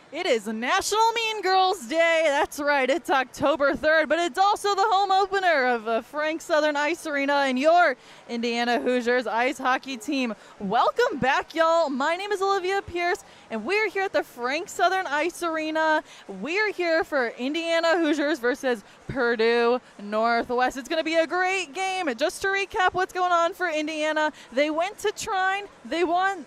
It is National Mean Girls Day. That's right, it's October 3rd, but it's also the home opener of Frank Southern Ice Arena and your Indiana Hoosiers ice hockey team. Welcome back, y'all. My name is Olivia Pierce, and we're here at the Frank Southern Ice Arena. We're here for Indiana Hoosiers versus Purdue Northwest. It's going to be a great game. Just to recap what's going on for Indiana, they went to Trine. They lost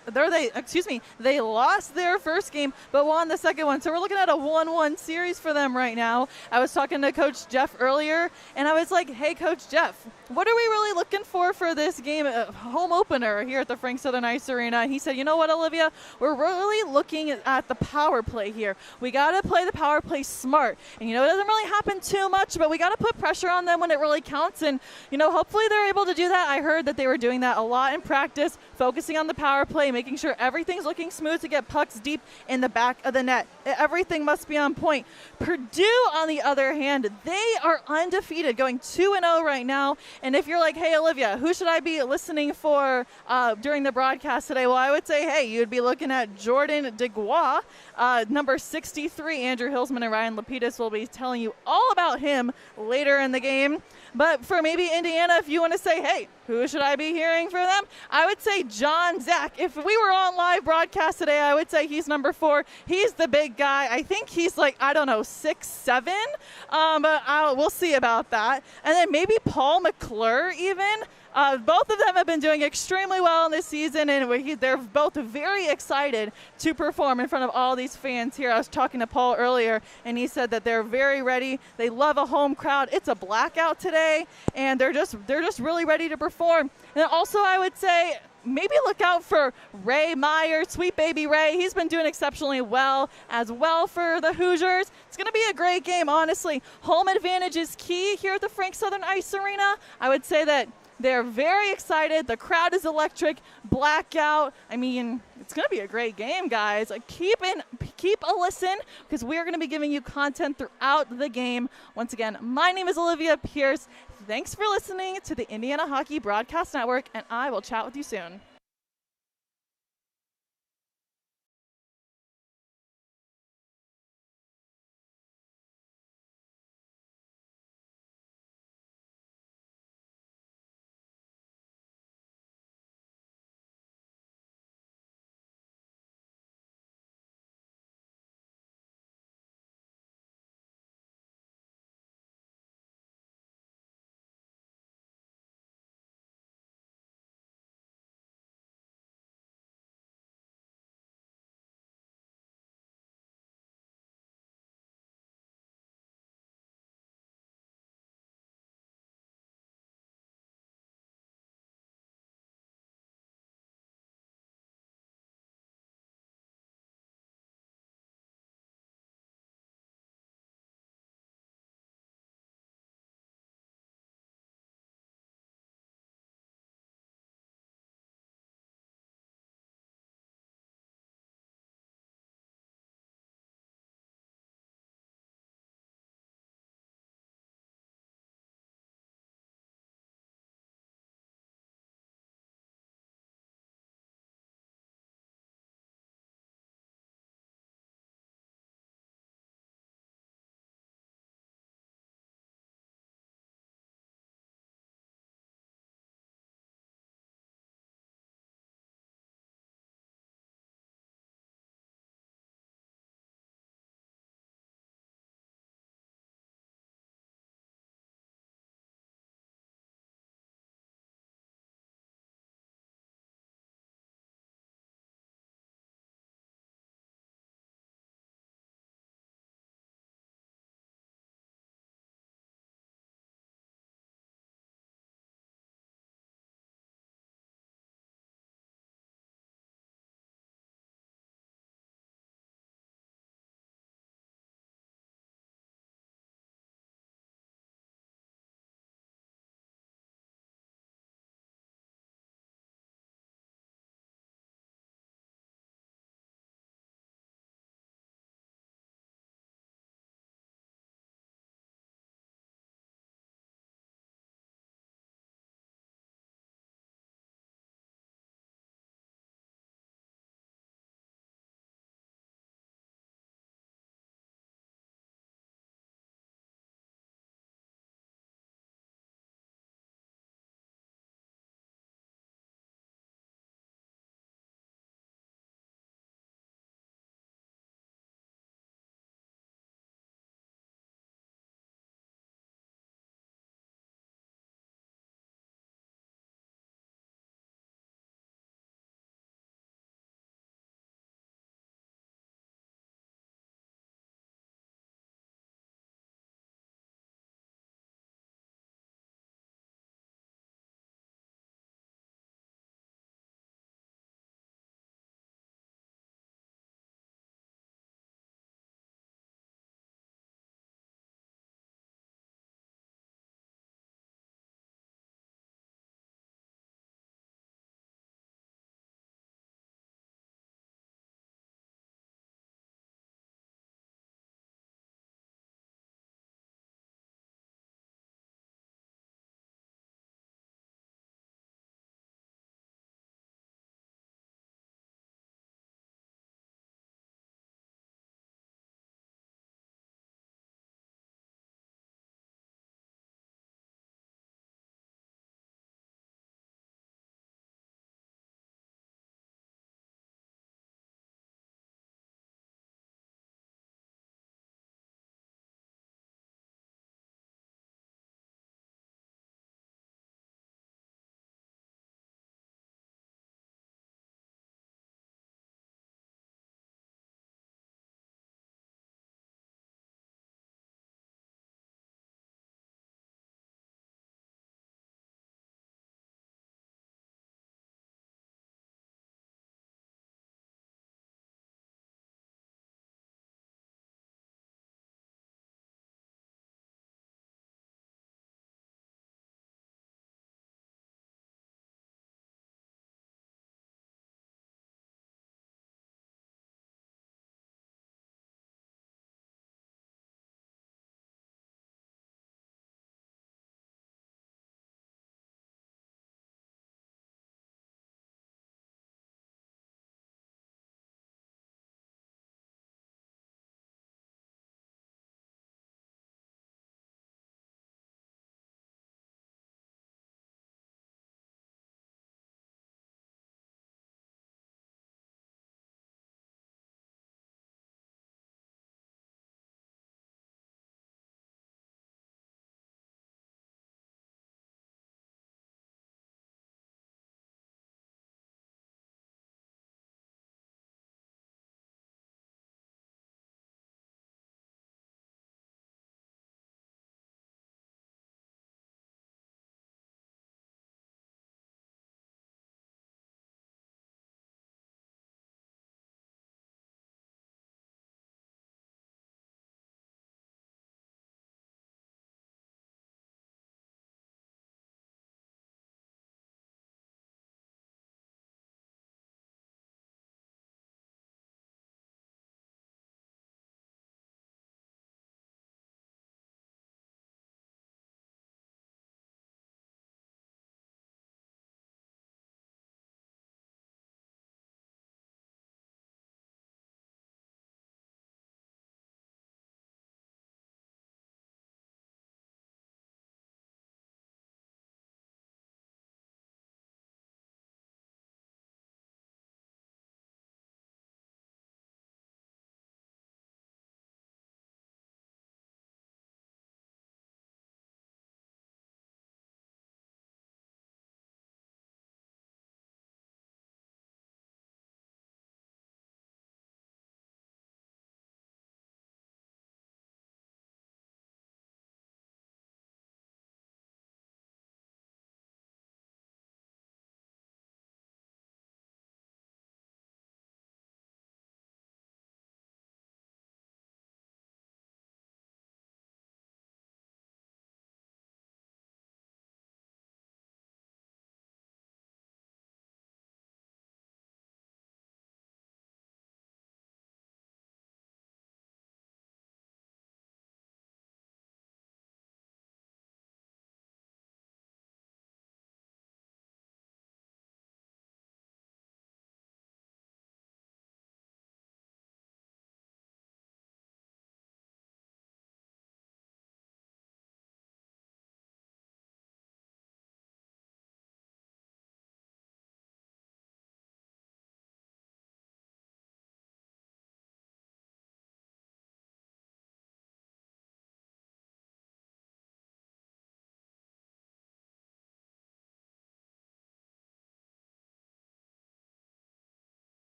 their first game, but won the second one. So we're looking at a 1-1 series for them right now. I was talking to Coach Jeff earlier, and I was like, hey, Coach Jeff, what are we really looking for this game, home opener here at the Frank Southern Ice Arena? And he said, you know what, Olivia, we're really looking at the power play here. We got to play the power play smart. And, it doesn't really happen too much, but we got to put pressure on them when it really counts. And, hopefully they're able to do that. I heard that they were doing that a lot in practice, focusing on the power play, making sure everything's looking smooth to get pucks deep in the back of the net. Everything must be on point. Purdue, on the other hand, they are undefeated, going 2-0 right now. And if you're like, hey, Olivia, who should I be listening for during the broadcast today? Well, I would say, hey, you'd be looking at Jordan DeGuy, number 63. Andrew Hillsman and Ryan LaPedis will be telling you all about him later in the game. But for maybe Indiana, if you want to say, hey, who should I be hearing for them? I would say John Zach. If we were on live broadcast today, I would say he's number 4. He's the big guy. I think he's 6'7", but we'll see about that. And then maybe Paul McClure even. Both of them have been doing extremely well in this season, and they're both very excited to perform in front of all these fans here. I was talking to Paul earlier, and he said that they're very ready. They love a home crowd. It's a blackout today, and they're just really ready to perform. And also, I would say, maybe look out for Ray Meyer, sweet baby Ray. He's been doing exceptionally well as well for the Hoosiers. It's going to be a great game, honestly. Home advantage is key here at the Frank Southern Ice Arena. I would say that they're very excited. The crowd is electric. Blackout. I mean, it's going to be a great game, guys. Keep a listen, because we're going to be giving you content throughout the game. Once again, my name is Olivia Pierce. Thanks for listening to the Indiana Hockey Broadcast Network, and I will chat with you soon.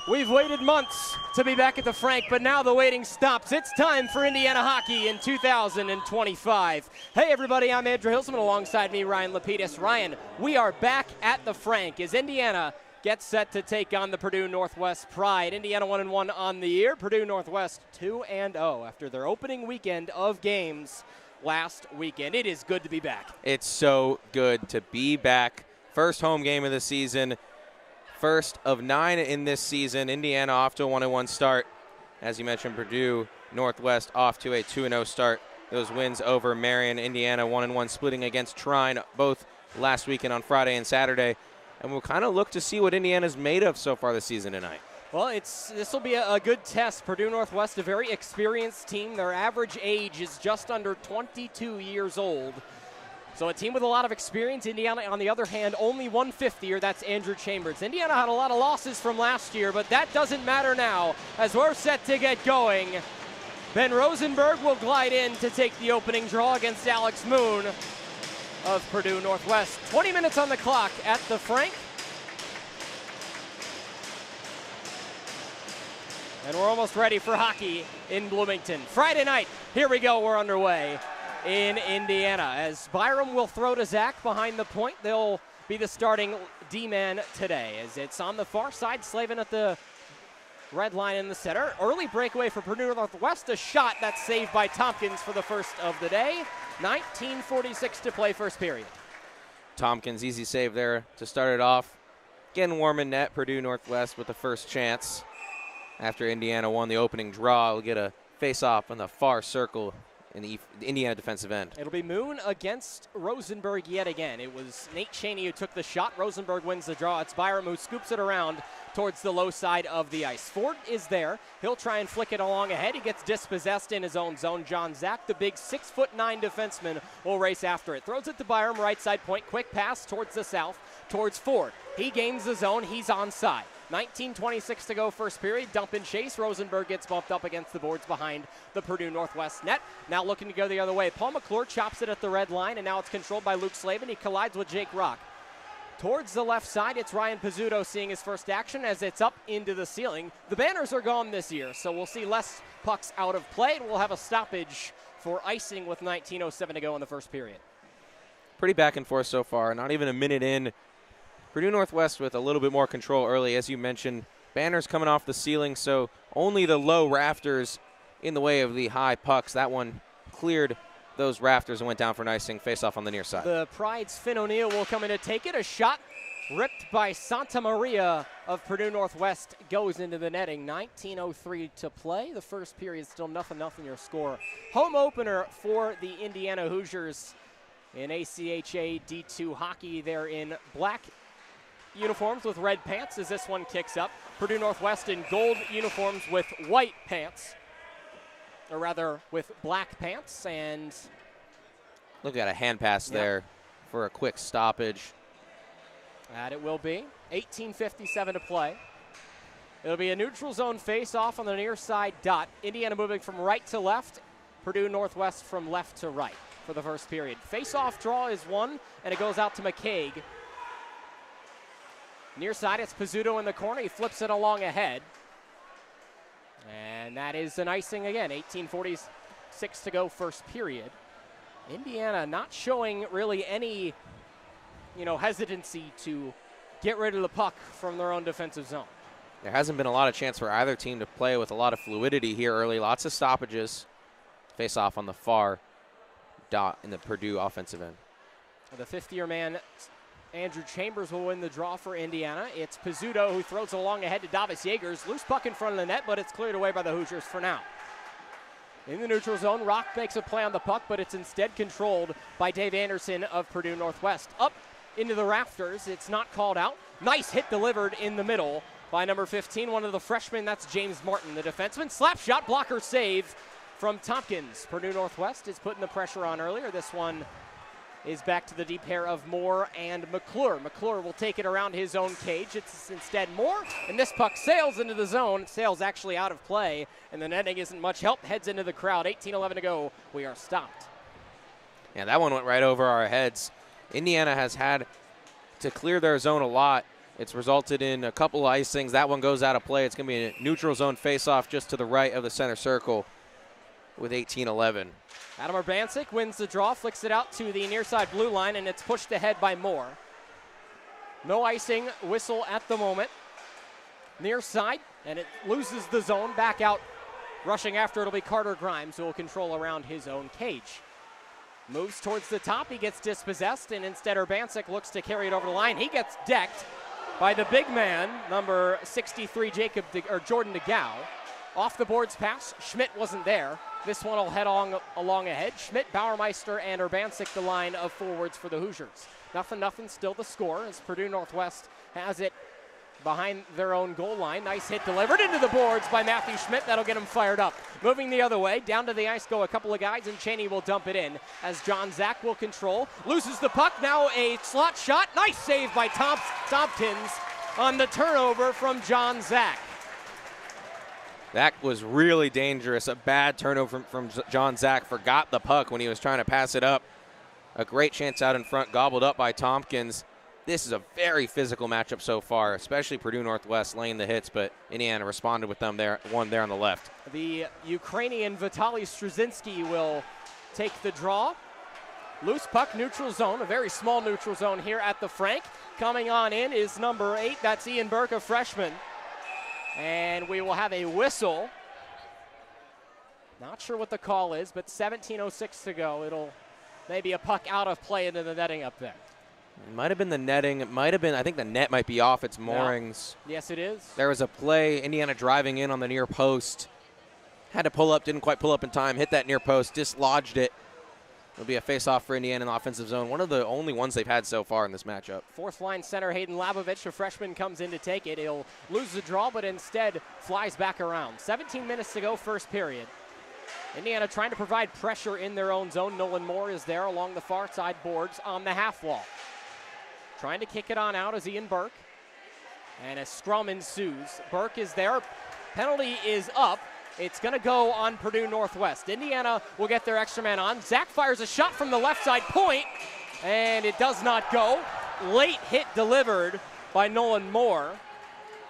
We've waited months to be back at the Frank, but now the waiting stops. It's time for Indiana hockey in 2025. Hey everybody, I'm Andrew Hillsman, alongside me Ryan LaPedis. Ryan, we are back at the Frank as Indiana gets set to take on the Purdue Northwest Pride. Indiana 1-1 on the year, Purdue Northwest 2-0 after their opening weekend of games last weekend. It is good to be back. It's so good to be back. First home game of the season. First of 9 in this season. Indiana off to a 1-1 start. As you mentioned, Purdue Northwest off to a 2-0 start. Those wins over Marion, Indiana 1-1 splitting against Trine both last weekend on Friday and Saturday. And we'll kind of look to see what Indiana's made of so far this season tonight. Well, this will be a good test. Purdue Northwest, a very experienced team. Their average age is just under 22 years old. So a team with a lot of experience. Indiana, on the other hand, only one fifth-year. That's Andrew Chambers. Indiana had a lot of losses from last year, but that doesn't matter now as we're set to get going. Ben Rosenberg will glide in to take the opening draw against Alex Moon of Purdue Northwest. 20 minutes on the clock at the Frank. And we're almost ready for hockey in Bloomington. Friday night, here we go, we're underway in Indiana. As Byram will throw to Zach behind the point, they'll be the starting D-man today. As it's on the far side, Slavin at the red line in the center. Early breakaway for Purdue Northwest, a shot that's saved by Tompkins for the first of the day. 19:46 to play, first period. Tompkins, easy save there to start it off. Getting warm in net, Purdue Northwest with the first chance. After Indiana won the opening draw, we'll get a face-off on the far circle in the Indiana defensive end. It'll be Moon against Rosenberg yet again. It was Nate Cheney who took the shot. Rosenberg wins the draw. It's Byram who scoops it around towards the low side of the ice. Ford is there. He'll try and flick it along ahead. He gets dispossessed in his own zone. John Zach, the big 6'9" defenseman, will race after it. Throws it to Byram, right side point. Quick pass towards the south, towards Ford. He gains the zone. He's onside. 19:26 to go, first period. Dump and chase. Rosenberg gets bumped up against the boards behind the Purdue Northwest net. Now looking to go the other way. Paul McClure chops it at the red line, and now it's controlled by Luke Slavin. He collides with Jake Rock. Towards the left side, it's Ryan Pizzuto seeing his first action as it's up into the ceiling. The banners are gone this year, so we'll see less pucks out of play, and we'll have a stoppage for icing with 19:07 to go in the first period. Pretty back and forth so far. Not even a minute in. Purdue Northwest with a little bit more control early, as you mentioned. Banners coming off the ceiling, so only the low rafters in the way of the high pucks. That one cleared those rafters and went down for an icing. Face-off on the near side. The Pride's Finn O'Neill will come in to take it. A shot ripped by Santa Maria of Purdue Northwest goes into the netting. 19:03 to play. The first period still 0-0 your score. Home opener for the Indiana Hoosiers in ACHA D2 hockey. They're in black uniforms with red pants as this one kicks up. Purdue Northwest in gold uniforms with white pants, or rather with black pants. And look at a hand pass there for a quick stoppage. That it will be. 18:57 to play. It'll be a neutral zone face-off on the near side dot. Indiana moving from right to left. Purdue Northwest from left to right for the first period. Face-off draw is won, and it goes out to McCaig. Near side, it's Pizzuto in the corner. He flips it along ahead. And that is an icing again. 18:46 to go, first period. Indiana not showing really any, hesitancy to get rid of the puck from their own defensive zone. There hasn't been a lot of chance for either team to play with a lot of fluidity here early. Lots of stoppages. Face off on the far dot in the Purdue offensive end. The fifth-year man, Andrew Chambers, will win the draw for Indiana. It's Pizzuto who throws it along ahead to Davis Yeagers. Loose puck in front of the net, but it's cleared away by the Hoosiers for now. In the neutral zone, Rock makes a play on the puck, but it's instead controlled by Dave Anderson of Purdue Northwest. Up into the rafters, it's not called out. Nice hit delivered in the middle by number 15, one of the freshmen. That's James Martin, the defenseman. Slap shot, blocker save from Tompkins. Purdue Northwest is putting the pressure on earlier. This one is back to the deep pair of Moore and McClure. McClure will take it around his own cage. It's instead Moore, and this puck sails into the zone. Sails actually out of play, and the netting isn't much help. Heads into the crowd. 18:11 to go. We are stopped. Yeah, that one went right over our heads. Indiana has had to clear their zone a lot It's resulted in a couple icings. That one goes out of play. It's going to be a neutral zone face-off just to the right of the center circle with 18-11. Adam Urbancic wins the draw, flicks it out to the near side blue line, and it's pushed ahead by Moore. No icing whistle at the moment. Near side, and it loses the zone. Back out, rushing after it'll be Carter Grimes, who will control around his own cage. Moves towards the top, he gets dispossessed, and instead Urbancic looks to carry it over the line. He gets decked by the big man, number 63, Jordan DeGow. Off the boards pass, Schmidt wasn't there. This one will head along ahead. Schmidt, Bauermeister, and Urbancic the line of forwards for the Hoosiers. 0-0, still the score as Purdue Northwest has it behind their own goal line. Nice hit delivered into the boards by Matthew Schmidt. That'll get him fired up. Moving the other way, down to the ice go a couple of guys, and Cheney will dump it in as John Zach will control. Loses the puck, now a slot shot. Nice save by Tompkins on the turnover from John Zach. That was really dangerous. A bad turnover from John Zach. Forgot the puck when he was trying to pass it up. A great chance out in front, gobbled up by Tompkins. This is a very physical matchup so far, especially Purdue Northwest laying the hits, but Indiana responded with them there, one there on the left. The Ukrainian Vitaly Struzinski will take the draw. Loose puck, neutral zone, a very small neutral zone here at the Frank. Coming on in is number 8, that's Ian Burke, a freshman. And we will have a whistle. Not sure what the call is, but 17:06 to go. It'll maybe a puck out of play into the netting up there. It might have been the netting. It might have been, I think the net might be off its moorings. Yeah. Yes, it is. There was a play, Indiana driving in on the near post. Had to pull up, didn't quite pull up in time, hit that near post, dislodged it. It'll be a face-off for Indiana in the offensive zone. One of the only ones they've had so far in this matchup. Fourth line center Hayden Labovich, a freshman, comes in to take it. He'll lose the draw, but instead flies back around. 17 minutes to go, first period. Indiana trying to provide pressure in their own zone. Nolan Moore is there along the far side boards on the half wall. Trying to kick it on out is Ian Burke. And a scrum ensues. Burke is there. Penalty is up. It's going to go on Purdue Northwest. Indiana will get their extra man on. Zach fires a shot from the left side point, and it does not go. Late hit delivered by Nolan Moore.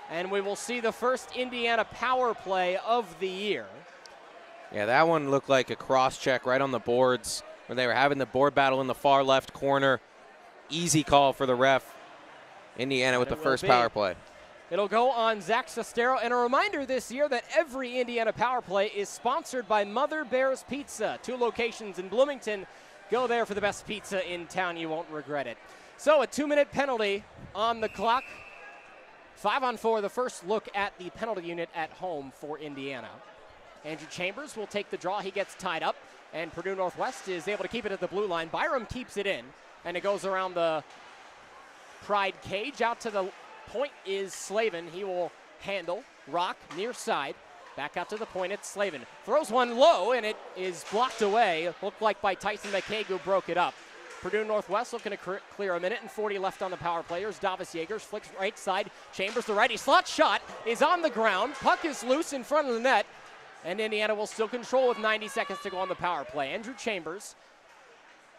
And we will see the first Indiana power play of the year. Yeah, that one looked like a cross-check right on the boards when they were having the board battle in the far left corner. Easy call for the ref. Indiana with the first power play. It'll go on Zach Sestero. And a reminder this year that every Indiana power play is sponsored by Mother Bear's Pizza. 2 locations in Bloomington. Go there for the best pizza in town. You won't regret it. So a 2-minute penalty on the clock. 5-on-4, the first look at the penalty unit at home for Indiana. Andrew Chambers will take the draw. He gets tied up. And Purdue Northwest is able to keep it at the blue line. Byram keeps it in. And it goes around the Pride cage. Out to the point is Slavin. He will handle. Rock near side. Back out to the point. It's Slavin. Throws one low, and it is blocked away. Looked like by Tyson McCaig, who broke it up. Purdue Northwest looking to clear a minute and 40 left on the power players. Davis Yeagers flicks right side. Chambers the righty. Slot shot is on the ground. Puck is loose in front of the net. And Indiana will still control with 90 seconds to go on the power play. Andrew Chambers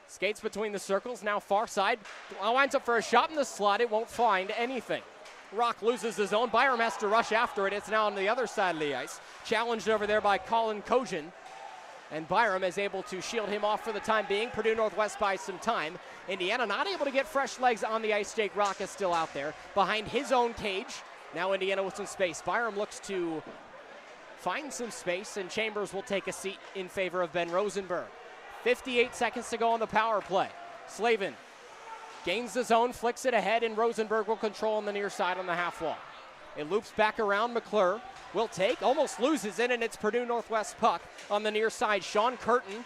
skates between the circles, now far side. Winds up for a shot in the slot. It won't find anything. Rock loses his own. Byram has to rush after it. It's now on the other side of the ice. Challenged over there by Colin Kojin. And Byram is able to shield him off for the time being. Purdue Northwest buys some time. Indiana not able to get fresh legs on the ice. Jake Rock is still out there behind his own cage. Now Indiana with some space. Byram looks to find some space, and Chambers will take a seat in favor of Ben Rosenberg. 58 seconds to go on the power play. Slavin gains the zone, flicks it ahead, and Rosenberg will control on the near side on the half wall. It loops back around. McClure will take, almost loses it, and it's Purdue Northwest puck on the near side. Sean Curtin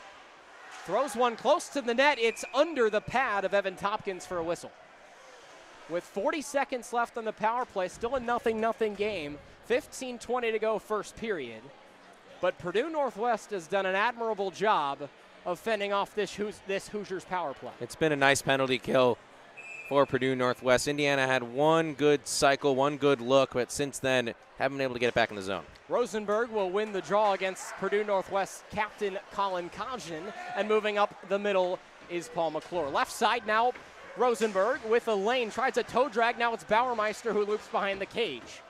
throws one close to the net. It's under the pad of Evan Tompkins for a whistle. With 40 seconds left on the power play, still a 0-0 game. 15:20 to go first period. But Purdue Northwest has done an admirable job of fending off this Hoosiers power play. It's been a nice penalty kill for Purdue Northwest. Indiana had one good cycle, one good look, but since then haven't been able to get it back in the zone. Rosenberg will win the draw against Purdue Northwest captain Colin Kojin, and moving up the middle is Paul McClure. Left side now, Rosenberg with a lane, tries a toe drag. Now it's Bauermeister who loops behind the cage.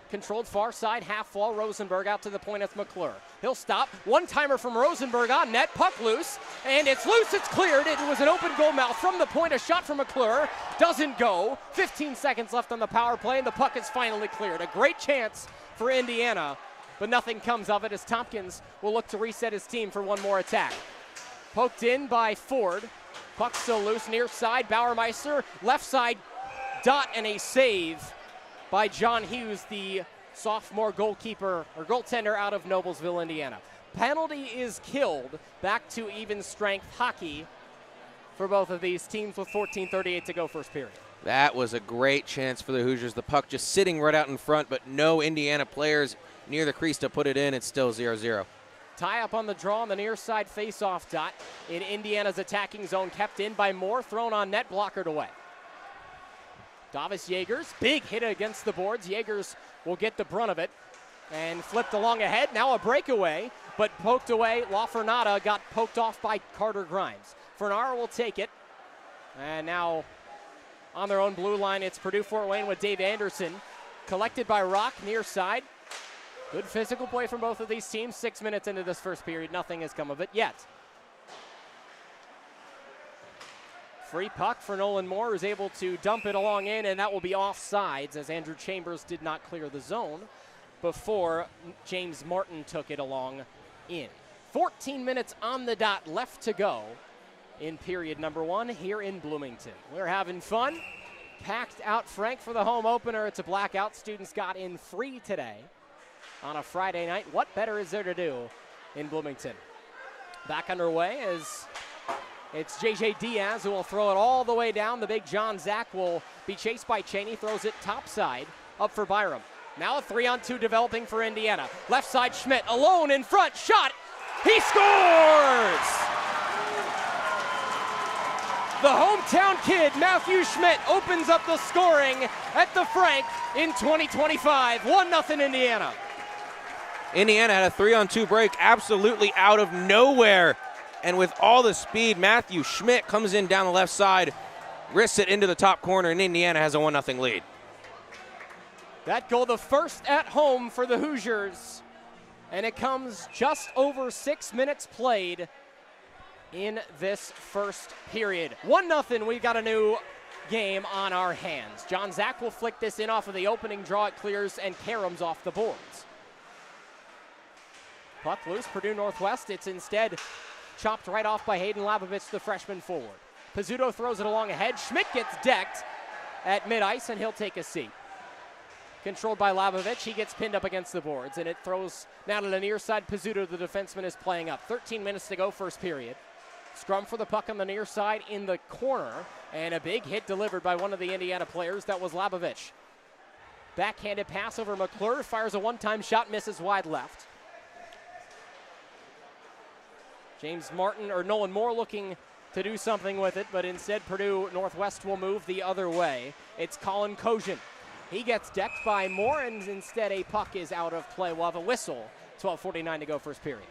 Controlled far side, half wall. Rosenberg out to the point of McClure. He'll stop. One-timer from Rosenberg on net. Puck loose, and it's loose. It's cleared. It was an open goal mouth from the point. A shot from McClure doesn't go. 15 seconds left on the power play, and the puck is finally cleared. A great chance for Indiana, but nothing comes of it as Tompkins will look to reset his team for one more attack. Poked in by Ford. Puck still loose. Near side, Bauermeister. Left side, dot, and a save by John Hughes, the sophomore goalkeeper or goaltender out of Noblesville, Indiana. Penalty is killed. Back to even strength hockey for both of these teams with 14:38 to go first period. That was a great chance for the Hoosiers. The puck just sitting right out in front, but no Indiana players near the crease to put it in. It's still 0-0. Tie up on the draw on the near side face-off dot in Indiana's attacking zone. Kept in by Moore, thrown on net, blockered away. Davis Yeagers, big hit against the boards. Yeagers will get the brunt of it and flipped along ahead. Now a breakaway, but poked away. LaFernata got poked off by Carter Grimes. Fernara will take it. And now on their own blue line, it's Purdue Fort Wayne with Dave Anderson. Collected by Rock, near side. Good physical play from both of these teams. 6 minutes into this first period, nothing has come of it yet. Free puck for Nolan Moore, who's able to dump it along in, and that will be offsides as Andrew Chambers did not clear the zone before James Martin took it along in. 14 minutes on the dot left to go in period number one here in Bloomington. We're having fun. Packed out Frank for the home opener. It's a blackout. Students got in free today on a Friday night. What better is there to do in Bloomington? Back underway as it's J.J. Diaz who will throw it all the way down. The big John Zach will be chased by Cheney, throws it topside up for Byram. Now a 3-on-2 developing for Indiana. Left side, Schmidt alone in front, shot, he scores! The hometown kid, Matthew Schmidt, opens up the scoring at the Frank in 2025. 1-0 Indiana. Indiana had a 3-on-2 break absolutely out of nowhere. And with all the speed, Matthew Schmidt comes in down the left side, wrists it into the top corner, and Indiana has a 1-0 lead. That goal, the first at home for the Hoosiers, and it comes just over 6 minutes played in this first period. 1-0, we've got a new game on our hands. John Zach will flick this in off of the opening draw, it clears, and Karams off the boards. Puck loose, Purdue Northwest, it's instead chopped right off by Hayden Labovich, the freshman forward. Pizzuto throws it along ahead. Schmidt gets decked at mid-ice, and he'll take a seat. Controlled by Labovich, he gets pinned up against the boards, and it throws now to the near side. Pizzuto, the defenseman, is playing up. 13 minutes to go, first period. Scrum for the puck on the near side in the corner, and a big hit delivered by one of the Indiana players. That was Labovich. Backhanded pass over McClure, fires a one-time shot, misses wide left. James Martin, or Nolan Moore, looking to do something with it, but instead Purdue Northwest will move the other way. It's Colin Kosian. He gets decked by Moore, and instead a puck is out of play. We'll have a whistle. 12:49 to go, first period.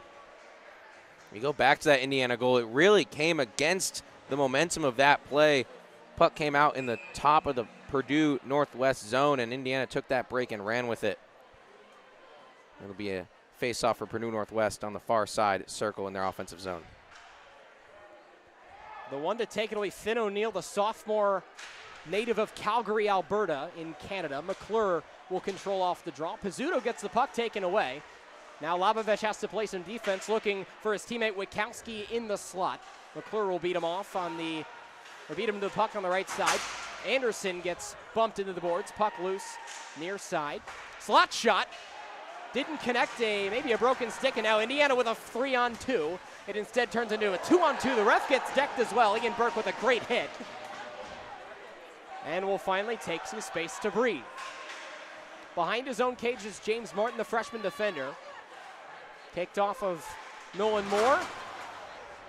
We go back to that Indiana goal. It really came against the momentum of that play. Puck came out in the top of the Purdue Northwest zone, and Indiana took that break and ran with it. It'll be a face-off for Purdue Northwest on the far side circle in their offensive zone. The one to take it away, Finn O'Neill, the sophomore native of Calgary, Alberta in Canada. McClure will control off the draw. Pizzuto gets the puck taken away. Now Labovich has to play some defense, looking for his teammate Witkowski in the slot. McClure will beat him off on the, or beat him to the puck on the right side. Anderson gets bumped into the boards. Puck loose, near side. Slot shot. Didn't connect, maybe a broken stick, and now Indiana with a 3-on-2. It instead turns into a 2-on-2. The ref gets decked as well. Ian Burke with a great hit. And will finally take some space to breathe. Behind his own cage is James Martin, the freshman defender. Kicked off of Nolan Moore.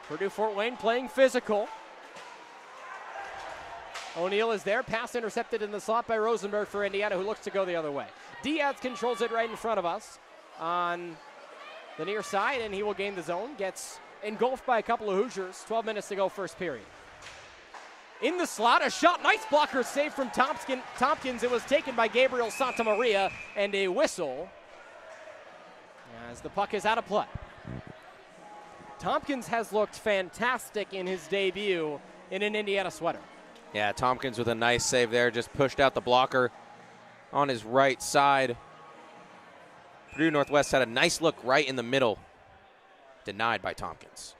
Purdue Fort Wayne playing physical. O'Neill is there. Pass intercepted in the slot by Rosenberg for Indiana, who looks to go the other way. Diaz controls it right in front of us on the near side, and he will gain the zone. Gets engulfed by a couple of Hoosiers. 12 minutes to go, first period. in the slot, a shot, nice blocker save from Tompkins. It was taken by Gabriel Santamaria, and a whistle as the puck is out of play. Tompkins has looked fantastic in his debut in an Indiana sweater. Yeah, Tompkins with a nice save there, just pushed out the blocker on his right side. Purdue Northwest had a nice look right in the middle, denied by Tompkins.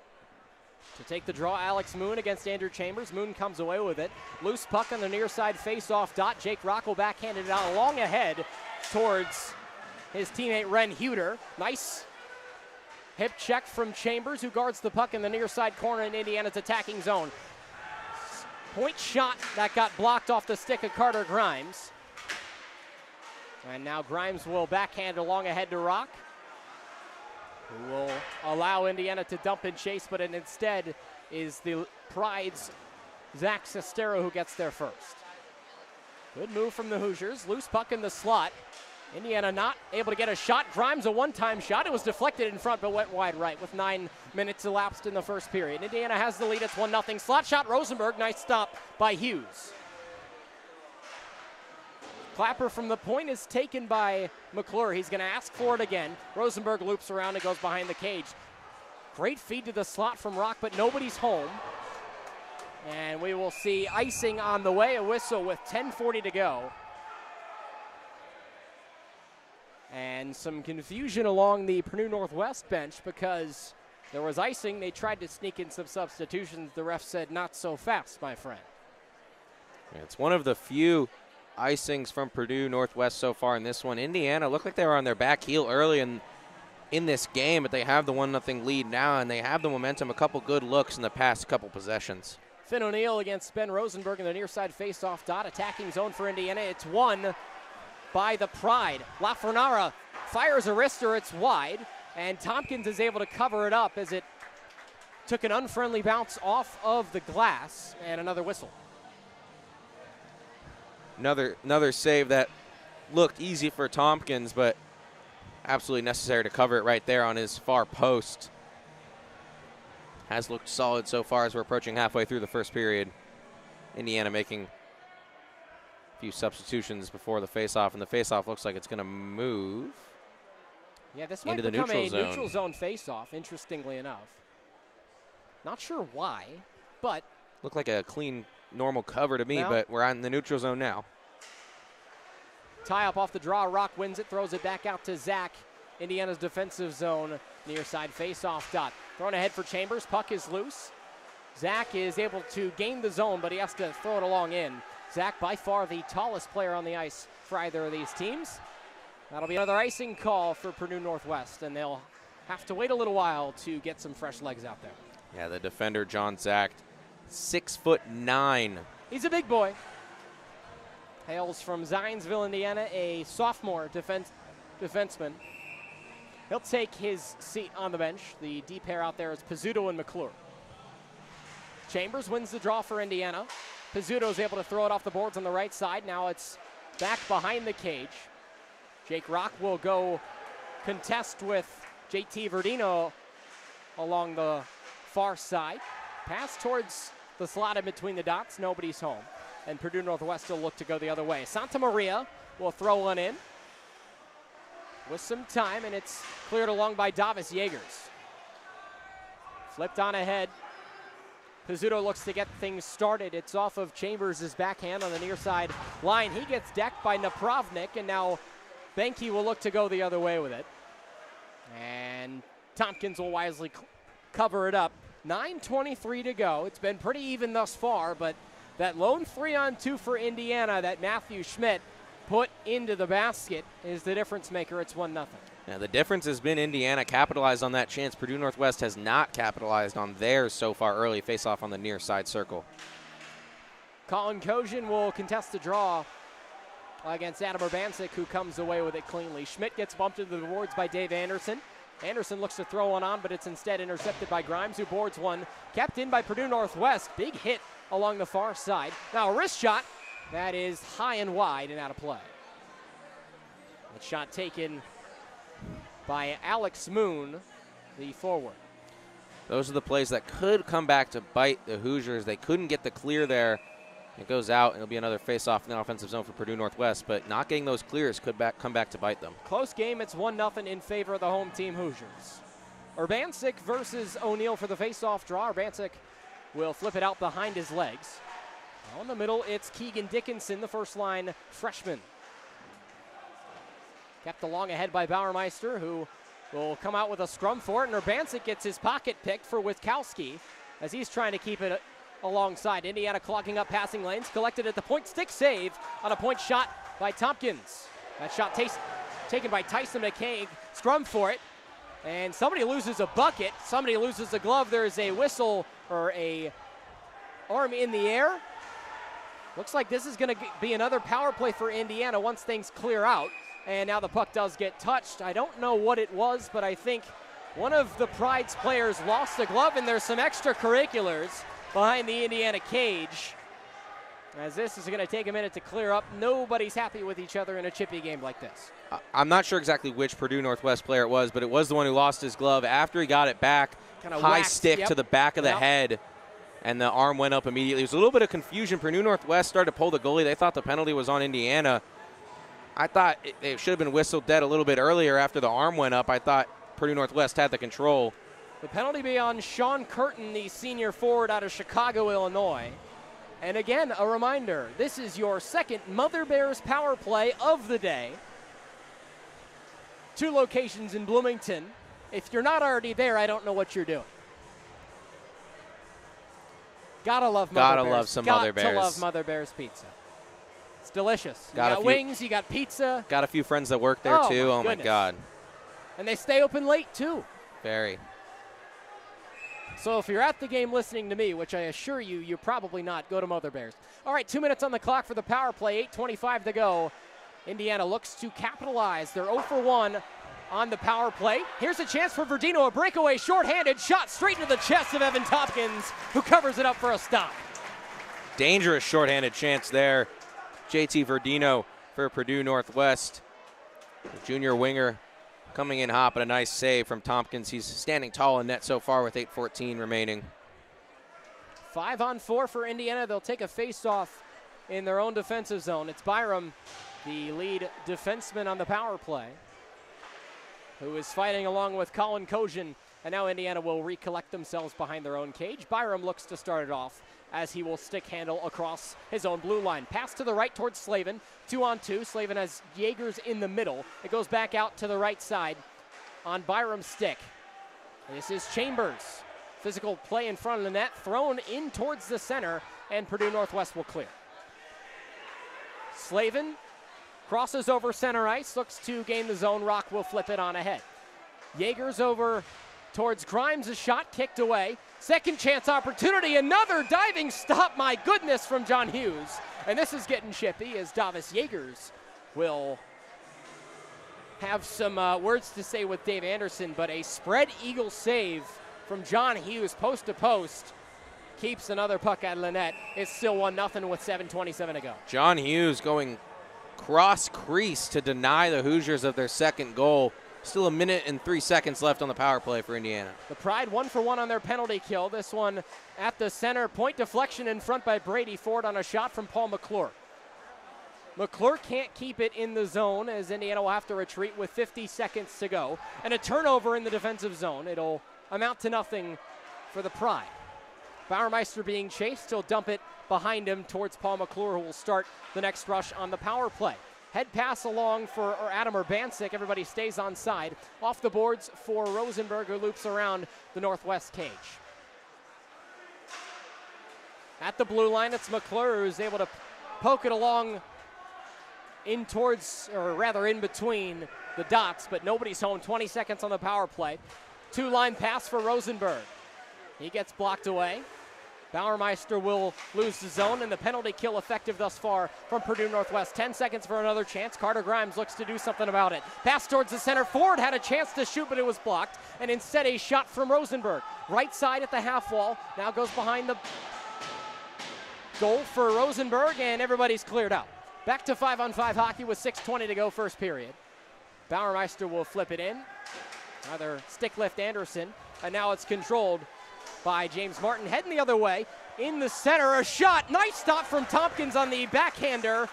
To take the draw, Alex Moon against Andrew Chambers. Moon comes away with it. Loose puck on the near side face-off dot. Jake Rockel backhanded it out long ahead towards his teammate Ren Huter. Nice hip check from Chambers, who guards the puck in the near side corner in Indiana's attacking zone. Point shot that got blocked off the stick of Carter Grimes. And now Grimes will backhand along ahead to Rock, who will allow Indiana to dump and chase, but it instead is the Pride's Zach Sestero who gets there first. Good move from the Hoosiers. Loose puck in the slot. Indiana not able to get a shot. Grimes a one-time shot. It was deflected in front but went wide right with 9 minutes elapsed in the first period. Indiana has the lead. It's 1-0. Slot shot, Rosenberg. Nice stop by Hughes. Clapper from the point is taken by McClure. He's going to ask for it again. Rosenberg loops around and goes behind the cage. Great feed to the slot from Rock, but nobody's home. And we will see icing on the way, a whistle with 10:40 to go. And some confusion along the Purdue Northwest bench because there was icing. They tried to sneak in some substitutions. The ref said, not so fast, my friend. It's one of the few icings from Purdue Northwest so far in this one. Indiana looked like they were on their back heel early in this game, but they have the 1-0 lead now, and they have the momentum. A couple good looks in the past couple possessions. Finn O'Neill against Ben Rosenberg in the near side face-off dot. Attacking zone for Indiana. It's won by the Pride. LaFornara fires a wrister. It's wide, and Tompkins is able to cover it up as it took an unfriendly bounce off of the glass, and another whistle. Another save that looked easy for Tompkins, but absolutely necessary to cover it right there on his far post. Has looked solid so far as we're approaching halfway through the first period. Indiana making a few substitutions before the faceoff, and the faceoff looks like it's going to move. Yeah, this might into become the neutral a neutral zone faceoff, interestingly enough. Not sure why, but looked like a clean, normal cover to me, no. but we're in the neutral zone now. Tie up off the draw. Rock wins it, throws it back out to Zach. Indiana's defensive zone, near side face-off dot. Thrown ahead for Chambers. Puck is loose. Zach is able to gain the zone, but he has to throw it along in. Zach, by far the tallest player on the ice for either of these teams. That'll be another icing call for Purdue Northwest, and they'll have to wait a little while to get some fresh legs out there. Yeah, the defender, John Zach, 6'9". He's a big boy. Hails from Zionsville, Indiana, a sophomore defenseman. He'll take his seat on the bench. The D pair out there is Pizzuto and McClure. Chambers wins the draw for Indiana. Pizzuto's able to throw it off the boards on the right side. Now it's back behind the cage. Jake Rock will go contest with JT Verdino along the far side. Pass towards the slot in between the dots. Nobody's home. And Purdue Northwest will look to go the other way. Santa Maria will throw one in with some time, and it's cleared along by Davis Yeagers. Flipped on ahead. Pizzuto looks to get things started. It's off of Chambers' backhand on the near side line. He gets decked by Napravnik, and now Benke will look to go the other way with it. And Tompkins will wisely cover it up. 9:23 to go. It's been pretty even thus far, but that lone 3-on-2 for Indiana that Matthew Schmidt put into the basket is the difference maker. It's 1-0. Yeah, the difference has been Indiana capitalized on that chance. Purdue Northwest has not capitalized on theirs so far early. Face-off on the near side circle. Colin Kosian will contest the draw against Adam Urbancic, who comes away with it cleanly. Schmidt gets bumped into the boards by Dave Anderson. Anderson looks to throw one on, but it's instead intercepted by Grimes, who boards one. Kept in by Purdue Northwest. Big hit along the far side. Now a wrist shot that is high and wide and out of play. The shot taken by Alex Moon, the forward. Those are the plays that could come back to bite the Hoosiers. They couldn't get the clear there It goes out, and it'll be another face-off in the offensive zone for Purdue Northwest, but not getting those clears could come back to bite them. Close game. It's 1-0 in favor of the home team Hoosiers. Urbancic versus O'Neal for the face-off draw. Urbancic will flip it out behind his legs. On the middle, it's Keegan Dickinson, the first-line freshman. Kept along ahead by Bauermeister, who will come out with a scrum for it, and Urbancic gets his pocket picked for Witkowski as he's trying to keep it alongside. Indiana clogging up passing lanes, collected at the point, stick save on a point shot by Tompkins. That shot taken by Tyson McCaig, scrum for it, and somebody loses a bucket, somebody loses a glove. There is a whistle or a arm in the air. Looks like this is going to be another power play for Indiana once things clear out. And now the puck does get touched. I don't know what it was, but I think one of the Pride's players lost a glove, and there's some extracurriculars behind the Indiana cage. As this is going to take a minute to clear up. Nobody's happy with each other in a chippy game like this. I'm not sure exactly which Purdue Northwest player it was, but it was the one who lost his glove after he got it back. Kinda high whacked, stick to the back of the head, and the arm went up immediately. It was a little bit of confusion. Purdue Northwest started to pull the goalie. They thought the penalty was on Indiana. I thought it should have been whistled dead a little bit earlier after the arm went up. I thought Purdue Northwest had the control. The penalty be on Sean Curtin, the senior forward out of Chicago, Illinois. And again, a reminder, this is your second Mother Bears power play of the day. 2 locations in Bloomington. If you're not already there, I don't know what you're doing. Gotta love Mother Bears. Gotta love some Mother Bears. Gotta love Mother Bears pizza. It's delicious. You Got got wings, you got pizza. Got a few friends that work there, too. Oh, my God. And they stay open late, too. Very. So if you're at the game listening to me, which I assure you, you're probably not, go to Mother Bears. All right, 2 minutes on the clock for the power play, 8:25 to go. Indiana looks to capitalize. They're 0 for 1 on the power play. Here's a chance for Verdino, a breakaway, shorthanded, shot straight into the chest of Evan Tompkins, who covers it up for a stop. Dangerous shorthanded chance there. JT Verdino for Purdue Northwest. The junior winger coming in hot, but a nice save from Tompkins. He's standing tall in net so far with 8:14 remaining. 5-on-4 for Indiana. They'll take a face-off in their own defensive zone. It's Byram, the lead defenseman on the power play, who is fighting along with Colin Kojin. And now Indiana will recollect themselves behind their own cage. Byram looks to start it off as he will stick handle across his own blue line. Pass to the right towards Slavin. 2-on-2. Slavin has Jaegers in the middle. It goes back out to the right side on Byram's stick. This is Chambers. Physical play in front of the net. Thrown in towards the center, and Purdue Northwest will clear. Slavin crosses over center ice. Looks to gain the zone. Rock will flip it on ahead. Jaegers over towards Grimes. A shot kicked away. Second chance opportunity, another diving stop, my goodness, from John Hughes. And this is getting chippy as Davis Jaegers will have some words to say with Dave Anderson, but a spread eagle save from John Hughes post to post keeps another puck out of the net. It's still 1-0 with 7:27 to go. John Hughes going cross crease to deny the Hoosiers of their second goal. Still 1 minute and 3 seconds left on the power play for Indiana. The Pride 1 for 1 on their penalty kill. This one at the center. Point deflection in front by Brady Ford on a shot from Paul McClure. McClure can't keep it in the zone as Indiana will have to retreat with 50 seconds to go. And a turnover in the defensive zone. It'll amount to nothing for the Pride. Bauermeister being chased. He'll dump it behind him towards Paul McClure, who will start the next rush on the power play. Head pass along for Adam Urbancic. Everybody stays on side. Off the boards for Rosenberg, who loops around the Northwest cage. At the blue line, it's McClure who's able to poke it along in towards, or rather in between the dots, but nobody's home. 20 seconds on the power play. 2-line pass for Rosenberg. He gets blocked away. Bauermeister will lose the zone, and the penalty kill effective thus far from Purdue Northwest. 10 seconds for another chance. Carter Grimes looks to do something about it. Pass towards the center. Ford had a chance to shoot, but it was blocked, and instead a shot from Rosenberg. Right side at the half wall. Now goes behind the goal for Rosenberg, and everybody's cleared out. Back to 5-on-5 hockey with 6:20 to go first period. Bauermeister will flip it in. Either stick lift Anderson, and now it's controlled by James Martin. Heading the other way. in the center, a shot. Nice stop from Tompkins on the backhander.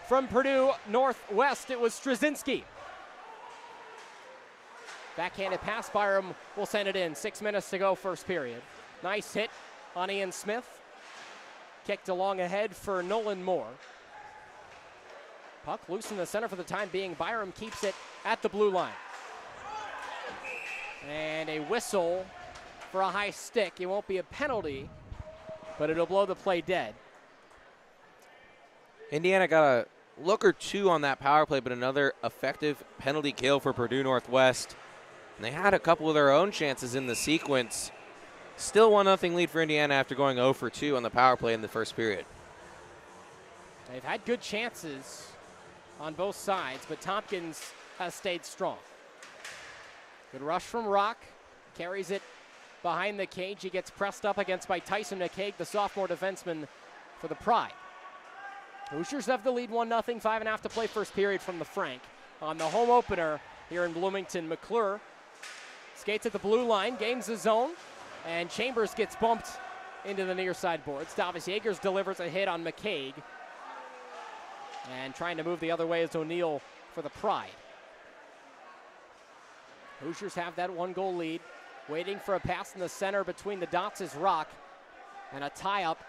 From Purdue Northwest, it was Straczynski. Backhanded pass, Byram will send it in. 6 minutes to go, first period. Nice hit on Ian Smith. Kicked along ahead for Nolan Moore. Puck loose in the center for the time being. Byram keeps it at the blue line. And a whistle for a high stick. It won't be a penalty, but it'll blow the play dead. Indiana got a look or two on that power play, but another effective penalty kill for Purdue Northwest. And they had a couple of their own chances in the sequence. Still 1-0 lead for Indiana after going 0 for 2 on the power play in the first period. They've had good chances on both sides, but Tompkins has stayed strong. Good rush from Rock. Carries it behind the cage. He gets pressed up against by Tyson McCaig, the sophomore defenseman for the Pride. Hoosiers have the lead 1-0, 5.5 to play first period from the Frank. On the home opener here in Bloomington, McClure skates at the blue line, gains the zone, and Chambers gets bumped into the near side boards. Davis Yeagers delivers a hit on McCaig. And trying to move the other way is O'Neill for the Pride. Hoosiers have that 1-goal lead. Waiting for a pass in the center between the dots is Rock. And a tie-up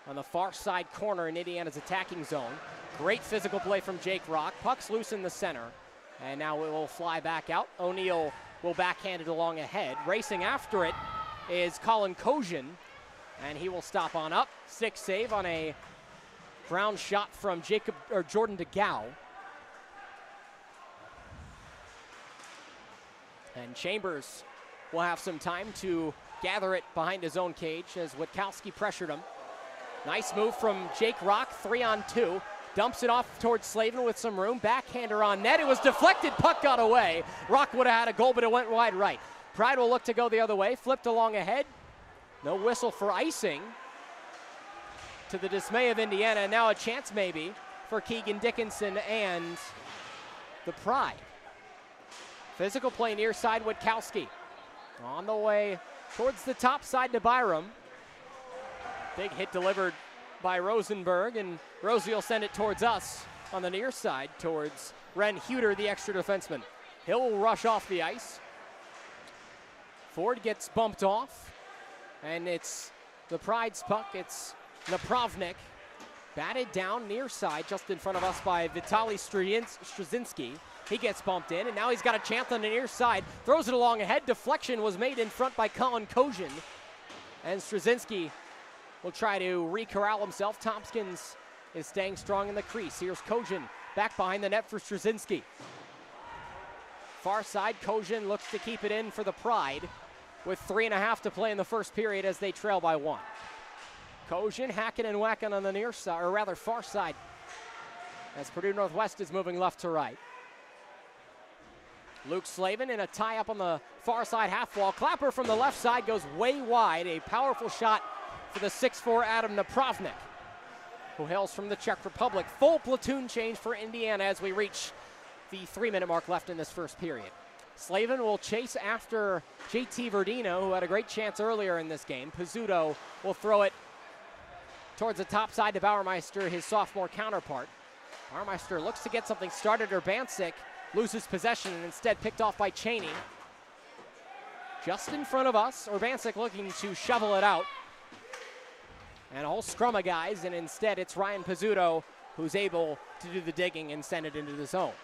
on the far side corner in Indiana's attacking zone. Great physical play from Jake Rock. Puck's loose in the center. And now it will fly back out. O'Neill will backhand it along ahead. Racing after it is Colin Kosian. And he will stop on up. Stick save on a ground shot from Jordan DeGow. And Chambers will have some time to gather it behind his own cage as Witkowski pressured him. Nice move from Jake Rock, 3-on-2. Dumps it off towards Slavin with some room. Backhander on net. It was deflected. Puck got away. Rock would have had a goal, but it went wide right. Pride will look to go the other way. Flipped along ahead. No whistle for icing. To the dismay of Indiana. And now a chance maybe for Keegan Dickinson and the Pride. Physical play near side, Witkowski. On the way towards the top side to Byram. Big hit delivered by Rosenberg, and Rosie will send it towards us on the near side towards Ren Huter, the extra defenseman. Hill will rush off the ice. Ford gets bumped off, and it's the Pride's puck. It's Napravnik, batted down near side just in front of us by Vitaly Straczynski. He gets bumped in, and now he's got a chance on the near side. Throws it along ahead. Deflection was made in front by Colin Kosian. And Straczynski will try to re-corral himself. Tompkins is staying strong in the crease. Here's Kosian back behind the net for Straczynski. Far side, Kosian looks to keep it in for the Pride with 3.5 to play in the first period as they trail by 1. Kosian hacking and whacking on the near side, or rather far side, as Purdue Northwest is moving left to right. Luke Slavin in a tie-up on the far side half wall. Clapper from the left side goes way wide. A powerful shot for the 6'4" Adam Napravnik, who hails from the Czech Republic. Full platoon change for Indiana as we reach the 3-minute mark left in this first period. Slavin will chase after JT Verdino, who had a great chance earlier in this game. Pizzuto will throw it towards the top side to Bauermeister, his sophomore counterpart. Bauermeister looks to get something started. Urbancic loses possession and instead picked off by Cheney. Just in front of us, Urbancic looking to shovel it out. And a whole scrum of guys, and instead it's Ryan Pizzuto who's able to do the digging and send it into the zone.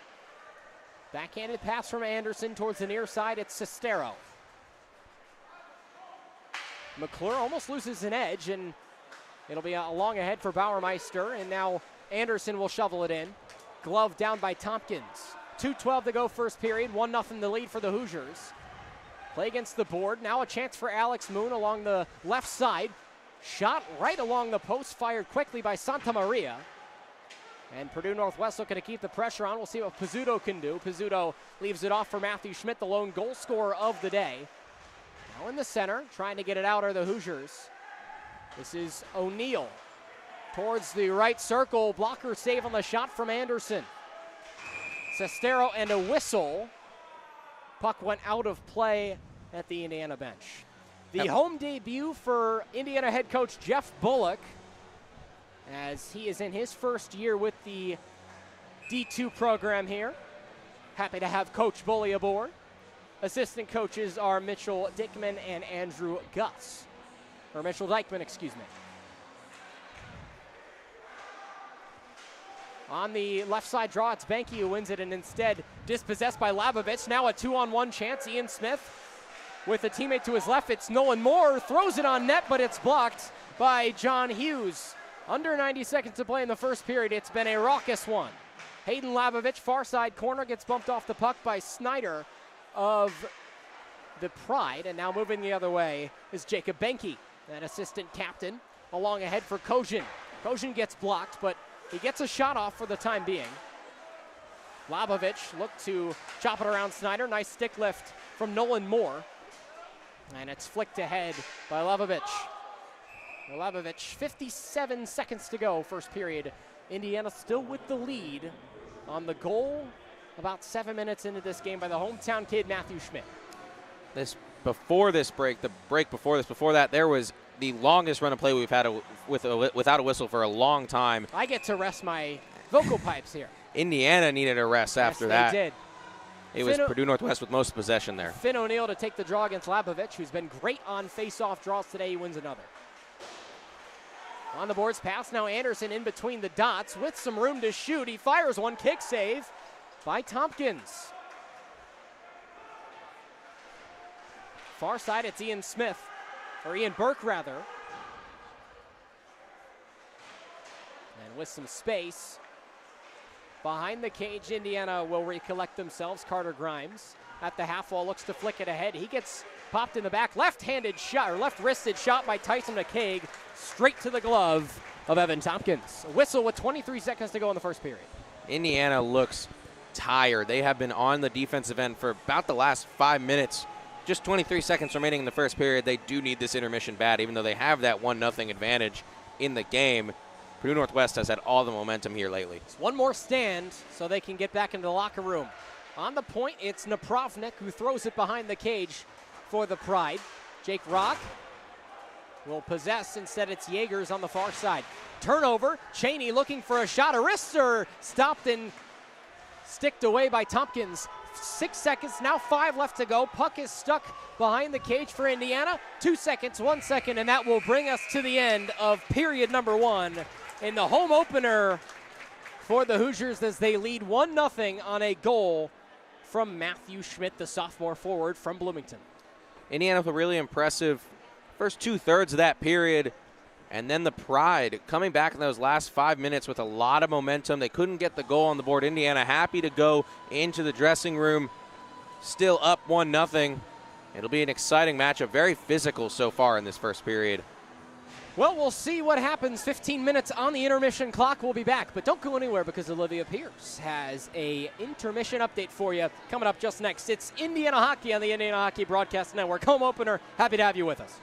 Backhanded pass from Anderson towards the near side, it's Sestero. McClure almost loses an edge, and it'll be a long ahead for Bauermeister, and now Anderson will shovel it in. Glove down by Tompkins. 2:12 to go first period, 1-0 the lead for the Hoosiers. Play against the board, now a chance for Alex Moon along the left side. Shot right along the post, fired quickly by Santa Maria. And Purdue Northwest looking to keep the pressure on. We'll see what Pizzuto can do. Pizzuto leaves it off for Matthew Schmidt, the lone goal scorer of the day. Now in the center, trying to get it out are the Hoosiers. This is O'Neill towards the right circle. Blocker save on the shot from Anderson. Sestero and a whistle. Puck went out of play at the Indiana bench. The home debut for Indiana head coach Jeff Bullock, as he is in his first year with the D2 program here. Happy to have Coach Bully aboard. Assistant coaches are Mitchell Dickman and Andrew Gus. Or Mitchell Dykeman, excuse me. On the left side draw, it's Benke who wins it, and instead dispossessed by Labovich. Now a 2-on-1 chance. Ian Smith with a teammate to his left. It's Nolan Moore, throws it on net, but it's blocked by John Hughes. Under 90 seconds to play in the first period. It's been a raucous one. Hayden Labovich, far side corner, gets bumped off the puck by Snyder of the Pride, and now moving the other way is Jacob Benke, an assistant captain, along ahead for Kojin. Kojin gets blocked, but he gets a shot off for the time being. Labovich looked to chop it around Snyder. Nice stick lift from Nolan Moore. And it's flicked ahead by Labovich. Labovich, 57 seconds to go, first period. Indiana still with the lead on the goal about 7 minutes into this game by the hometown kid, Matthew Schmidt. Before that, there was the longest run of play we've had without a whistle for a long time. I get to rest my vocal pipes here. Indiana needed a rest after that. They did. It was Purdue Northwest with most possession there. Finn O'Neill to take the draw against Labovich, who's been great on face-off draws today. He wins another. On the boards pass, now Anderson in between the dots with some room to shoot. He fires one, kick save by Tompkins. Far side, it's Ian Burke rather. And with some space, behind the cage, Indiana will recollect themselves. Carter Grimes at the half wall looks to flick it ahead. He gets popped in the back. Left-handed shot, or left-wristed shot by Tyson McCaig, straight to the glove of Evan Tompkins. A whistle with 23 seconds to go in the first period. Indiana looks tired. They have been on the defensive end for about the last 5 minutes. Just 23 seconds remaining in the first period. They do need this intermission bad, even though they have that 1-0 advantage in the game. Purdue Northwest has had all the momentum here lately. It's one more stand so they can get back into the locker room. On the point, it's Napravnik who throws it behind the cage for the Pride. Jake Rock will possess. Instead, it's Yeagers on the far side. Turnover. Cheney looking for a shot. A wrister stopped and sticked away by Tompkins. 6 seconds, now 5 left to go. Puck is stuck behind the cage for Indiana. 2 seconds, 1 second, and that will bring us to the end of period number 1 in the home opener for the Hoosiers as they lead 1-0 on a goal from Matthew Schmidt, the sophomore forward from Bloomington. Indiana with a really impressive first 2/3 of that period, and then the Pride coming back in those last 5 minutes with a lot of momentum. They couldn't get the goal on the board. Indiana happy to go into the dressing room, still up 1-0. It'll be an exciting matchup, very physical so far in this first period. Well, we'll see what happens. 15 minutes on the intermission clock. We'll be back, but don't go anywhere because Olivia Pierce has a intermission update for you coming up just next. It's Indiana Hockey on the Indiana Hockey Broadcast Network. Home opener. Happy to have you with us.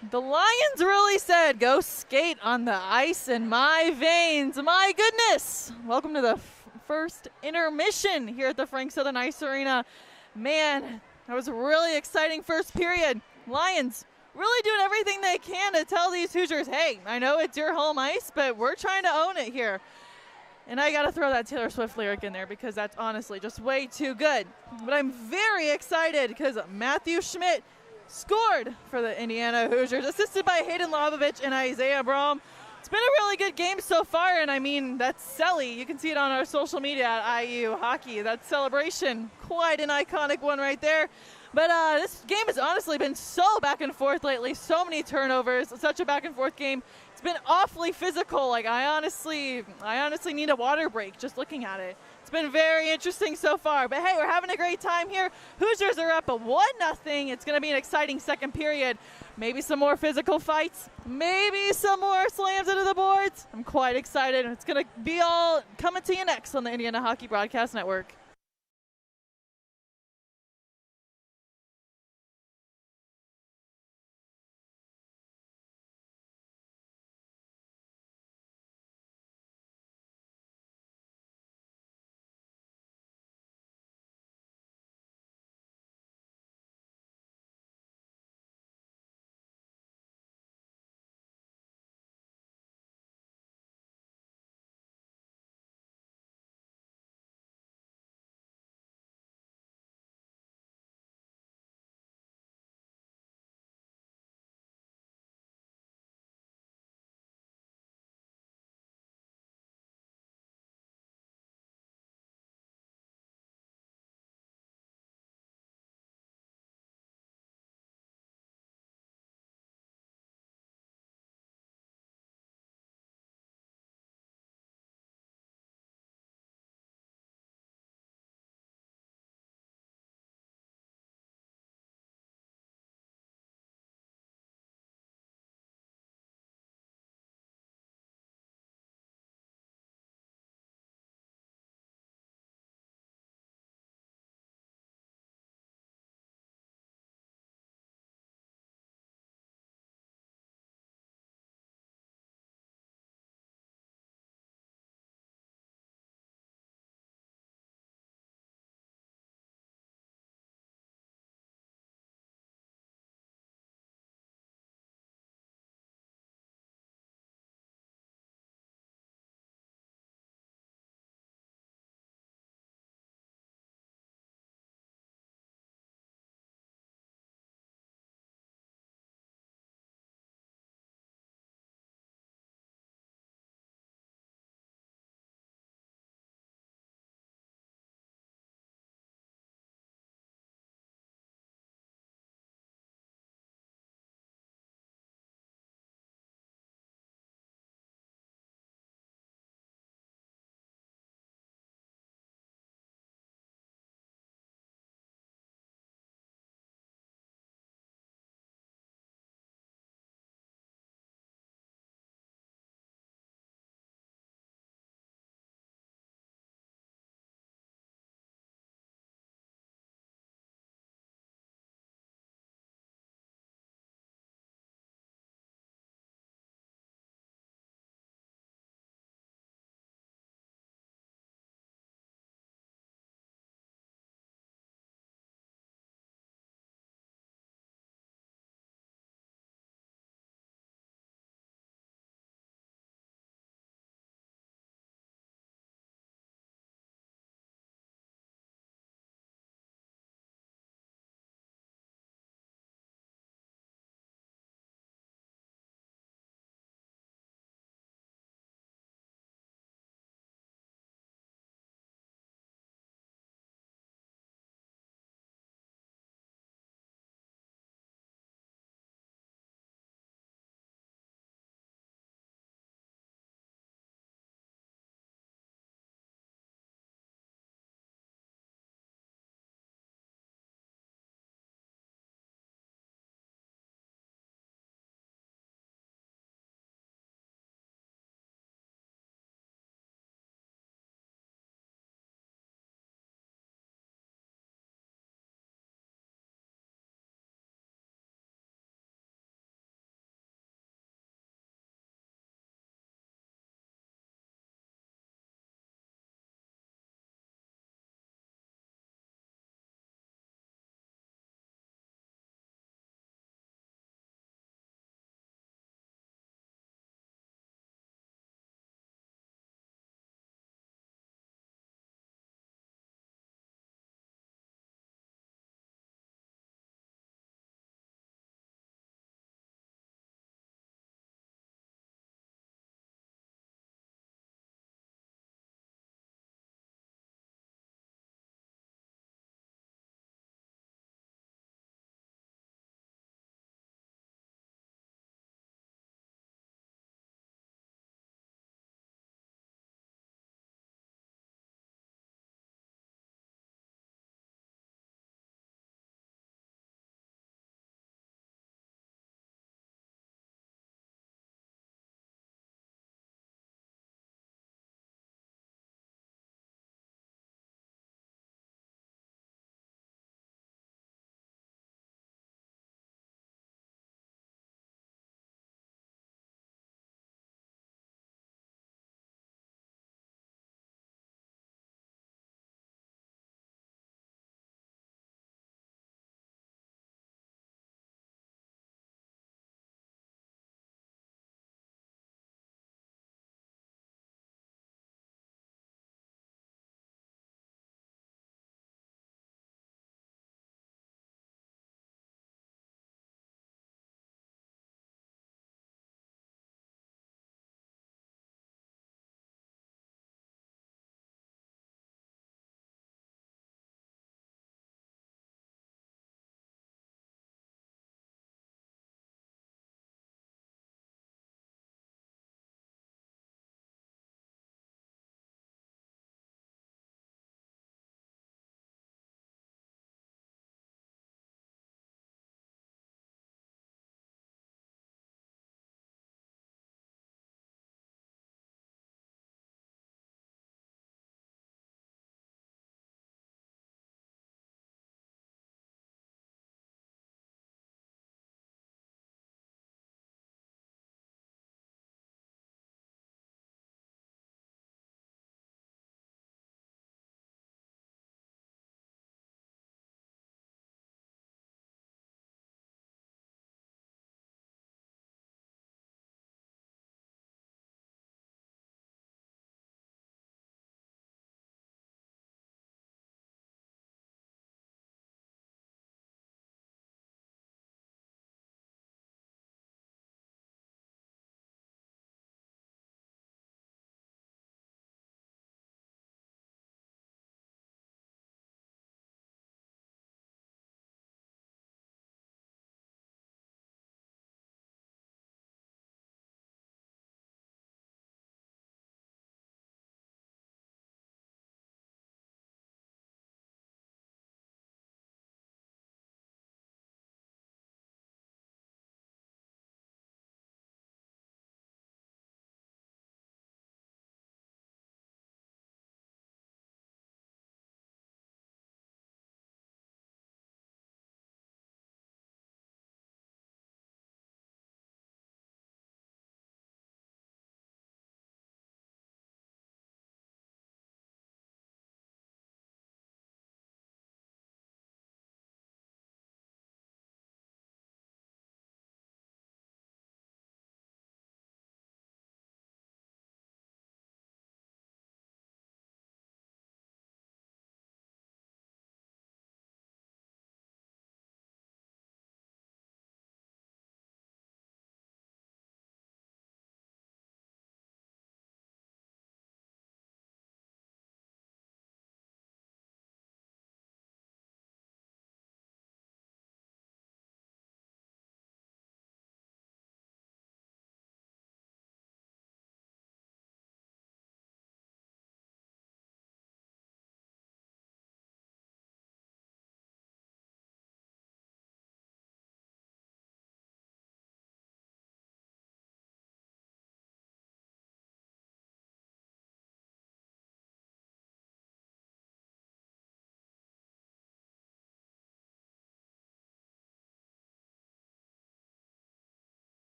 The Lions really said, go skate on the ice in my veins. My goodness. Welcome to the first intermission here at the Frank Southern Ice Arena. Man, that was a really exciting first period. Lions really doing everything they can to tell these Hoosiers, hey, I know it's your home ice, but we're trying to own it here. And I got to throw that Taylor Swift lyric in there because that's honestly just way too good. But I'm very excited because Matthew Schmidt scored for the Indiana Hoosiers, assisted by Hayden Lovovich and Isaiah Brom. It's been a really good game so far, and I mean, that's Selly. You can see it on our social media at IU Hockey. That celebration, quite an iconic one right there. But this game has honestly been so back and forth lately, so many turnovers, such a back and forth game. It's been awfully physical. Like I honestly need a water break just looking at it. It's been very interesting so far. But hey, we're having a great time here. Hoosiers are up 1-0. It's going to be an exciting second period. Maybe some more physical fights. Maybe some more slams into the boards. I'm quite excited. It's going to be all coming to you next on the Indiana Hockey Broadcast Network.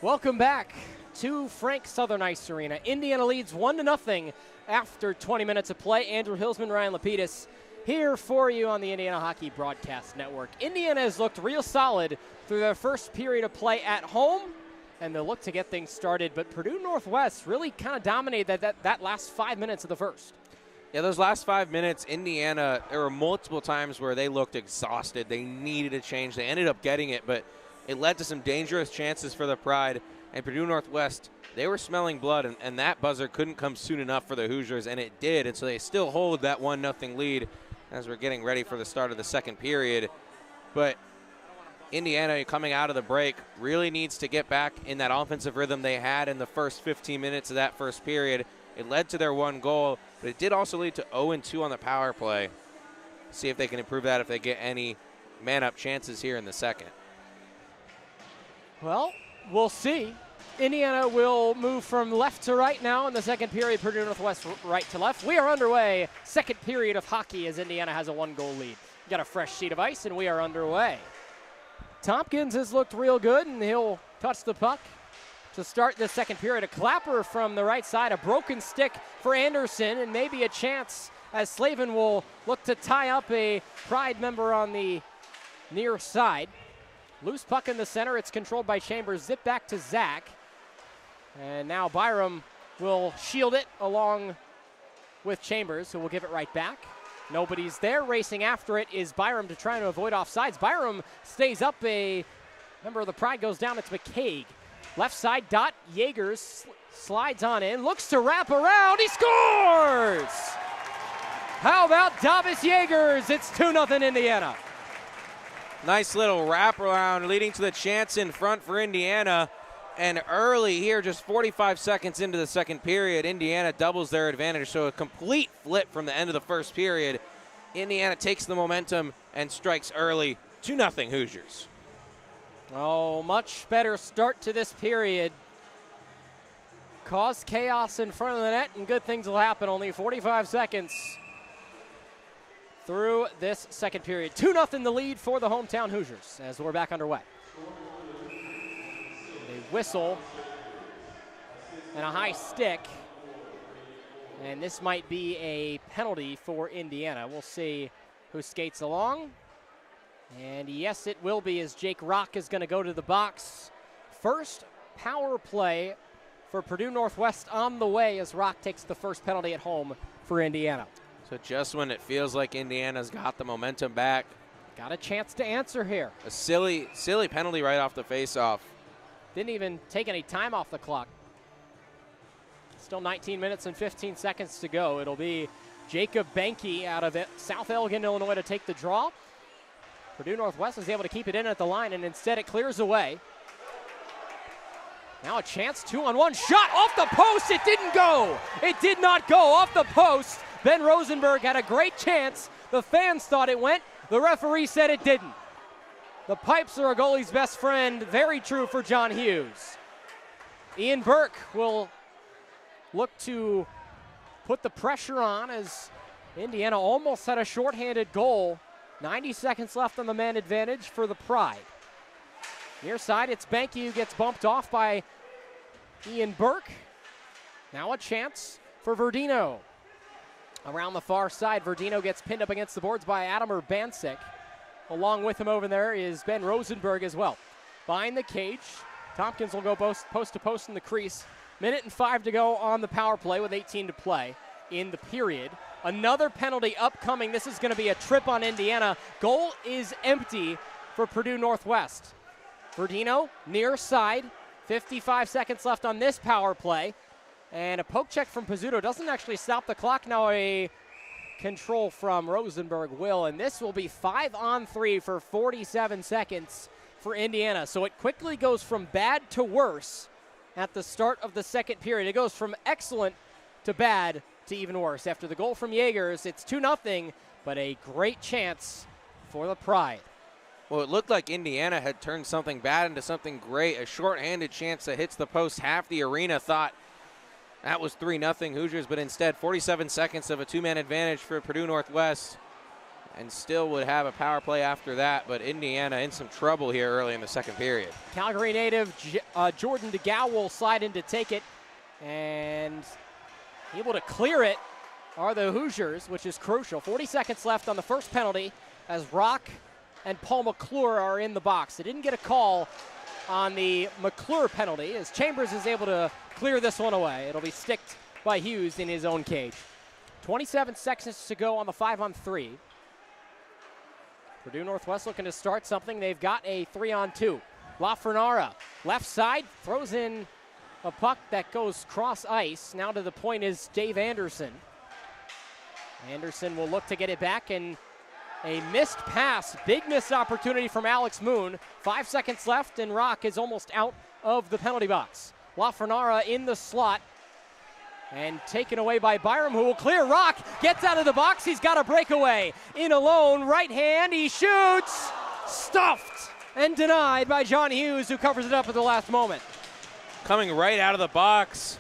Welcome back to Frank Southern Ice Arena. Indiana leads 1-0 after 20 minutes of play. Andrew Hillsman, Ryan LaPedis here for you on the Indiana Hockey Broadcast Network. Indiana has looked real solid through their first period of play at home, and they'll look to get things started. But Purdue Northwest really kind of dominated that last 5 minutes of the first. Yeah, those last 5 minutes, Indiana, there were multiple times where they looked exhausted. They needed a change. They ended up getting it, but it led to some dangerous chances for the Pride. And Purdue Northwest, they were smelling blood, and that buzzer couldn't come soon enough for the Hoosiers, and it did. And so they still hold that 1-0 lead as we're getting ready for the start of the second period. But Indiana, coming out of the break, really needs to get back in that offensive rhythm they had in the first 15 minutes of that first period. It led to their one goal, but it did also lead to 0-2 on the power play. See if they can improve that if they get any man-up chances here in the second. Well, we'll see. Indiana will move from left to right now in the second period. Purdue Northwest right to left. We are underway. Second period of hockey as Indiana has a 1-goal lead. Got a fresh sheet of ice, and we are underway. Tompkins has looked real good, and he'll touch the puck to start the second period. A clapper from the right side, a broken stick for Anderson, and maybe a chance as Slavin will look to tie up a Pride member on the near side. Loose puck in the center. It's controlled by Chambers. Zip back to Zach. And now Byram will shield it along with Chambers, who will give it right back. Nobody's there. Racing after it is Byram to try to avoid offsides. Byram stays up. A member of the Pride goes down. It's McCaig. Left side dot. Yeagers slides on in. Looks to wrap around. He scores! How about Davis Yeagers? It's 2-0 Indiana. Nice little wraparound leading to the chance in front for Indiana. And early here, just 45 seconds into the second period, Indiana doubles their advantage. So a complete flip from the end of the first period. Indiana takes the momentum and strikes early. 2-0 Hoosiers. Oh, much better start to this period. Cause chaos in front of the net, and good things will happen. Only 45 seconds through this second period. 2-0 the lead for the hometown Hoosiers as we're back underway. A whistle and a high stick. And this might be a penalty for Indiana. We'll see who skates along. And yes, it will be, as Jake Rock is going to go to the box. First power play for Purdue Northwest on the way as Rock takes the first penalty at home for Indiana. So just when it feels like Indiana's got the momentum back. Got a chance to answer here. A silly penalty right off the faceoff. Didn't even take any time off the clock. Still 19 minutes and 15 seconds to go. It'll be Jacob Benke out of South Elgin, Illinois to take the draw. Purdue Northwest is able to keep it in at the line, and instead it clears away. Now a chance, 2-on-1 shot off the post. It didn't go. It did not go off the post. Ben Rosenberg had a great chance. The fans thought it went. The referee said it didn't. The pipes are a goalie's best friend. Very true for John Hughes. Ian Burke will look to put the pressure on as Indiana almost had a shorthanded goal. 90 seconds left on the man advantage for the Pride. Near side, it's Benke who gets bumped off by Ian Burke. Now a chance for Verdino. Around the far side, Verdino gets pinned up against the boards by Adamir Bansik. Along with him over there is Ben Rosenberg as well. Behind the cage, Tompkins will go post to post in the crease. 1:05 to go on the power play with 18 to play in the period. Another penalty upcoming. This is going to be a trip on Indiana. Goal is empty for Purdue Northwest. Verdino, near side. 55 seconds left on this power play. And a poke check from Pizzuto doesn't actually stop the clock. Now a control from Rosenberg will. And this will be 5-on-3 for 47 seconds for Indiana. So it quickly goes from bad to worse at the start of the second period. It goes from excellent to bad to even worse. After the goal from Yeagers, it's 2-0, but a great chance for the Pride. Well, it looked like Indiana had turned something bad into something great. A shorthanded chance that hits the post. Half the arena thought that was 3-0 Hoosiers, but instead 47 seconds of a two-man advantage for Purdue Northwest. and still would have a power play after that, but Indiana in some trouble here early in the second period. Calgary native Jordan DeGow will slide in to take it, and able to clear it are the Hoosiers, which is crucial. 40 seconds left on the first penalty as Rock and Paul McClure are in the box. They didn't get a call on the McClure penalty as Chambers is able to clear this one away. It'll be sticked by Hughes in his own cage. 27 seconds to go on the 5-on-3. Purdue Northwest looking to start something. They've got a 3-on-2. LaFernara, left side, throws in a puck that goes cross ice. Now to the point is Dave Anderson. Anderson will look to get it back, and a missed pass, big missed opportunity from Alex Moon. 5 seconds left, and Rock is almost out of the penalty box. LaFernara in the slot, and taken away by Byram, who will clear. Rock gets out of the box. He's got a breakaway. In alone, right hand, he shoots. Stuffed and denied by John Hughes, who covers it up at the last moment. Coming right out of the box.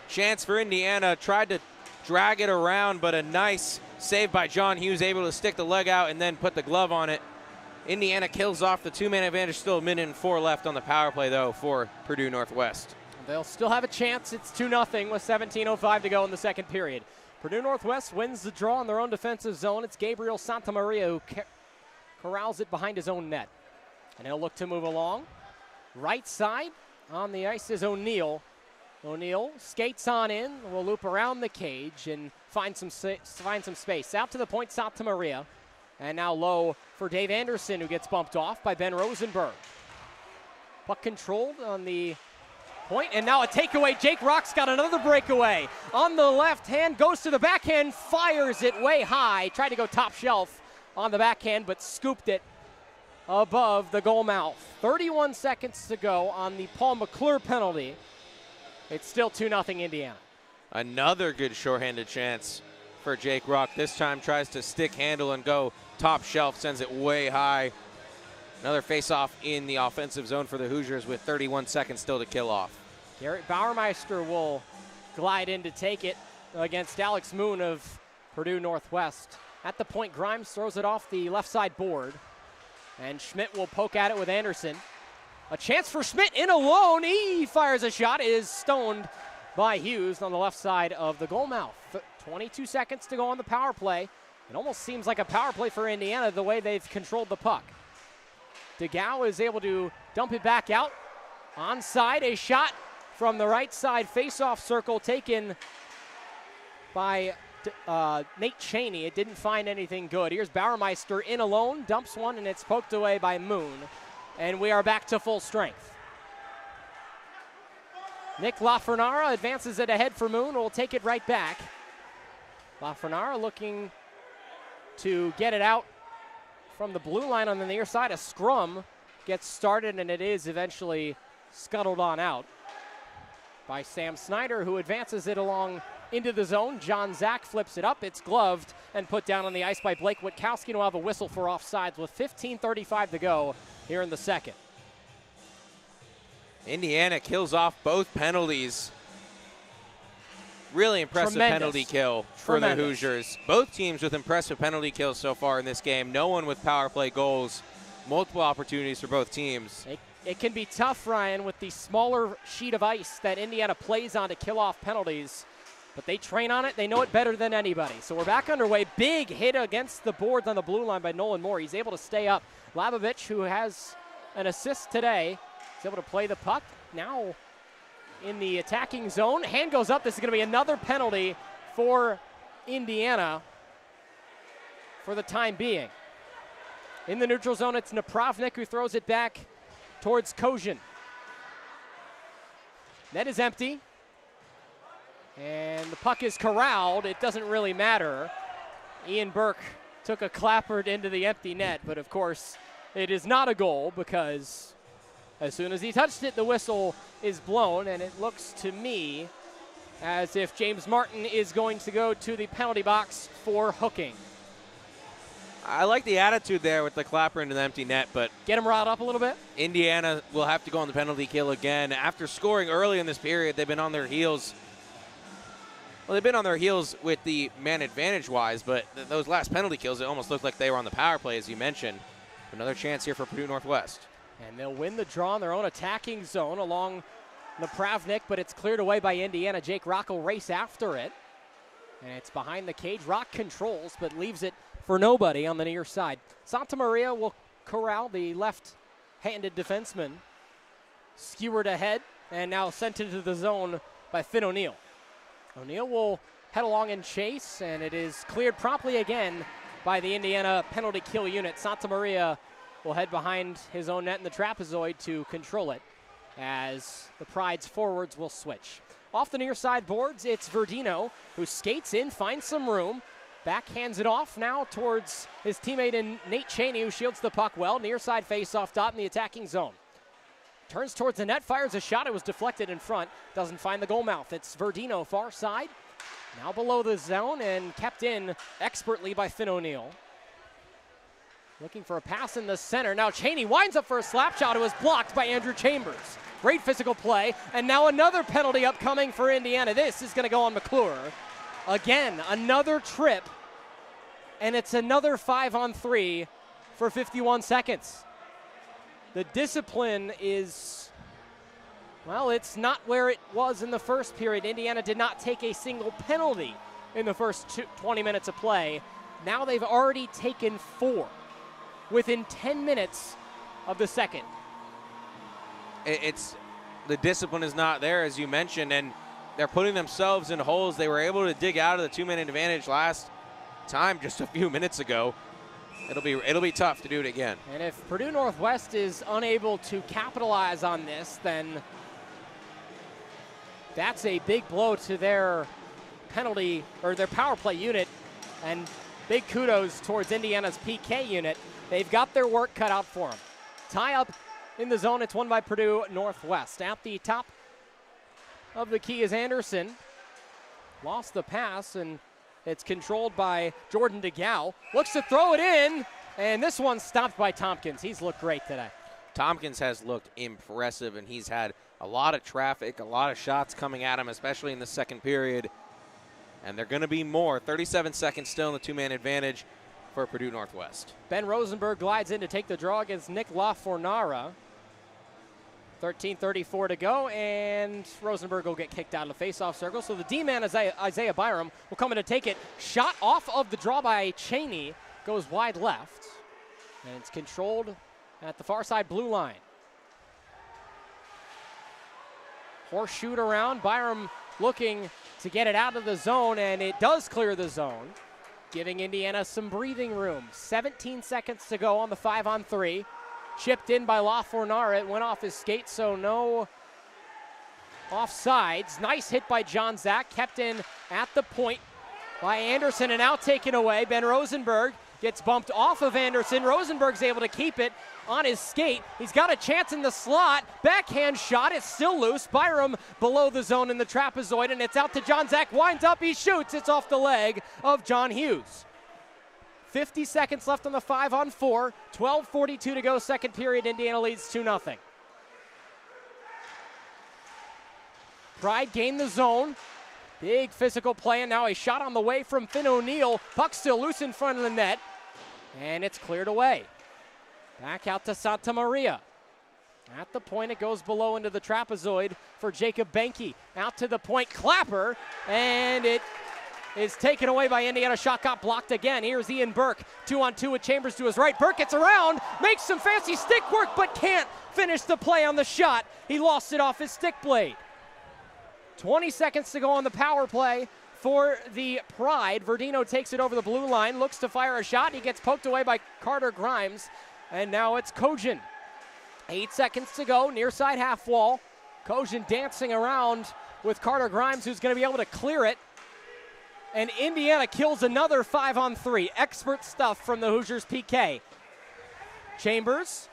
Chance for Indiana, tried to drag it around, but a nice save by John Hughes, able to stick the leg out and then put the glove on it. Indiana kills off the 2-man advantage. Still 1:04 left on the power play, though, for Purdue Northwest. They'll still have a chance. It's 2-0 with 17:05 to go in the second period. Purdue Northwest wins the draw in their own defensive zone. It's Gabriel Santamaria who corrals it behind his own net. And he'll look to move along. Right side on the ice is O'Neill. O'Neill skates on in, will loop around the cage and find some space. Out to the point, Santamaria. And now low for Dave Anderson, who gets bumped off by Ben Rosenberg. Puck controlled on the point, and now a takeaway. Jake Rock's got another breakaway. On the left hand, goes to the backhand, fires it way high. Tried to go top shelf on the backhand, but scooped it above the goal mouth. 31 seconds to go on the Paul McClure penalty. It's still 2-0 Indiana. Another good shorthanded chance for Jake Rock. This time tries to stick handle and go top shelf, sends it way high. Another face-off in the offensive zone for the Hoosiers with 31 seconds still to kill off. Garrett Bauermeister will glide in to take it against Alex Moon of Purdue Northwest. At the point, Grimes throws it off the left side board, and Schmidt will poke at it with Anderson. A chance for Schmidt in alone. He fires a shot, is stoned by Hughes on the left side of the goal mouth. 22 seconds to go on the power play. It almost seems like a power play for Indiana the way they've controlled the puck. DeGow is able to dump it back out. Onside, a shot from the right side face-off circle taken by Nate Cheney. It didn't find anything good. Here's Bauermeister in alone, dumps one, and it's poked away by Moon. And we are back to full strength. Nick LaFernara advances it ahead for Moon. Will take it right back. LaFernara looking to get it out from the blue line on the near side. A scrum gets started, and it is eventually scuttled on out by Sam Snyder, who advances it along into the zone. John Zach flips it up. It's gloved and put down on the ice by Blake Witkowski, and will have a whistle for offsides with 15:35 to go here in the second. Indiana kills off both penalties. Really impressive penalty kill for the Hoosiers. Both teams with impressive penalty kills so far in this game. No one with power play goals. Multiple opportunities for both teams. It can be tough, Ryan, with the smaller sheet of ice that Indiana plays on to kill off penalties. But they train on it. They know it better than anybody. So we're back underway. Big hit against the boards on the blue line by Nolan Moore. He's able to stay up. Labovich, who has an assist today, is able to play the puck. Now in the attacking zone. Hand goes up. This is going to be another penalty for Indiana for the time being. In the neutral zone, it's Napravnik who throws it back towards Kosian. Net is empty. And the puck is corralled. It doesn't really matter. Ian Burke took a clappered into the empty net, but of course it is not a goal because as soon as he touched it, the whistle is blown, and it looks to me as if James Martin is going to go to the penalty box for hooking. I like the attitude there with the clapper into the empty net, but get him riled up a little bit. Indiana will have to go on the penalty kill again. After scoring early in this period, they've been on their heels. Well, they've been on their heels with the man advantage-wise, but those last penalty kills, it almost looked like they were on the power play, as you mentioned. Another chance here for Purdue Northwest. And they'll win the draw in their own attacking zone along Napravnik, but it's cleared away by Indiana. Jake Rock will race after it. And it's behind the cage. Rock controls, but leaves it for nobody on the near side. Santa Maria will corral the left-handed defenseman. Skewered ahead and now sent into the zone by Finn O'Neill. O'Neill will head along and chase, and it is cleared promptly again by the Indiana penalty kill unit. Santa Maria will head behind his own net in the trapezoid to control it as the Pride's forwards will switch. Off the near side boards, it's Verdino who skates in, finds some room, backhands it off now towards his teammate in Nate Cheney, who shields the puck well. Near side face-off dot in the attacking zone. Turns towards the net, fires a shot. It was deflected in front. Doesn't find the goal mouth. It's Verdino, far side. Now below the zone and kept in expertly by Finn O'Neill. Looking for a pass in the center. Now Cheney winds up for a slap shot. It was blocked by Andrew Chambers. Great physical play. And now another penalty upcoming for Indiana. This is going to go on McClure. Again, another trip. And it's another 5-on-3 for 51 seconds. The discipline is, well, it's not where it was in the first period. Indiana did not take a single penalty in the first 20 minutes of play. Now they've already taken 4 within 10 minutes of the second. It's the discipline is not there, as you mentioned, and they're putting themselves in holes. They were able to dig out of the 2-minute advantage last time just a few minutes ago. It'll be tough to do it again. And if Purdue Northwest is unable to capitalize on this, then that's a big blow to their penalty or their power play unit, and big kudos towards Indiana's PK unit. They've got their work cut out for them. Tie up in the zone. It's won by Purdue Northwest. At the top of the key is Anderson. Lost the pass, and it's controlled by Jordan DeGao. Looks to throw it in, and this one's stopped by Tompkins. He's looked great today. Tompkins has looked impressive, and he's had a lot of traffic, a lot of shots coming at him, especially in the second period. And they're going to be more. 37 seconds still in the 2-man advantage for Purdue Northwest. Ben Rosenberg glides in to take the draw against Nick LaFornara. 13:34 to go, and Rosenberg will get kicked out of the faceoff circle. So the D-man, Isaiah Byram, will come in to take it. Shot off of the draw by Cheney, goes wide left, and it's controlled at the far side blue line. Horseshoe around, Byram looking to get it out of the zone, and it does clear the zone, giving Indiana some breathing room. 17 seconds to go on the 5-on-3. Chipped in by LaFornara. It went off his skate, so no offsides. Nice hit by John Zach. Kept in at the point by Anderson, and now taken away. Ben Rosenberg gets bumped off of Anderson. Rosenberg's able to keep it on his skate. He's got a chance in the slot. Backhand shot. It's still loose. Byram below the zone in the trapezoid, and it's out to John Zach. Winds up. He shoots. It's off the leg of John Hughes. 50 seconds left on the 5-on-4. 12:42 to go, second period. Indiana leads 2-0. Pride gained the zone. Big physical play, and now a shot on the way from Finn O'Neill. Puck still loose in front of the net, and it's cleared away. Back out to Santa Maria. At the point, it goes below into the trapezoid for Jacob Benke. Out to the point, Clapper, and it is taken away by Indiana. Shot got blocked again. Here's Ian Burke, 2-on-2 with Chambers to his right. Burke gets around, makes some fancy stick work, but can't finish the play on the shot. He lost it off his stick blade. 20 seconds to go on the power play for the Pride. Verdino takes it over the blue line, looks to fire a shot. He gets poked away by Carter Grimes, and now it's Kojin. 8 seconds to go, near side half wall. Kojin dancing around with Carter Grimes, who's going to be able to clear it. And Indiana kills another 5-on-3. Expert stuff from the Hoosiers PK. Chambers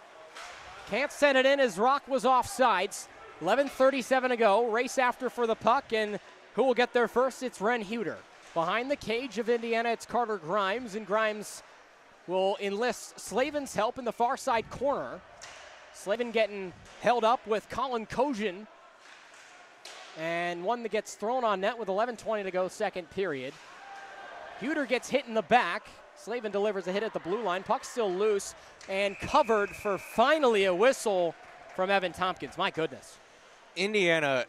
can't send it in as Rock was offsides. 11:37 to go. Race after for the puck, and who will get there first? It's Ren Huter. Behind the cage of Indiana, it's Carter Grimes, and Grimes will enlist Slavin's help in the far side corner. Slavin getting held up with Colin Kojin. and one that gets thrown on net with 11:20 to go second period. Huter gets hit in the back. Slavin delivers a hit at the blue line. Puck still loose and covered for finally a whistle from Evan Tompkins. My goodness. Indiana,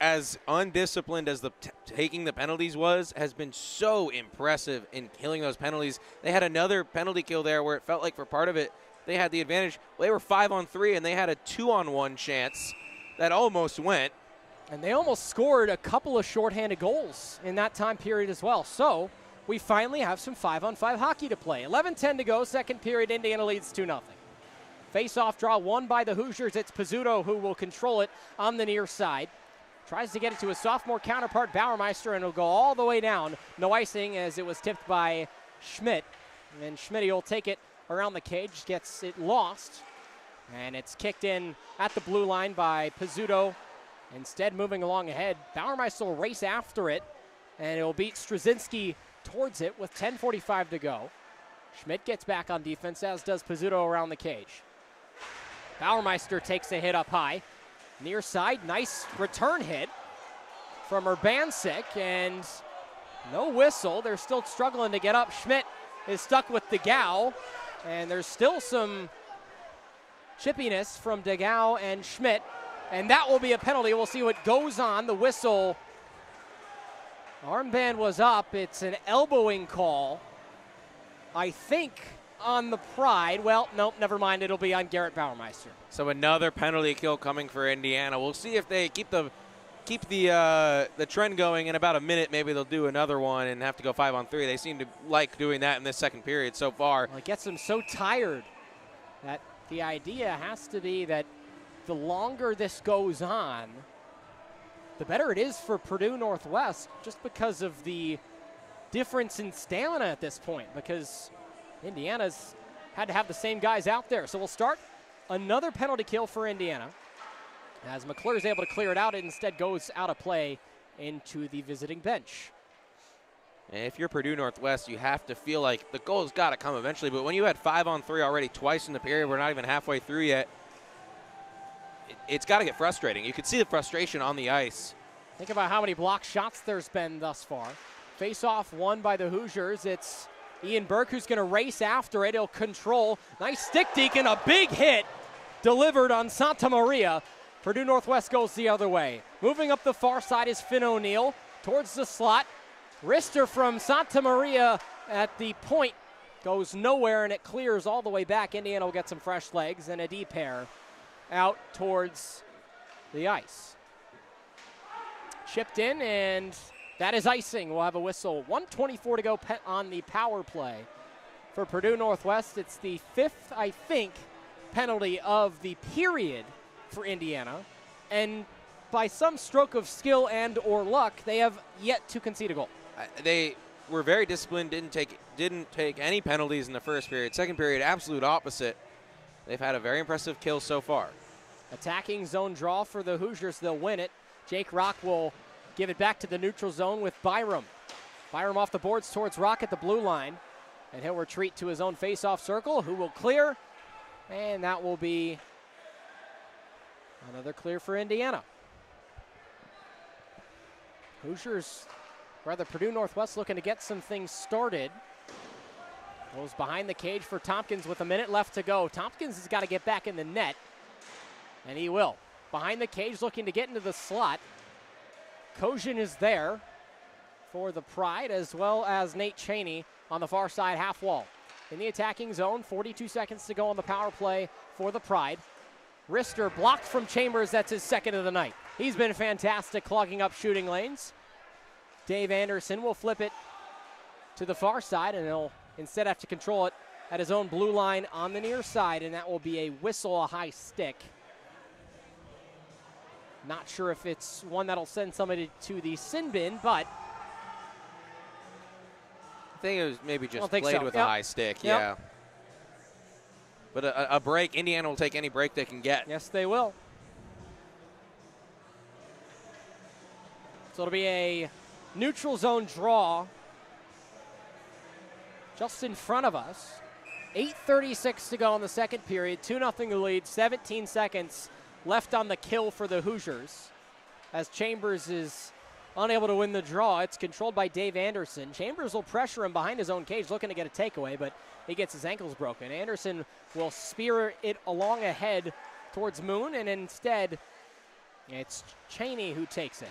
as undisciplined as taking the penalties was, has been so impressive in killing those penalties. They had another penalty kill there where it felt like for part of it they had the advantage. Well, they were 5-on-3 and they had a 2-on-1 chance that almost went. And they almost scored a couple of shorthanded goals in that time period as well. So we finally have some 5-on-5 hockey to play. 11:10 to go, second period. Indiana leads 2-0. Face-off draw won by the Hoosiers. It's Pizzuto who will control it on the near side. Tries to get it to his sophomore counterpart, Bauermeister, and it'll go all the way down. No icing as it was tipped by Schmidt. And then Schmidt will take it around the cage, gets it lost. And it's kicked in at the blue line by Pizzuto. Instead, moving along ahead, Bauermeister will race after it, and it will beat Straczynski towards it with 10:45 to go. Schmidt gets back on defense, as does Pizzuto around the cage. Bauermeister takes a hit up high. Near side, nice return hit from Urbancic, and no whistle. They're still struggling to get up. Schmidt is stuck with DeGao, and there's still some chippiness from DeGao and Schmidt, and that will be a penalty. We'll see what goes on. The whistle, armband was up. It's an elbowing call, I think, on the Pride. Well, nope, never mind. It'll be on Garrett Bauermeister. So another penalty kill coming for Indiana. We'll see if they keep the trend going. In about a minute, maybe they'll do another one and have to go 5-on-3. They seem to like doing that in this second period so far. Well, it gets them so tired that the idea has to be that the longer this goes on, the better it is for Purdue Northwest, just because of the difference in stamina at this point, because Indiana's had to have the same guys out there. So we'll start another penalty kill for Indiana. As McClure's able to clear it out, it instead goes out of play into the visiting bench. And if you're Purdue Northwest, you have to feel like the goal's got to come eventually. But when you had 5-on-3 already twice in the period, we're not even halfway through yet, it's got to get frustrating. You can see the frustration on the ice. Think about how many block shots there's been thus far. Face-off won by the Hoosiers. It's Ian Burke who's going to race after it. He'll control. Nice stick deke and a big hit delivered on Santa Maria. Purdue Northwest goes the other way. Moving up the far side is Finn O'Neill towards the slot. Wrister from Santa Maria at the point goes nowhere, and it clears all the way back. Indiana will get some fresh legs and a D pair out towards the ice. Chipped in, and that is icing. We'll have a whistle. 1:24 to go on the power play. For Purdue Northwest, it's the fifth, I think, penalty of the period for Indiana. And by some stroke of skill and or luck, they have yet to concede a goal. They were very disciplined, didn't take any penalties in the first period. Second period, absolute opposite. They've had a very impressive kill so far. Attacking zone draw for the Hoosiers. They'll win it. Jake Rock will give it back to the neutral zone with Byram. Byram off the boards towards Rock at the blue line. And he'll retreat to his own face-off circle, who will clear. And that will be another clear for Indiana. Hoosiers, rather Purdue Northwest, looking to get some things started. Goes behind the cage for Tompkins with a minute left to go. Tompkins has got to get back in the net, and he will. Behind the cage, looking to get into the slot. Kojin is there for the Pride, as well as Nate Cheney on the far side half wall. In the attacking zone, 42 seconds to go on the power play for the Pride. Wrister blocked from Chambers. That's his second of the night. He's been fantastic clogging up shooting lanes. Dave Anderson will flip it to the far side, and he'll instead have to control it at his own blue line on the near side, and that will be a whistle, a high stick. Not sure if it's one that'll send somebody to the sin bin, but I think it was maybe just played so. with a high stick, yeah. But a break, Indiana will take any break they can get. Yes, they will. So it'll be a neutral zone draw just in front of us. 8:36 to go in the second period. 2-0 the lead, 17 seconds left on the kill for the Hoosiers. as Chambers is unable to win the draw. It's controlled by Dave Anderson. Chambers will pressure him behind his own cage, looking to get a takeaway, but he gets his ankles broken. Anderson will spear it along ahead towards Moon, and instead it's Cheney who takes it.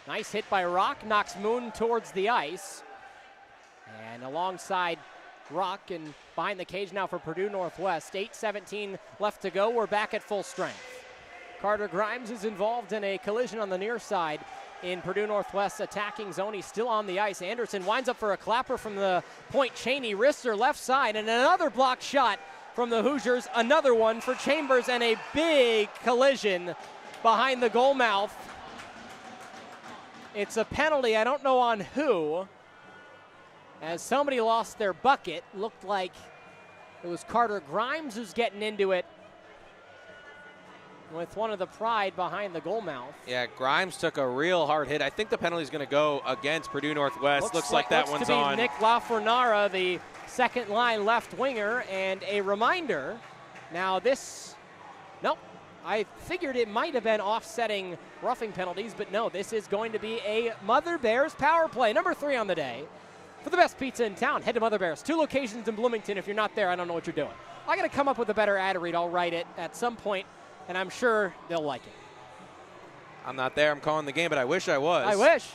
Nice hit by Rock, knocks Moon towards the ice. And alongside Rock and behind the cage now for Purdue Northwest. 8:17 left to go. We're back at full strength. Carter Grimes is involved in a collision on the near side in Purdue Northwest's attacking zone. He's still on the ice. Anderson winds up for a clapper from the point. Cheney wrists her left side, and another blocked shot from the Hoosiers. Another one for Chambers, and a big collision behind the goal mouth. It's a penalty. I don't know on who, as somebody lost their bucket. Looked like it was Carter Grimes who's getting into it with one of the Pride behind the goal mouth. Yeah, Grimes took a real hard hit. I think the penalty's going to go against Purdue Northwest. Looks like that one's on. Nick LaFornara, the second line left winger, and a reminder. Now this, nope, I figured it might have been offsetting roughing penalties, but no, this is going to be a Mother Bears power play, number 3 on the day. For the best pizza in town, head to Mother Bears. 2 locations in Bloomington. If you're not there, I don't know what you're doing. I got to come up with a better ad read. I'll write it at some point, and I'm sure they'll like it. I'm not there. I'm calling the game, but I wish I was. I wish.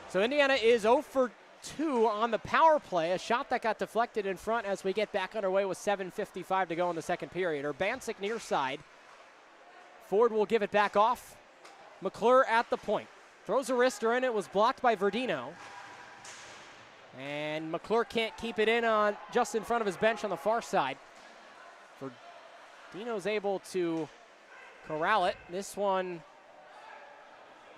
So Indiana is 0 for 2 on the power play. A shot that got deflected in front as we get back underway with 7:55 to go in the second period. Urbancic near side. Ford will give it back off. McClure at the point. Throws a wrister in. It was blocked by Verdino. And McClure can't keep it in on just in front of his bench on the far side. Verdino's able to corral it. This one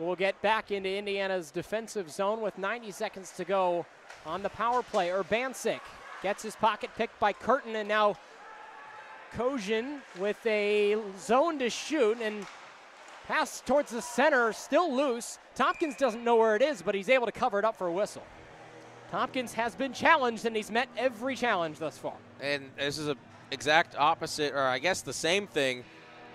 will get back into Indiana's defensive zone with 90 seconds to go on the power play. Urbancic gets his pocket picked by Curtin, and now Kojin with a zone to shoot, and pass towards the center, still loose. Tompkins doesn't know where it is, but he's able to cover it up for a whistle. Tompkins has been challenged, and he's met every challenge thus far. And this is a exact opposite, or I guess the same thing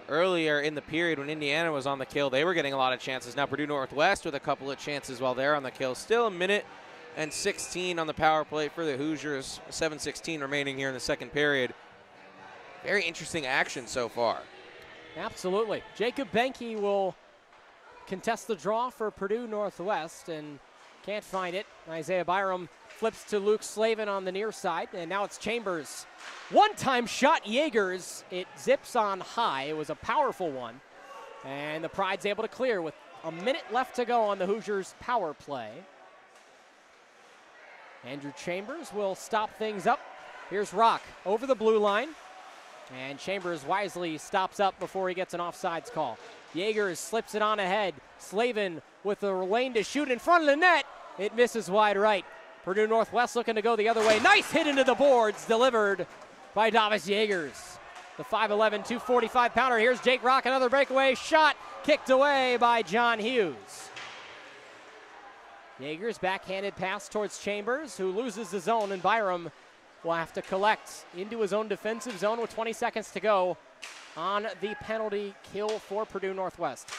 earlier in the period when Indiana was on the kill. They were getting a lot of chances. Now Purdue Northwest with a couple of chances while they're on the kill. Still 1:16 on the power play for the Hoosiers. 7:16 remaining here in the second period. Very interesting action so far. Absolutely. Jacob Benke will contest the draw for Purdue Northwest and can't find it. Isaiah Byram flips to Luke Slavin on the near side, and now it's Chambers. One-time shot, Jaegers. It zips on high. It was a powerful one, and the Pride's able to clear with a minute left to go on the Hoosiers' power play. Andrew Chambers will stop things up. Here's Rock over the blue line, and Chambers wisely stops up before he gets an offsides call. Jaegers slips it on ahead. Slavin with the lane to shoot in front of the net. It misses wide right. Purdue Northwest looking to go the other way. Nice hit into the boards, delivered by Davis Jaegers. The 5'11", 245-pounder. Here's Jake Rock, another breakaway shot, kicked away by John Hughes. Jaegers backhanded pass towards Chambers, who loses the zone, and Byram will have to collect into his own defensive zone with 20 seconds to go on the penalty kill for Purdue Northwest.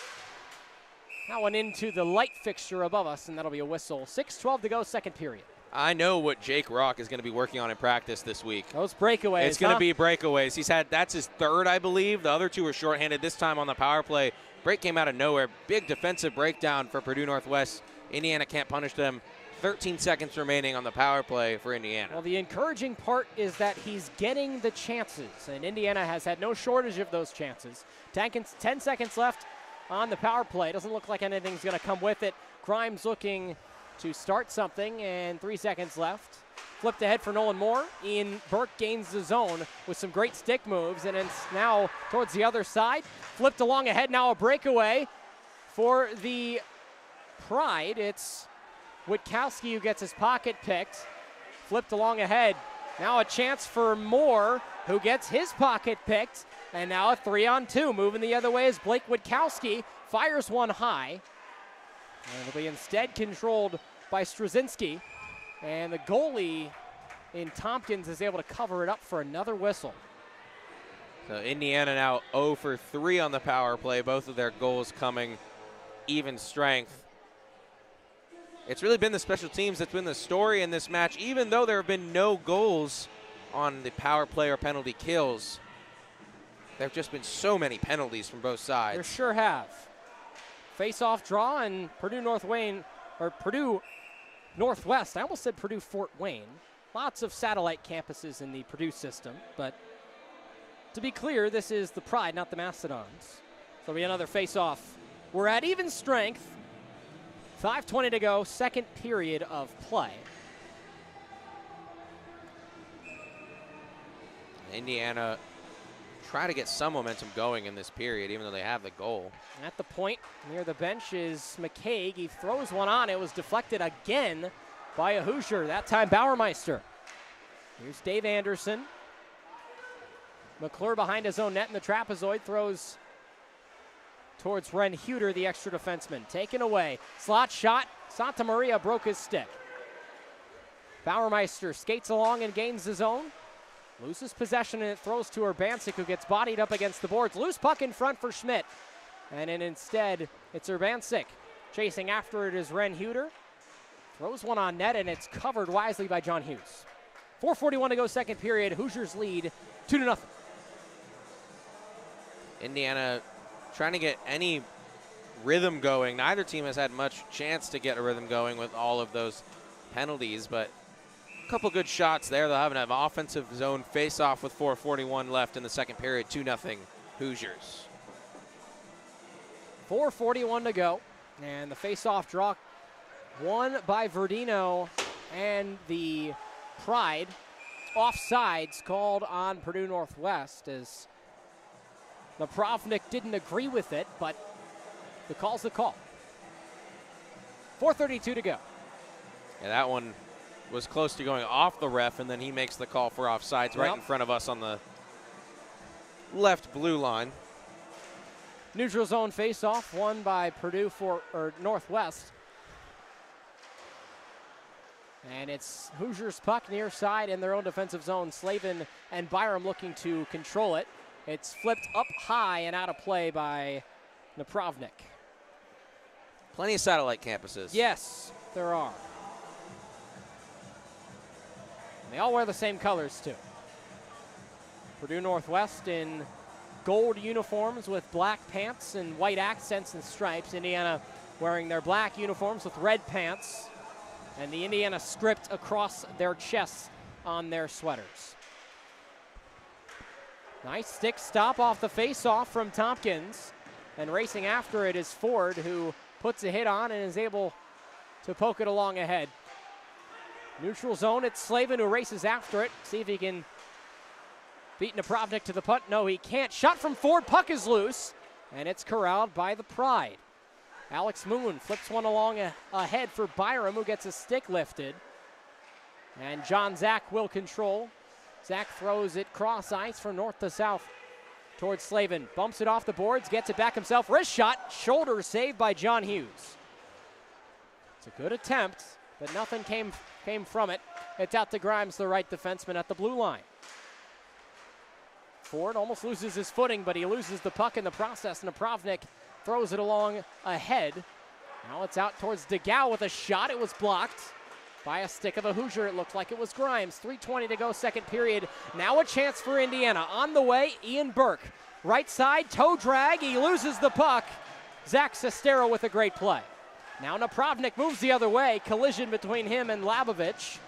That one into the light fixture above us, and that'll be a whistle. 6:12 to go, second period. I know what Jake Rock is going to be working on in practice this week. Those breakaways. It's going to be breakaways. That's his third, I believe. The other two were shorthanded this time on the power play. Break came out of nowhere. Big defensive breakdown for Purdue Northwest. Indiana can't punish them. 13 seconds remaining on the power play for Indiana. Well, the encouraging part is that he's getting the chances, and Indiana has had no shortage of those chances. 10 seconds left on the power play. Doesn't look like anything's going to come with it. Grimes looking to start something, and 3 seconds left. Flipped ahead for Nolan Moore. Ian Burke gains the zone with some great stick moves, and it's now towards the other side. Flipped along ahead, now a breakaway for the Pride. It's Witkowski who gets his pocket picked. Flipped along ahead. Now a chance for Moore, who gets his pocket picked. And now a 3-on-2. Moving the other way is Blake Witkowski. Fires one high. And it'll be instead controlled by Straczynski. And the goalie in Tompkins is able to cover it up for another whistle. So Indiana now 0 for 3 on the power play, both of their goals coming even strength. It's really been the special teams that's been the story in this match, even though there have been no goals on the power play or penalty kills. There have just been so many penalties from both sides. There sure have. Face-off draw, and Purdue Northwest. I almost said Purdue Fort Wayne. Lots of satellite campuses in the Purdue system, but to be clear, this is the Pride, not the Mastodons. So it'll be another face-off. We're at even strength. 5:20 to go, second period of play. Indiana try to get some momentum going in this period, even though they have the goal. At the point near the bench is McCaig. He throws one on. It was deflected again by a Hoosier, that time Bauermeister. Here's Dave Anderson. McClure behind his own net in the trapezoid, throws towards Ren Huter, the extra defenseman. Taken away. Slot shot. Santa Maria broke his stick. Bauermeister skates along and gains his own. Loses possession, and it throws to Urbancic, who gets bodied up against the boards. Loose puck in front for Schmidt. And then instead, it's Urbancic. Chasing after it is Ren Huter. Throws one on net, and it's covered wisely by John Hughes. 4:41 to go, second period. Hoosiers lead 2-0. Indiana trying to get any rhythm going. Neither team has had much chance to get a rhythm going with all of those penalties, but a couple good shots there. They'll have an offensive zone face-off with 4:41 left in the second period. 2-0 Hoosiers. 4:41 to go, and the face-off draw won by Verdino and the Pride. Offsides called on Purdue Northwest, as Napravnik didn't agree with it, but the call's the call. 4:32 to go. Yeah, that one was close to going off the ref, and then he makes the call for offsides right in front of us on the left blue line. Neutral zone face-off won by Purdue Northwest. And it's Hoosiers puck near side in their own defensive zone. Slavin and Byram looking to control it. It's flipped up high and out of play by Napravnik. Plenty of satellite campuses. Yes, there are. And they all wear the same colors, too. Purdue Northwest in gold uniforms with black pants and white accents and stripes. Indiana wearing their black uniforms with red pants, and the Indiana script across their chests on their sweaters. Nice stick stop off the face-off from Tompkins. And racing after it is Ford, who puts a hit on and is able to poke it along ahead. Neutral zone, it's Slavin who races after it. See if he can beat Napravnik to the putt. No, he can't. Shot from Ford, puck is loose, and it's corralled by the Pride. Alex Moon flips one along ahead for Byram, who gets a stick lifted. And John Zach will control. Zach throws it cross ice from north to south towards Slavin. Bumps it off the boards, gets it back himself. Wrist shot, shoulder saved by John Hughes. It's a good attempt, but nothing came from it. It's out to Grimes, the right defenseman at the blue line. Ford almost loses his footing, but he loses the puck in the process. Napravnik throws it along ahead. Now it's out towards DeGao with a shot. It was blocked by a stick of a Hoosier. It looked like it was Grimes. 3:20 to go, second period. Now a chance for Indiana. On the way, Ian Burke. Right side, toe drag. He loses the puck. Zach Sestero with a great play. Now Napravnik moves the other way. Collision between him and Labovich.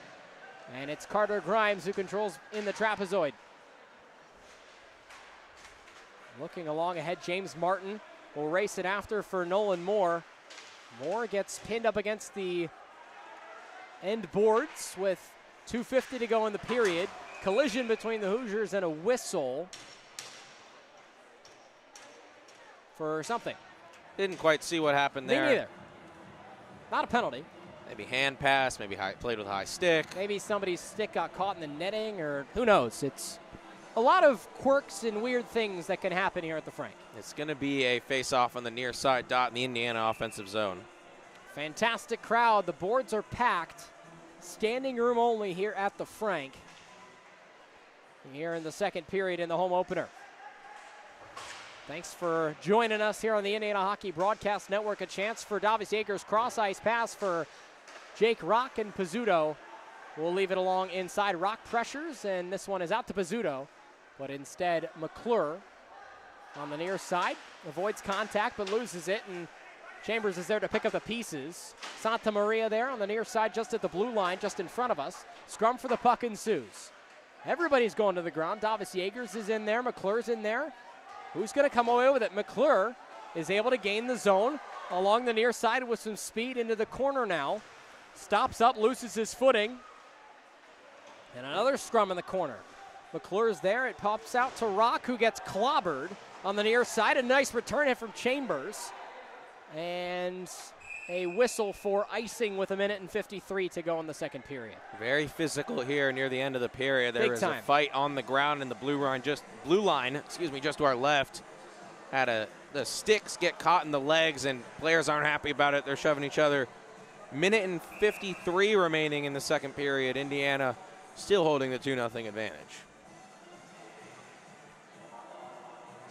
And it's Carter Grimes who controls in the trapezoid. Looking along ahead, James Martin will race it after for Nolan Moore. Moore gets pinned up against the end boards with 2:50 to go in the period. Collision between the Hoosiers and a whistle for something. Didn't quite see what happened there. Me neither. Not a penalty. Maybe hand pass, maybe played with a high stick. Maybe somebody's stick got caught in the netting, or who knows. It's a lot of quirks and weird things that can happen here at the Frank. It's going to be a face-off on the near side dot in the Indiana offensive zone. Fantastic crowd. The boards are packed. Standing room only here at the Frank. Here in the second period in the home opener. Thanks for joining us here on the Indiana Hockey Broadcast Network. A chance for Davis Yeager's cross-ice pass for Jake Rock, and Pizzuto will leave it along inside. Rock pressures, and this one is out to Pizzuto. But instead, McClure on the near side avoids contact but loses it, and Chambers is there to pick up the pieces. Santa Maria there on the near side, just at the blue line, just in front of us. Scrum for the puck ensues. Everybody's going to the ground. Davis Yeagers is in there. McClure's in there. Who's going to come away with it? McClure is able to gain the zone along the near side with some speed into the corner now. Stops up, loses his footing. And another scrum in the corner. McClure's there. It pops out to Rock, who gets clobbered on the near side. A nice return hit from Chambers. And a whistle for icing with 1:53 to go in the second period. Very physical here near the end of the period. There was a fight on the ground in the blue line, just to our left. The sticks get caught in the legs, and players aren't happy about it. They're shoving each other. 1:53 remaining in the second period. Indiana still holding the 2-0 advantage.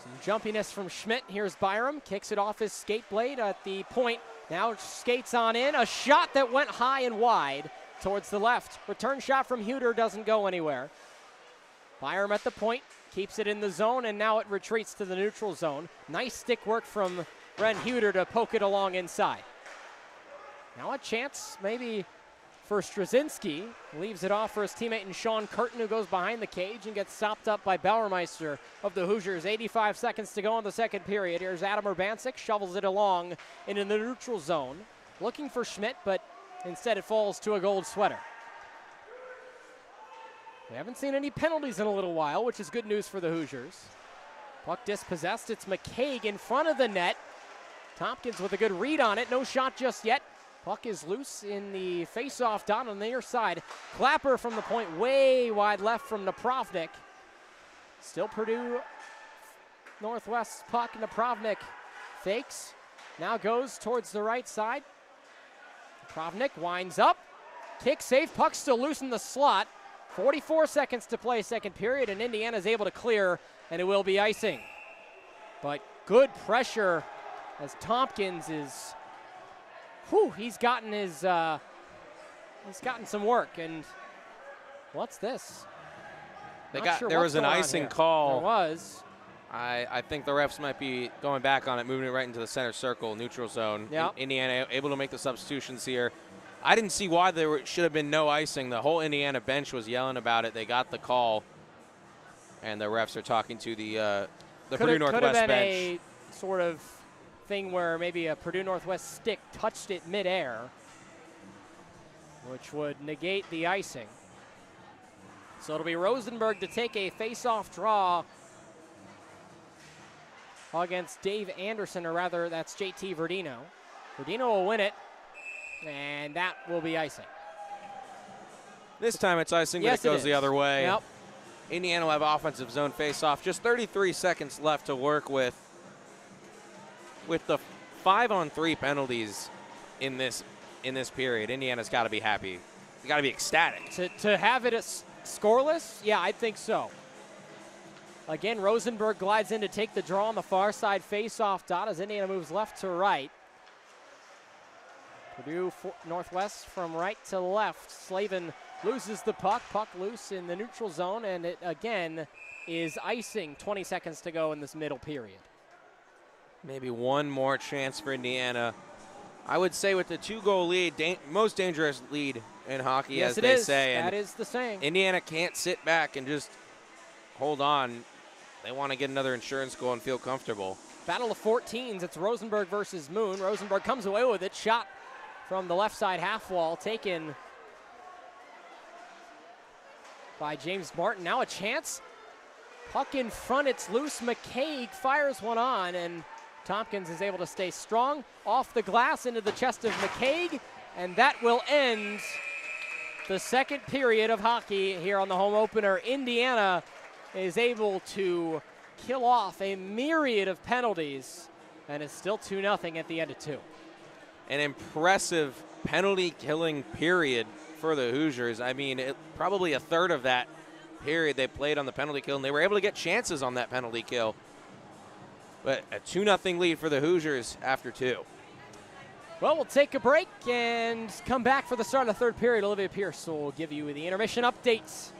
Some jumpiness from Schmidt. Here's Byram. Kicks it off his skate blade at the point. Now skates on in. A shot that went high and wide towards the left. Return shot from Huter doesn't go anywhere. Byram at the point. Keeps it in the zone, and now it retreats to the neutral zone. Nice stick work from Ren Huter to poke it along inside. Now a chance maybe for Straczynski. Leaves it off for his teammate in Sean Curtin, who goes behind the cage and gets stopped up by Bauermeister of the Hoosiers. 85 seconds to go in the second period. Here's Adam Urbancic, shovels it along into the neutral zone. Looking for Schmidt, but instead it falls to a gold sweater. We haven't seen any penalties in a little while, which is good news for the Hoosiers. Puck dispossessed. It's McCaig in front of the net. Tompkins with a good read on it. No shot just yet. Puck is loose in the face-off dot on the near side. Clapper from the point, way wide left from Napravnik. Still Purdue Northwest puck. Napravnik fakes. Now goes towards the right side. Napravnik winds up. Kick safe. Puck still loose in the slot. 44 seconds to play second period, and Indiana's able to clear, and it will be icing. But good pressure as Tompkins is, he's gotten some work. And what's this? There was an icing call. There was. I think the refs might be going back on it, moving it right into the center circle, neutral zone. Yep. Indiana able to make the substitutions here. I didn't see why there should have been no icing. The whole Indiana bench was yelling about it. They got the call, and the refs are talking to the Purdue Northwest bench. Could have been a sort of thing where maybe a Purdue Northwest stick touched it midair, which would negate the icing. So it'll be Rosenberg to take a face-off draw against Dave Anderson, or rather that's JT Verdino. Verdino will win it, and that will be icing. This time it's icing, but yes, it goes the other way. Yep. Indiana will have offensive zone face-off. Just 33 seconds left to work with. With the 5-on-3 penalties in this period, Indiana's got to be happy. They got to be ecstatic. To have it scoreless, yeah, I think so. Again, Rosenberg glides in to take the draw on the far side face-off dot as Indiana moves left to right. Purdue Northwest from right to left. Slavin loses the puck. Puck loose in the neutral zone, and it again is icing. 20 seconds to go in this middle period. Maybe one more chance for Indiana. I would say with the 2-goal lead, most dangerous lead in hockey, yes, as they say. That is the saying. Indiana can't sit back and just hold on. They want to get another insurance goal and feel comfortable. Battle of 14s. It's Rosenberg versus Moon. Rosenberg comes away with it. Shot from the left side half wall, taken by James Martin. Now a chance. Puck in front. It's loose. McCaig fires one on, and Tompkins is able to stay strong. Off the glass into the chest of McCaig, and that will end the second period of hockey here on the home opener. Indiana is able to kill off a myriad of penalties, and it's still 2-0 at the end of 2. An impressive penalty-killing period for the Hoosiers. I mean, probably a third of that period they played on the penalty kill, and they were able to get chances on that penalty kill. But a 2-0 lead for the Hoosiers after 2. Well, we'll take a break and come back for the start of the third period. Olivia Pierce will give you the intermission updates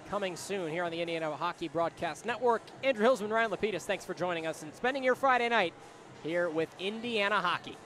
coming soon here on the Indiana Hockey Broadcast Network. Andrew Hillsman, Ryan LaPedis, thanks for joining us and spending your Friday night here with Indiana Hockey.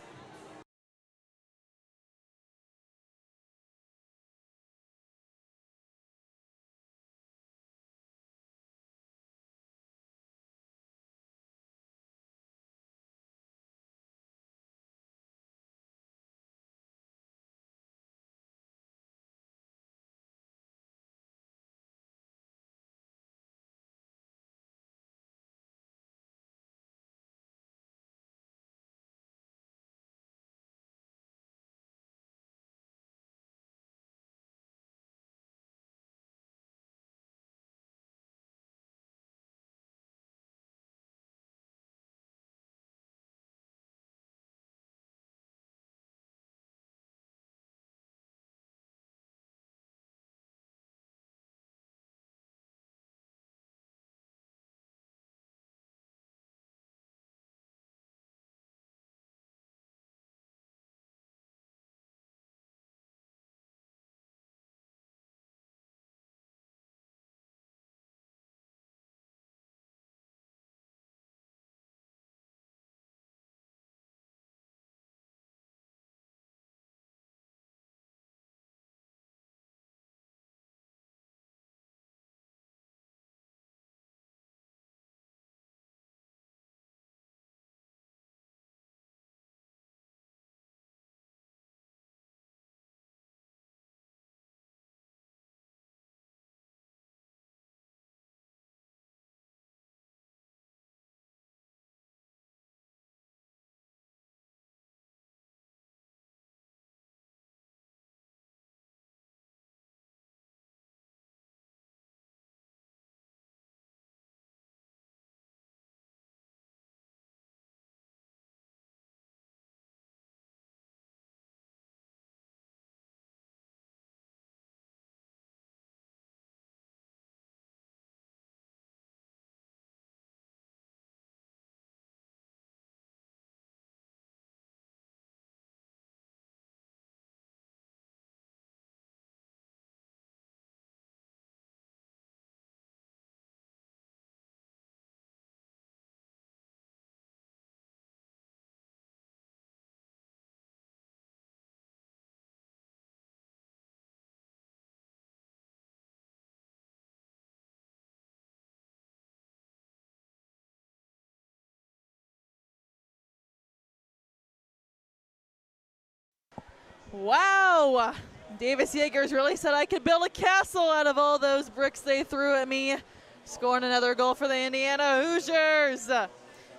Wow. Davis Yeagers really said I could build a castle out of all those bricks they threw at me. Scoring another goal for the Indiana Hoosiers.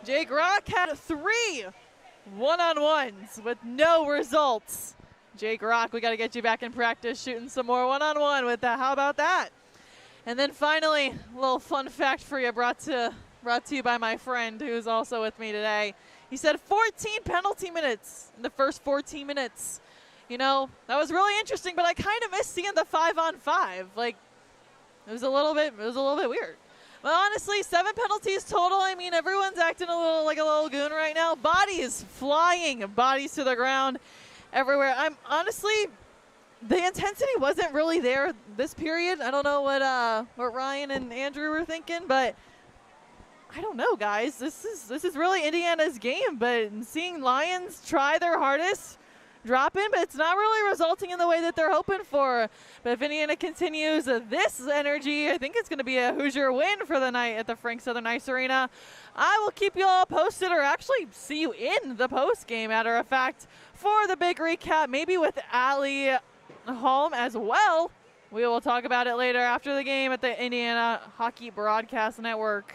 Jake Rock had 3 one-on-ones with no results. Jake Rock, we got to get you back in practice shooting some more one-on-one with that. How about that? And then finally, a little fun fact for you brought to you by my friend who's also with me today. He said 14 penalty minutes in the first 14 minutes. You know, that was really interesting, but I kind of missed seeing the 5-on-5. Like, it was a little bit weird. But honestly, 7 penalties total. I mean, everyone's acting a little goon right now. Bodies flying, bodies to the ground everywhere. I'm honestly, the intensity wasn't really there this period. I don't know what Ryan and Andrew were thinking, but I don't know, guys. This is really Indiana's game, but seeing Lions try their hardest, drop in, but it's not really resulting in the way that they're hoping for. But if Indiana continues this energy, I think it's going to be a Hoosier win for the night at the Frank Southern Ice Arena. I will keep you all posted, or actually see you in the post game, matter of fact, for the big recap, maybe with Allie home as well. We will talk about it later after the game at the Indiana Hockey Broadcast Network.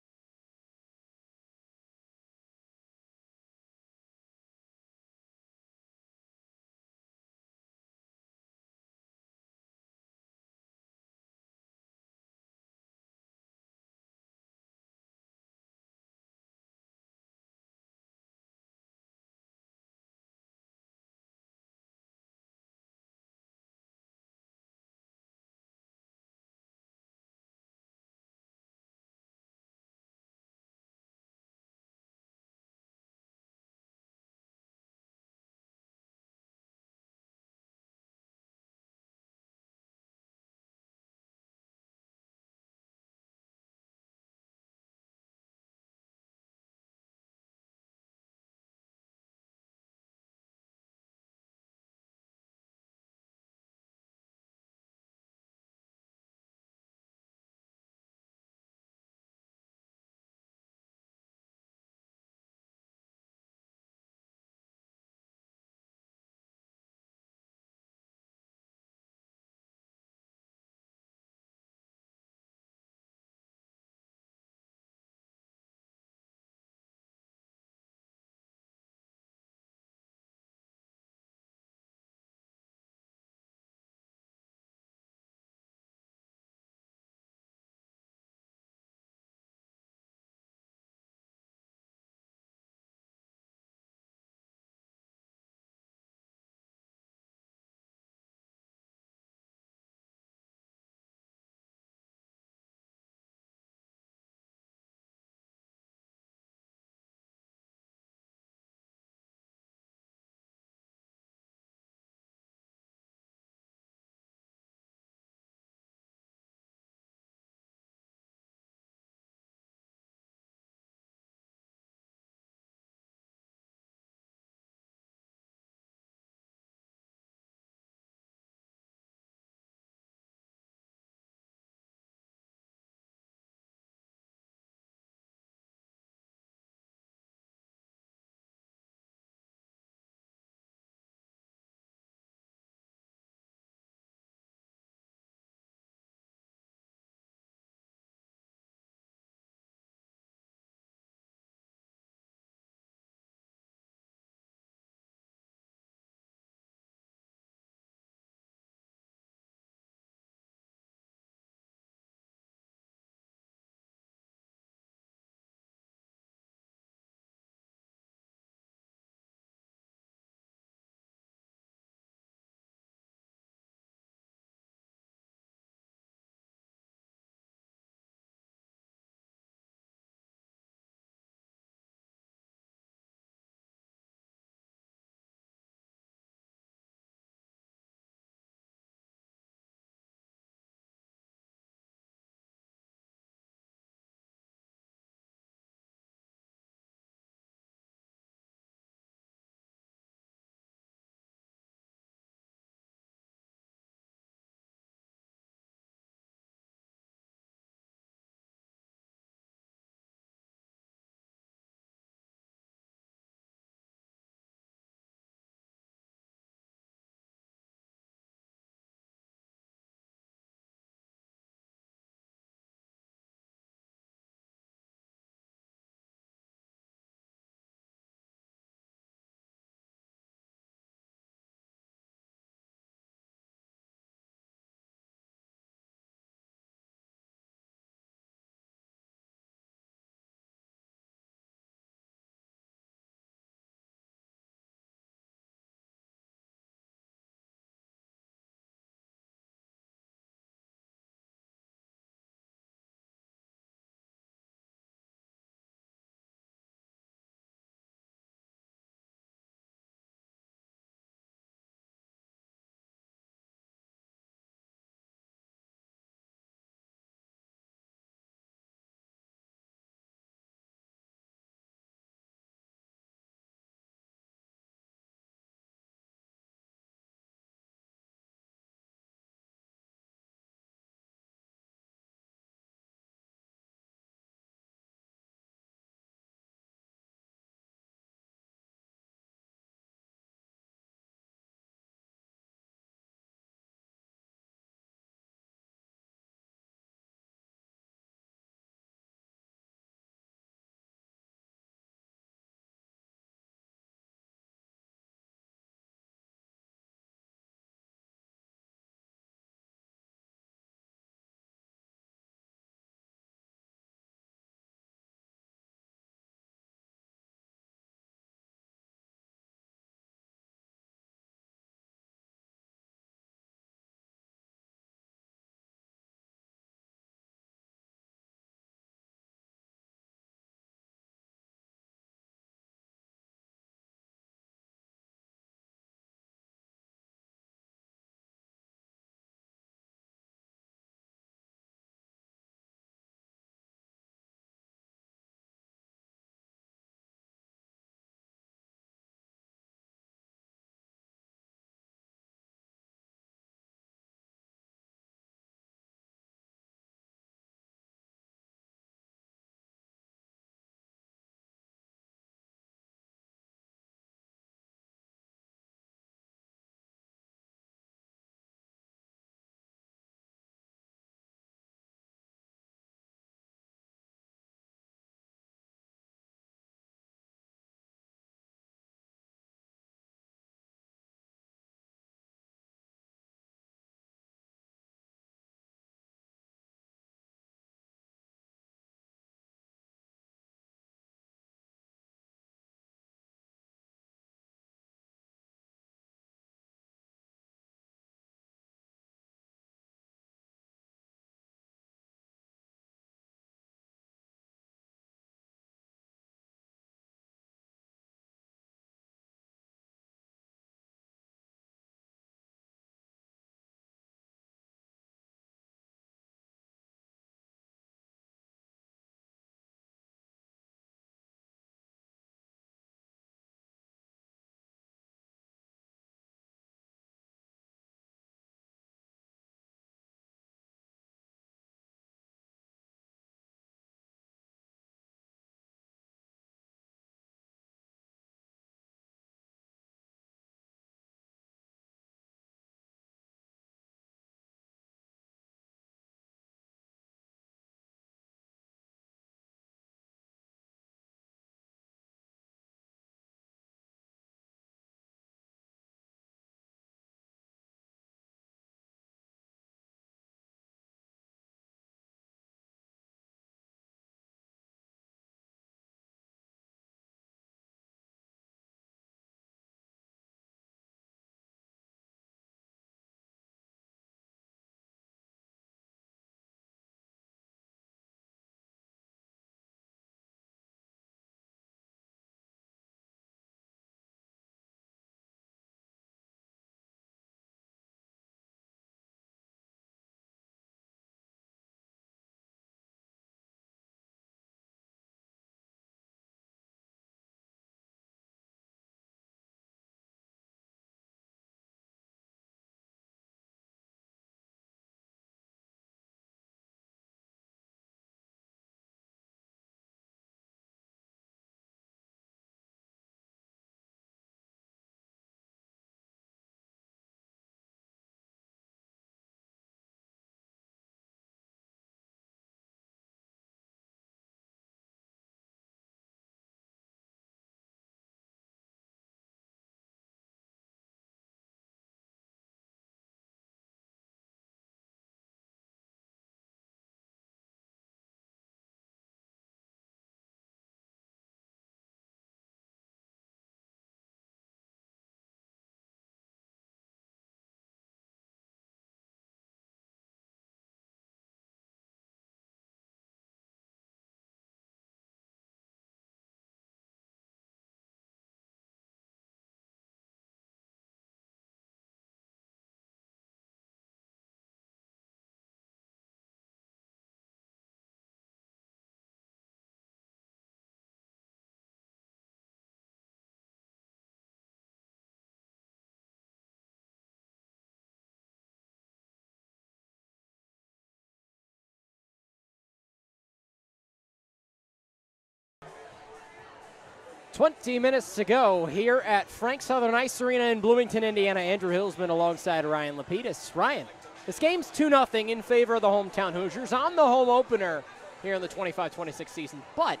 20 minutes to go here at Frank Southern Ice Arena in Bloomington, Indiana. Andrew Hillsman alongside Ryan LaPedis. Ryan, this game's 2-0 in favor of the hometown Hoosiers on the home opener here in the 25-26 season. But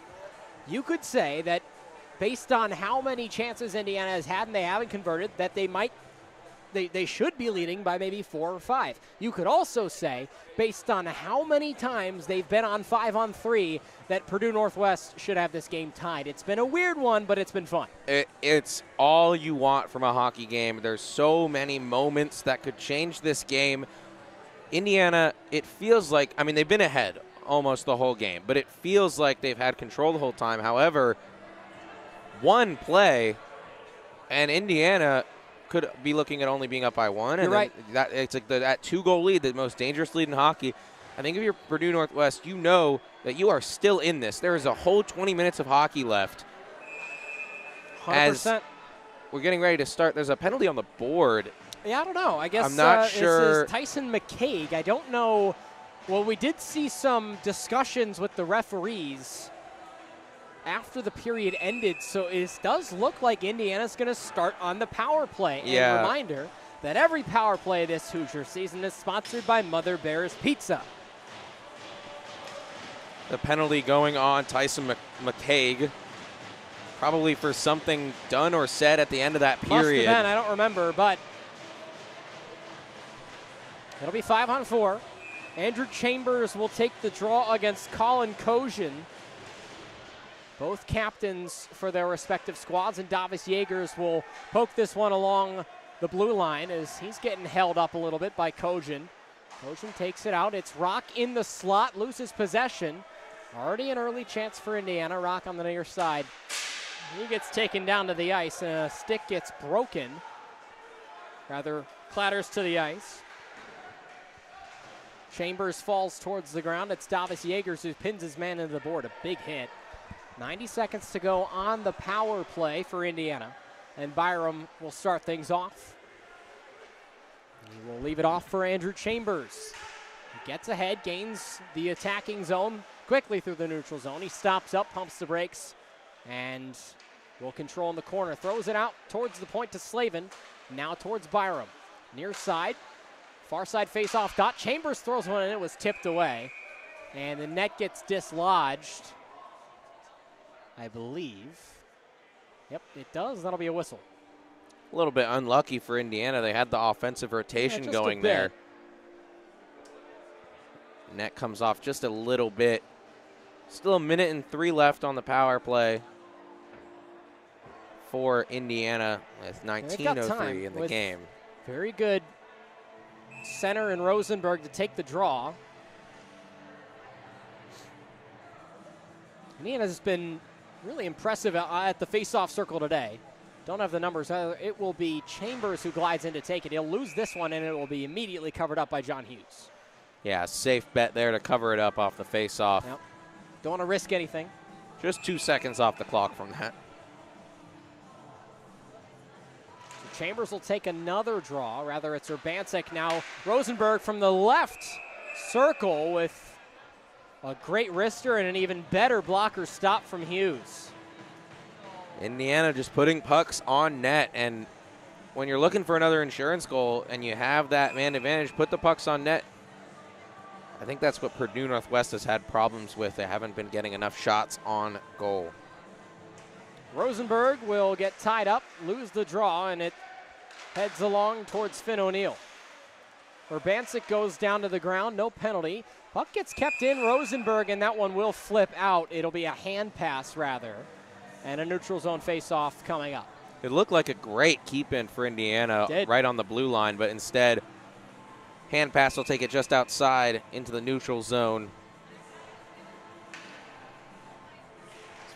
you could say that based on how many chances Indiana has had and they haven't converted, that they should be leading by maybe 4 or 5. You could also say, based on how many times they've been on 5-on-3, that Purdue Northwest should have this game tied. It's been a weird one, but it's been fun. It's all you want from a hockey game. There's so many moments that could change this game. Indiana, it feels like, I mean, they've been ahead almost the whole game, but it feels like they've had control the whole time. However, one play, and Indiana could be looking at only being up by 1. You're right. It's like that 2-goal lead, the most dangerous lead in hockey. I think if you're Purdue Northwest, you know that you are still in this. There is a whole 20 minutes of hockey left. 100%. As we're getting ready to start, there's a penalty on the board. Yeah, I don't know. I guess I'm not sure. It says Tyson McCaig. I don't know. Well, we did see some discussions with the referees after the period ended, so it does look like Indiana's going to start on the power play. Yeah. And a reminder that every power play this Hoosier season is sponsored by Mother Bear's Pizza. The penalty going on Tyson McCaig, probably for something done or said at the end of that period. Must have been, I don't remember, but it'll be 5-on-4. Andrew Chambers will take the draw against Colin Kosian. Both captains for their respective squads, and Davis Yeagers will poke this one along the blue line as he's getting held up a little bit by Kosian. Kosian takes it out. It's Rock in the slot, loses possession. Already an early chance for Indiana. Rock on the near side. He gets taken down to the ice, and a stick gets broken. Rather, clatters to the ice. Chambers falls towards the ground. It's Davis Yeagers who pins his man into the board. A big hit. 90 seconds to go on the power play for Indiana. And Byram will start things off. He will leave it off for Andrew Chambers. He gets ahead, gains the attacking zone quickly through the neutral zone. He stops up, pumps the brakes, and will control in the corner. Throws it out towards the point to Slavin. Now towards Byram. Near side. Far side face-off dot. Chambers throws one and it was tipped away. And the net gets dislodged, I believe. Yep, it does. That'll be a whistle. A little bit unlucky for Indiana. They had the offensive rotation going there. Net comes off just a little bit. Still 1:03 left on the power play for Indiana with 19:03 in the game. Very good center and Rosenberg to take the draw. Indiana's been really impressive at the face-off circle today. Don't have the numbers. It will be Chambers who glides in to take it. He'll lose this one, and it will be immediately covered up by John Hughes. Yeah, safe bet there to cover it up off the face-off. Yep. Don't want to risk anything. Just 2 seconds off the clock from that. So Chambers will take another draw. Rather, it's Urbancic now. Rosenberg from the left circle with a great wrister and an even better blocker stop from Hughes. Indiana just putting pucks on net, and when you're looking for another insurance goal and you have that man advantage, put the pucks on net. I think that's what Purdue Northwest has had problems with. They haven't been getting enough shots on goal. Rosenberg will get tied up, lose the draw, and it heads along towards Finn O'Neill. Urbancic goes down to the ground, no penalty. Puck gets kept in, Rosenberg, and that one will flip out. It'll be a hand pass, rather, and a neutral zone face-off coming up. It looked like a great keep-in for Indiana right on the blue line, but instead, hand pass will take it just outside into the neutral zone.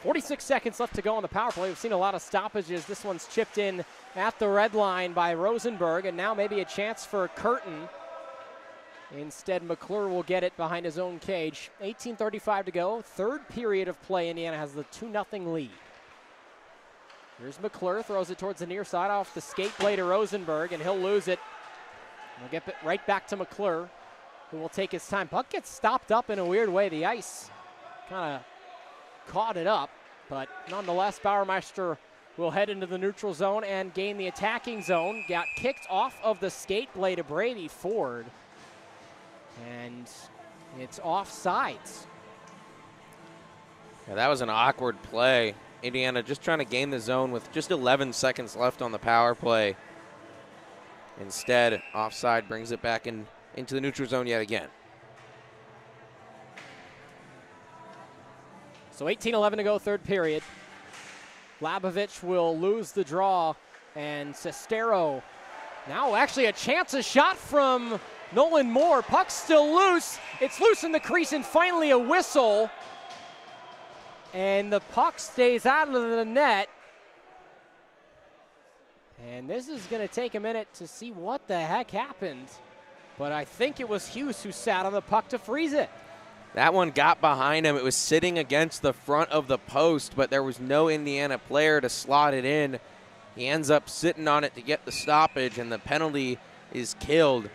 46 seconds left to go on the power play. We've seen a lot of stoppages. This one's chipped in at the red line by Rosenberg, and now maybe a chance for Curtin. Instead, McClure will get it behind his own cage. 18:35 to go. Third period of play. Indiana has the 2-0 lead. Here's McClure, throws it towards the near side off the skate blade of Rosenberg, and he'll lose it. We'll get it right back to McClure, who will take his time. Puck gets stopped up in a weird way. The ice kind of caught it up. But nonetheless, Bauermeister will head into the neutral zone and gain the attacking zone. Got kicked off of the skate blade of Brady Ford. And it's offsides. Yeah, that was an awkward play. Indiana just trying to gain the zone with just 11 seconds left on the power play. Instead, offside brings it back into the neutral zone yet again. So 18-11 to go, third period. Labovich will lose the draw, and Sestero now actually a chance, a shot from Nolan Moore. Puck's still loose. It's loose in the crease, and finally a whistle. And the puck stays out of the net. And this is going to take a minute to see what the heck happened. But I think it was Hughes who sat on the puck to freeze it. That one got behind him. It was sitting against the front of the post, but there was no Indiana player to slot it in. He ends up sitting on it to get the stoppage, and the penalty is killed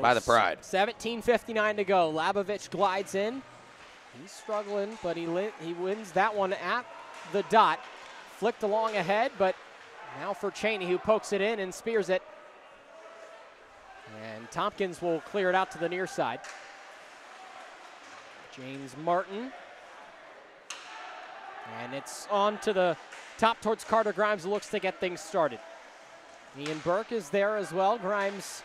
by the Pride. 17:59 to go. Labovich glides in. He's struggling, but he wins that one at the dot. Flicked along ahead, but now for Cheney, who pokes it in and spears it. And Tompkins will clear it out to the near side. James Martin. And it's on to the top towards Carter Grimes, who looks to get things started. Ian Burke is there as well. Grimes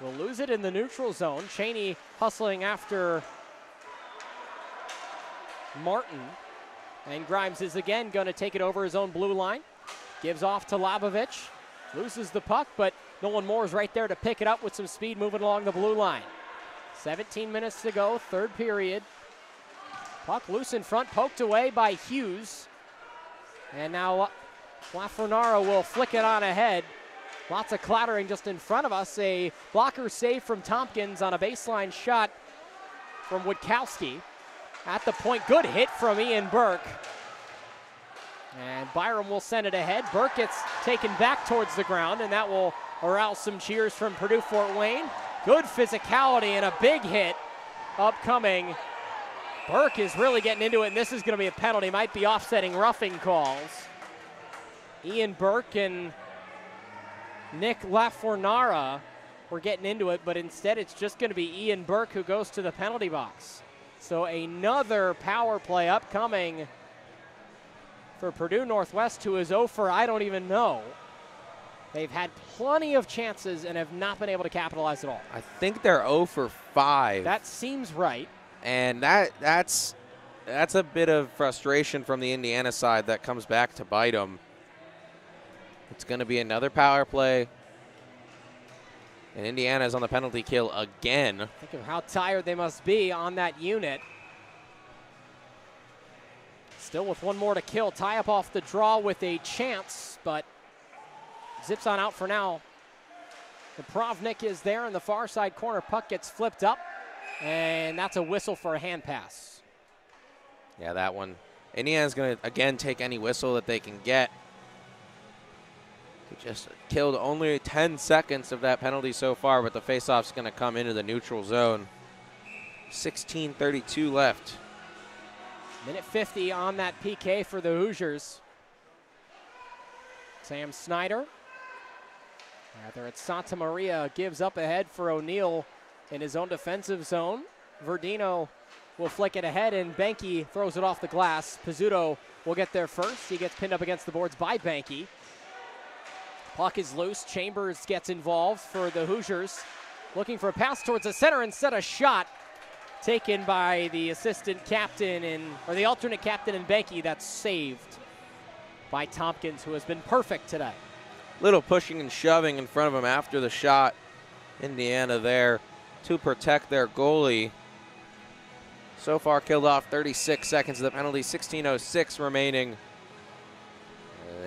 will lose it in the neutral zone. Cheney hustling after Martin. And Grimes is again going to take it over his own blue line. Gives off to Labovich. Loses the puck, but Nolan Moore is right there to pick it up with some speed moving along the blue line. 17 minutes to go, third period. Puck loose in front, poked away by Hughes. And now Lafrenaro will flick it on ahead. Lots of clattering just in front of us. A blocker save from Tompkins on a baseline shot from Witkowski. At the point, good hit from Ian Burke. And Byram will send it ahead. Burke gets taken back towards the ground, and that will arouse some cheers from Purdue Fort Wayne. Good physicality and a big hit upcoming. Burke is really getting into it, and this is going to be a penalty. Might be offsetting roughing calls. Ian Burke and Nick Lafrenaro were getting into it, but instead it's just going to be Ian Burke who goes to the penalty box. So another power play upcoming for Purdue Northwest, who is 0 for I don't even know. They've had plenty of chances and have not been able to capitalize at all. I think they're 0 for 5. That seems right. And that's a bit of frustration from the Indiana side that comes back to bite them. It's going to be another power play. And Indiana is on the penalty kill again. Think of how tired they must be on that unit. Still with one more to kill. Tie up off the draw with a chance, but zips on out for now. The Dubrovnik is there in the far side corner. Puck gets flipped up, and that's a whistle for a hand pass. Yeah, that one. Indiana's going to, again, take any whistle that they can get. He just killed only 10 seconds of that penalty so far, but the faceoff's going to come into the neutral zone. 16:32 left. Minute 50 on that PK for the Hoosiers. Sam Snyder. Rather, it's Santa Maria gives up ahead for O'Neill in his own defensive zone. Verdino will flick it ahead, and Banky throws it off the glass. Pizzuto will get there first. He gets pinned up against the boards by Banky. Puck is loose. Chambers gets involved for the Hoosiers. Looking for a pass towards the center, instead a shot taken by the assistant captain or the alternate captain in Banky. That's saved by Tompkins, who has been perfect today. Little pushing and shoving in front of him after the shot. Indiana there to protect their goalie. So far killed off 36 seconds of the penalty, 16:06 remaining.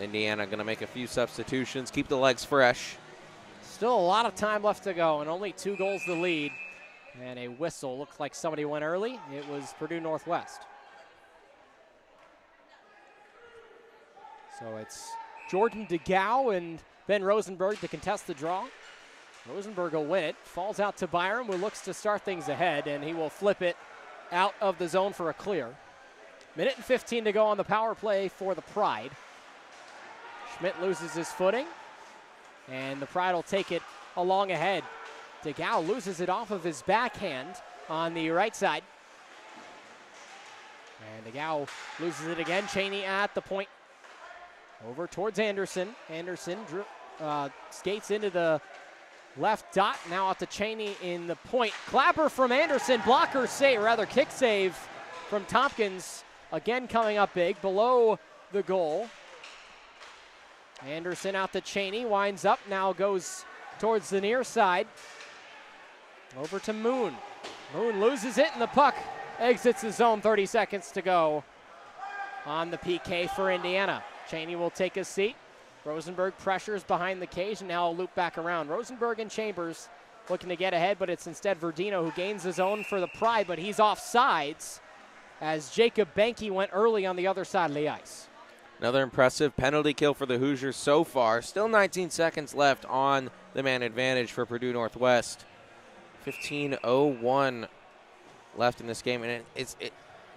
Indiana going to make a few substitutions, keep the legs fresh. Still a lot of time left to go, and only 2 goals to lead. And a whistle. Looks like somebody went early. It was Purdue Northwest. So it's Jordan DeGow and Ben Rosenberg to contest the draw. Rosenberg will win it. Falls out to Byram, who looks to start things ahead, and he will flip it out of the zone for a clear. Minute and 15 to go on the power play for the Pride. Schmidt loses his footing, and the Pride will take it along ahead. DeGao loses it off of his backhand on the right side. And DeGao loses it again. Cheney at the point. Over towards Anderson. Anderson skates into the left dot. Now out to Cheney in the point. Clapper from Anderson. Blocker save, rather kick save from Tompkins. Again coming up big, below the goal. Anderson out to Cheney. Winds up, now goes towards the near side. Over to Moon. Moon loses it, and the puck exits the zone. 30 seconds to go on the PK for Indiana. Cheney will take a seat. Rosenberg pressures behind the cage, and now a loop back around. Rosenberg and Chambers looking to get ahead, but it's instead Verdino who gains his own for the Pride, but he's off sides as Jacob Benke went early on the other side of the ice. Another impressive penalty kill for the Hoosiers so far. Still 19 seconds left on the man advantage for Purdue Northwest. 15:01 left in this game, and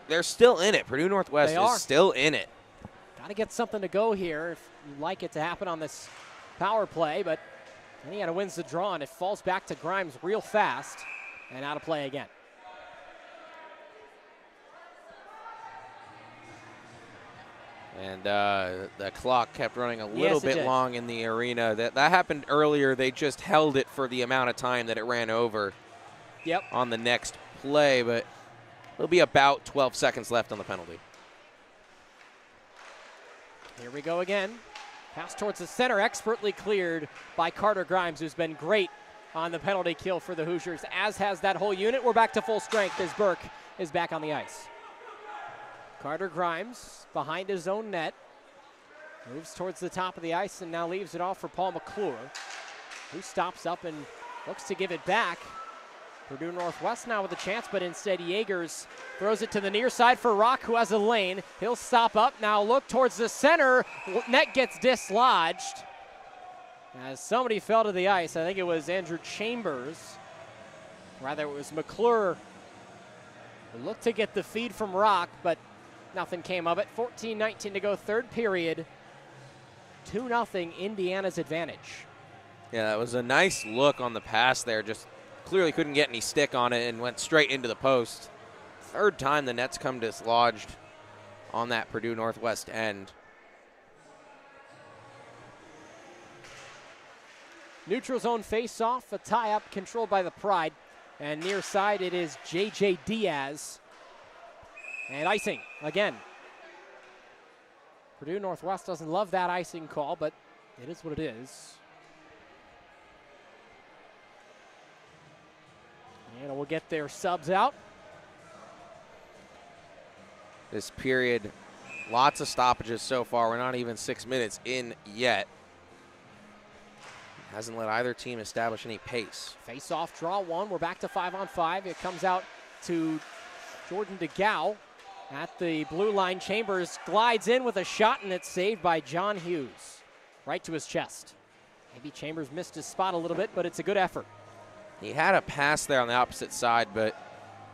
they're still in it. Purdue Northwest is still in it. Got to get something to go here if you'd like it to happen on this power play, but Indiana wins the draw, and it falls back to Grimes real fast, and out of play again. And the clock kept running a little bit long in the arena. That happened earlier. They just held it for the amount of time that it ran over on the next play, but it'll be about 12 seconds left on the penalty. Here we go again. Pass towards the center, expertly cleared by Carter Grimes, who's been great on the penalty kill for the Hoosiers, as has that whole unit. We're back to full strength as Burke is back on the ice. Carter Grimes behind his own net. Moves towards the top of the ice and now leaves it off for Paul McClure, who stops up and looks to give it back. Purdue Northwest now with a chance, but instead Yeagers throws it to the near side for Rock, who has a lane. He'll stop up, now look towards the center. Net gets dislodged as somebody fell to the ice. I think it was Andrew Chambers. Rather, it was McClure who looked to get the feed from Rock, but nothing came of it. 14:19 to go, third period. 2-0 Indiana's advantage. Yeah, that was a nice look on the pass there. Just clearly couldn't get any stick on it and went straight into the post. Third time the net's come dislodged on that Purdue Northwest end. Neutral zone face-off, a tie-up controlled by the Pride. And near side it is J.J. Diaz. And icing again. Purdue Northwest doesn't love that icing call, but it is what it is. And we'll get their subs out. This period, lots of stoppages so far. We're not even 6 minutes in yet. Hasn't let either team establish any pace. Face-off, draw one. We're back to 5-on-5. It comes out to Jordan DeGao at the blue line. Chambers glides in with a shot, and it's saved by John Hughes. Right to his chest. Maybe Chambers missed his spot a little bit, but it's a good effort. He had a pass there on the opposite side, but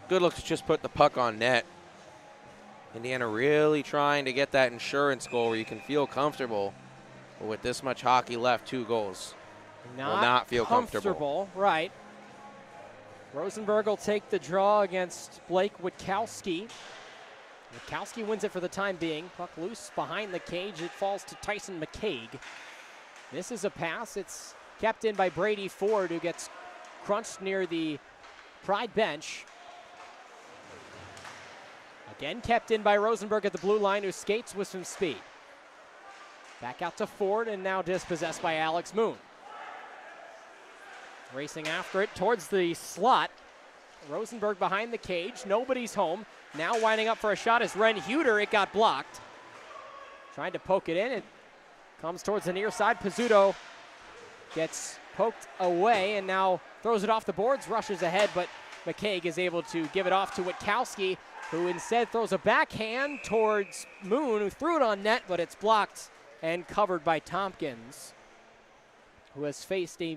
good look to just put the puck on net. Indiana really trying to get that insurance goal where you can feel comfortable. But with this much hockey left, 2 goals. Will not feel comfortable. Right. Rosenberg will take the draw against Blake Witkowski. Witkowski wins it for the time being. Puck loose behind the cage. It falls to Tyson McCaig. This is a pass. It's kept in by Brady Ford, who gets crunched near the Pride bench. Again kept in by Rosenberg at the blue line, who skates with some speed. Back out to Ford, and now dispossessed by Alex Moon. Racing after it towards the slot. Rosenberg behind the cage. Nobody's home. Now winding up for a shot is Ren Huter. It got blocked. Trying to poke it in. It comes towards the near side. Pizzuto gets poked away and now throws it off the boards. Rushes ahead, but McCaig is able to give it off to Witkowski, who instead throws a backhand towards Moon, who threw it on net, but it's blocked and covered by Tompkins, who has faced a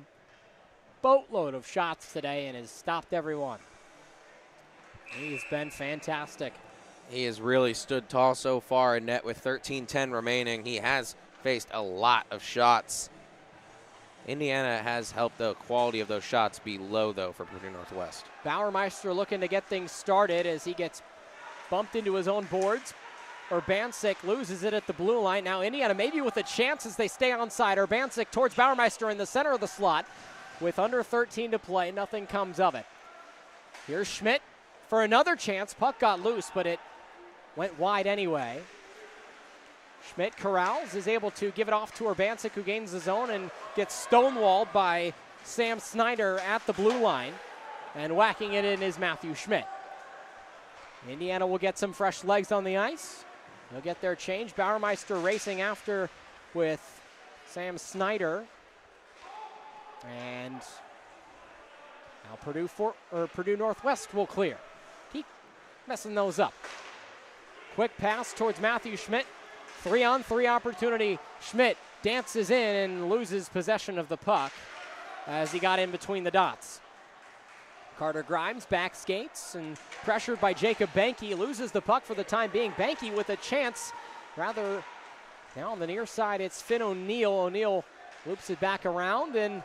boatload of shots today and has stopped everyone. He's been fantastic. He has really stood tall so far in net with 13:10 remaining. He has faced a lot of shots. Indiana has helped the quality of those shots be low, though, for Purdue Northwest. Bauermeister looking to get things started as he gets bumped into his own boards. Urbancic loses it at the blue line. Now Indiana maybe with a chance as they stay onside. Urbancic towards Bauermeister in the center of the slot with under 13 to play. Nothing comes of it. Here's Schmidt for another chance. Puck got loose, but it went wide anyway. Schmidt corrals, is able to give it off to Urbancic, who gains the zone and gets stonewalled by Sam Snyder at the blue line. And whacking it in is Matthew Schmidt. Indiana will get some fresh legs on the ice. They'll get their change. Bauermeister racing after with Sam Snyder. And now Purdue Northwest will clear. Keep messing those up. Quick pass towards Matthew Schmidt. 3-on-3 opportunity. Schmidt dances in and loses possession of the puck as he got in between the dots. Carter Grimes back skates and pressured by Jacob Banke, loses the puck for the time being. Banke with a chance, rather now on the near side, it's Finn O'Neill. O'Neill loops it back around, and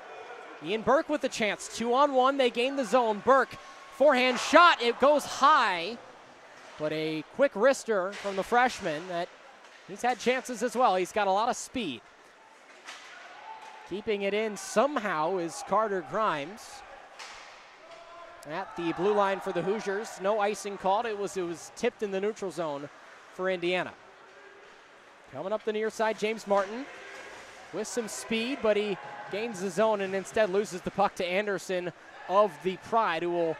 Ian Burke with the chance. 2-on-1, they gain the zone. Burke, forehand shot, it goes high, but a quick wrister from the freshman that he's had chances as well. He's got a lot of speed. Keeping it in somehow is Carter Grimes. At the blue line for the Hoosiers. No icing called. It was tipped in the neutral zone for Indiana. Coming up the near side, James Martin with some speed, but he gains the zone and instead loses the puck to Anderson of the Pride, who will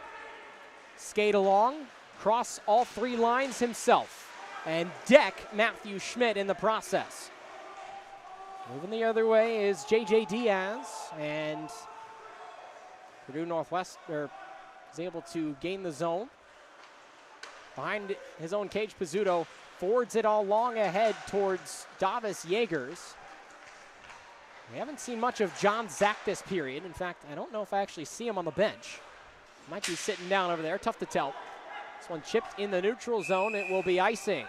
skate along, cross all three lines himself, and deck Matthew Schmidt in the process. Moving the other way is J.J. Diaz, and Purdue Northwest is able to gain the zone. Behind his own cage, Pizzuto forwards it all long ahead towards Davis Yeagers. We haven't seen much of John Zach this period. In fact, I don't know if I actually see him on the bench. Might be sitting down over there, tough to tell. This one chipped in the neutral zone, it will be icing.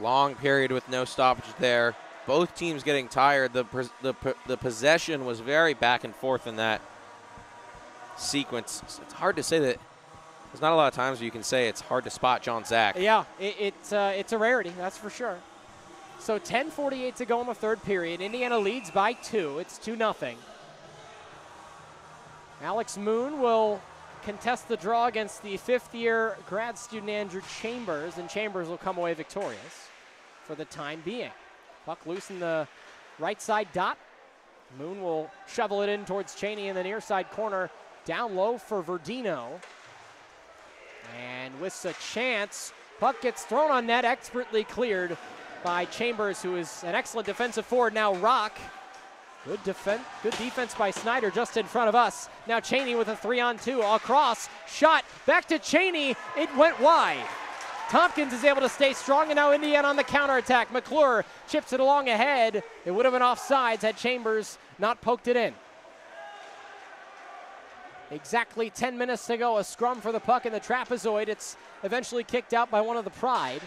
Long period with no stoppage there. Both teams getting tired. The possession was very back and forth in that sequence. It's hard to say that. There's not a lot of times where you can say it's hard to spot John Zach. Yeah, it's a rarity, that's for sure. So 10:48 to go in the third period. Indiana leads by 2. It's 2-0. Alex Moon will contest the draw against the fifth-year grad student Andrew Chambers, and Chambers will come away victorious for the time being. Puck loose in the right side dot. Moon will shovel it in towards Cheney in the near side corner. Down low for Verdino. And with a chance, puck gets thrown on net, expertly cleared by Chambers, who is an excellent defensive forward. Now Rock. Good defense by Snyder just in front of us. Now Cheney with a 3-on-2 across. Shot back to Cheney. It went wide. Tompkins is able to stay strong, and now Indiana on the counterattack. McClure chips it along ahead. It would have been offsides had Chambers not poked it in. Exactly 10 minutes to go. A scrum for the puck in the trapezoid. It's eventually kicked out by one of the Pride.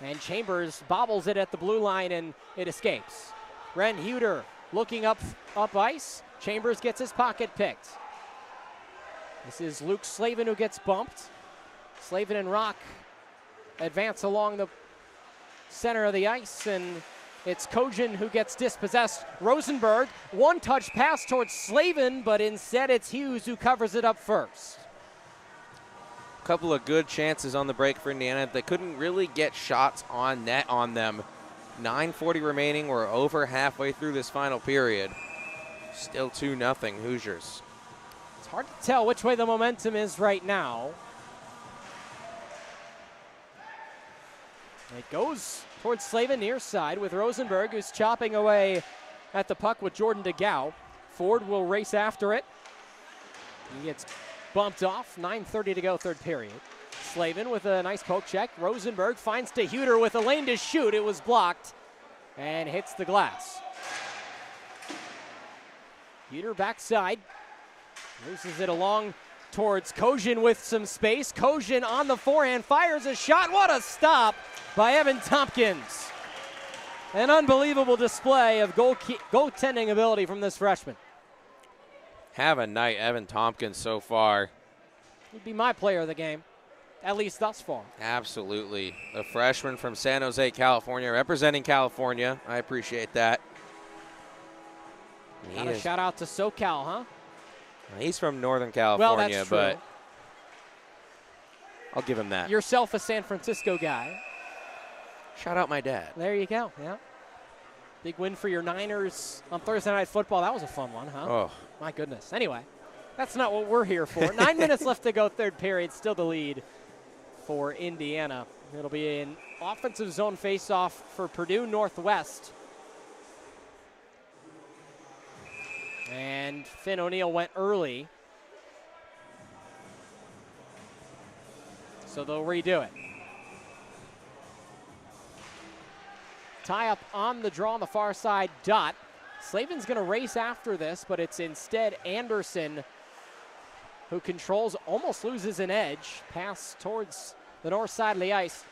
And Chambers bobbles it at the blue line, and it escapes. Ren Huter looking up ice. Chambers gets his pocket picked. This is Luke Slavin who gets bumped. Slavin and Rock advance along the center of the ice, and it's Kojin who gets dispossessed. Rosenberg, one-touch pass towards Slavin, but instead it's Hughes who covers it up first. A couple of good chances on the break for Indiana. They couldn't really get shots on net on them. 9:40 remaining. We're over halfway through this final period. Still 2-0 Hoosiers. It's hard to tell which way the momentum is right now. It goes towards Slavin near side with Rosenberg, who's chopping away at the puck with Jordan DeGao. Ford will race after it. He gets bumped off. 9:30 to go, third period. Slavin with a nice poke check. Rosenberg finds DeHuter with a lane to shoot. It was blocked and hits the glass. Huter backside. Loses it along towards Kojin with some space. Kojin on the forehand, fires a shot. What a stop by Evan Tompkins. An unbelievable display of goaltending ability from this freshman. Have a night, Evan Tompkins, so far. He'd be my player of the game, at least thus far. Absolutely. A freshman from San Jose, California, representing California. I appreciate that. Got a shout out to SoCal, huh? He's from Northern California, well, that's true. But I'll give him that. Yourself a San Francisco guy. Shout out my dad. There you go, yeah. Big win for your Niners on Thursday Night Football. That was a fun one, huh? Oh. My goodness. Anyway, that's not what we're here for. 9 minutes left to go, third period. Still the lead for Indiana. It'll be an offensive zone faceoff for Purdue Northwest. And Finn O'Neill went early. So they'll redo it. Tie up on the draw on the far side, Dot. Slavin's going to race after this, but it's instead Anderson who controls, almost loses an edge. Pass towards the north side of the ice.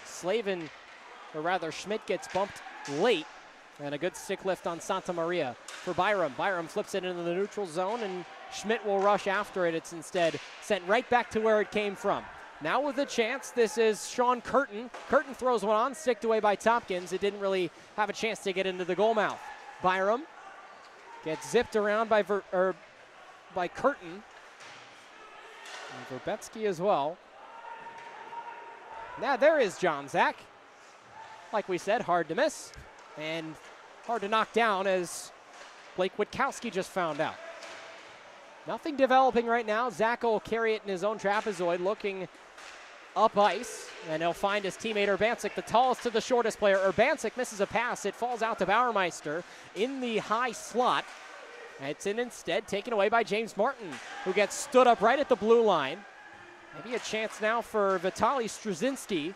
Slavin, or rather Schmidt, gets bumped late. And a good stick lift on Santa Maria for Byram. Byram flips it into the neutral zone, and Schmidt will rush after it. It's instead sent right back to where it came from. Now with a chance, this is Sean Curtin. Curtin throws one on, sticked away by Tompkins. It didn't really have a chance to get into the goal mouth. Byram gets zipped around by Curtin. And Verbetsky as well. Now there is John Zach. Like we said, hard to miss. And hard to knock down, as Blake Witkowski just found out. Nothing developing right now. Zach will carry it in his own trapezoid, looking up ice, and he'll find his teammate Urbancic, the tallest to the shortest player. Urbancic misses a pass. It falls out to Bauermeister in the high slot. It's instead taken away by James Martin, who gets stood up right at the blue line. Maybe a chance now for Vitaly Struzinski.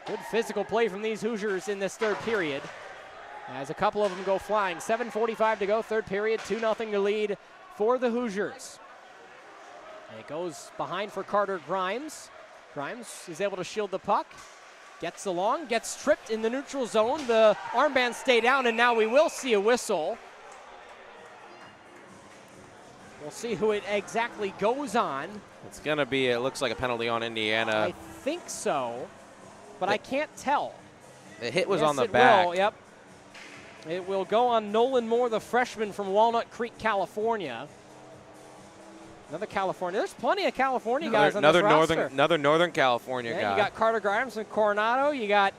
Good physical play from these Hoosiers in this third period, as a couple of them go flying. 7:45 to go, third period, 2-0 to lead for the Hoosiers. And it goes behind for Carter Grimes. Grimes is able to shield the puck, gets along, gets tripped in the neutral zone. The armbands stay down, and now we will see a whistle. We'll see who it exactly goes on. It's going to be, it looks like a penalty on Indiana. I think so, but I can't tell. The hit was yes, on the it back. Will, yep. It will go on Nolan Moore, the freshman from Walnut Creek, California. Another California. There's plenty of California guys on this roster. Another Northern California guy. You got Carter Grimes from Coronado. You got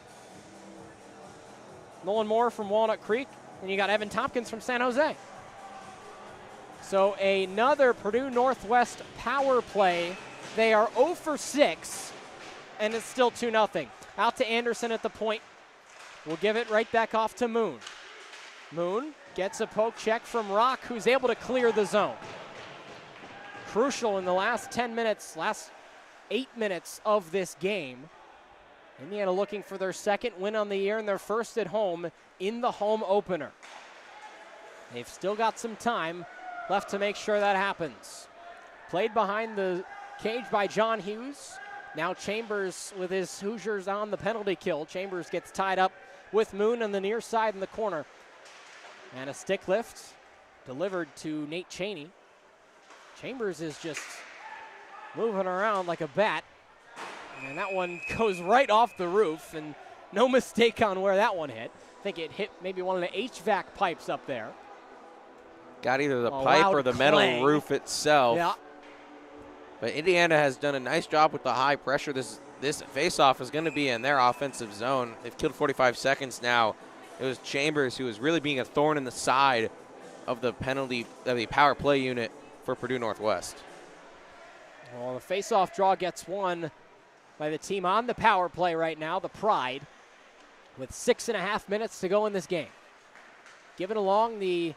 Nolan Moore from Walnut Creek. And you got Evan Tompkins from San Jose. So another Purdue Northwest power play. They are 0 for 6, and it's still 2-0. Out to Anderson at the point. We'll give it right back off to Moon. Moon gets a poke check from Rock, who's able to clear the zone. Crucial in the last 10 minutes, last 8 minutes of this game. Indiana looking for their second win on the year and their first at home in the home opener. They've still got some time left to make sure that happens. Played behind the cage by John Hughes. Now Chambers with his Hoosiers on the penalty kill. Chambers gets tied up with Moon on the near side in the corner. And a stick lift delivered to Nate Chaney. Chambers is just moving around like a bat. And that one goes right off the roof, and no mistake on where that one hit. I think it hit maybe one of the HVAC pipes up there. Got either the pipe or the metal roof itself. Yeah. But Indiana has done a nice job with the high pressure. This face-off is going to be in their offensive zone. They've killed 45 seconds now. It was Chambers who was really being a thorn in the side of the power play unit for Purdue Northwest. Well, the face-off draw gets won by the team on the power play right now, the Pride, with 6.5 minutes to go in this game. Given along the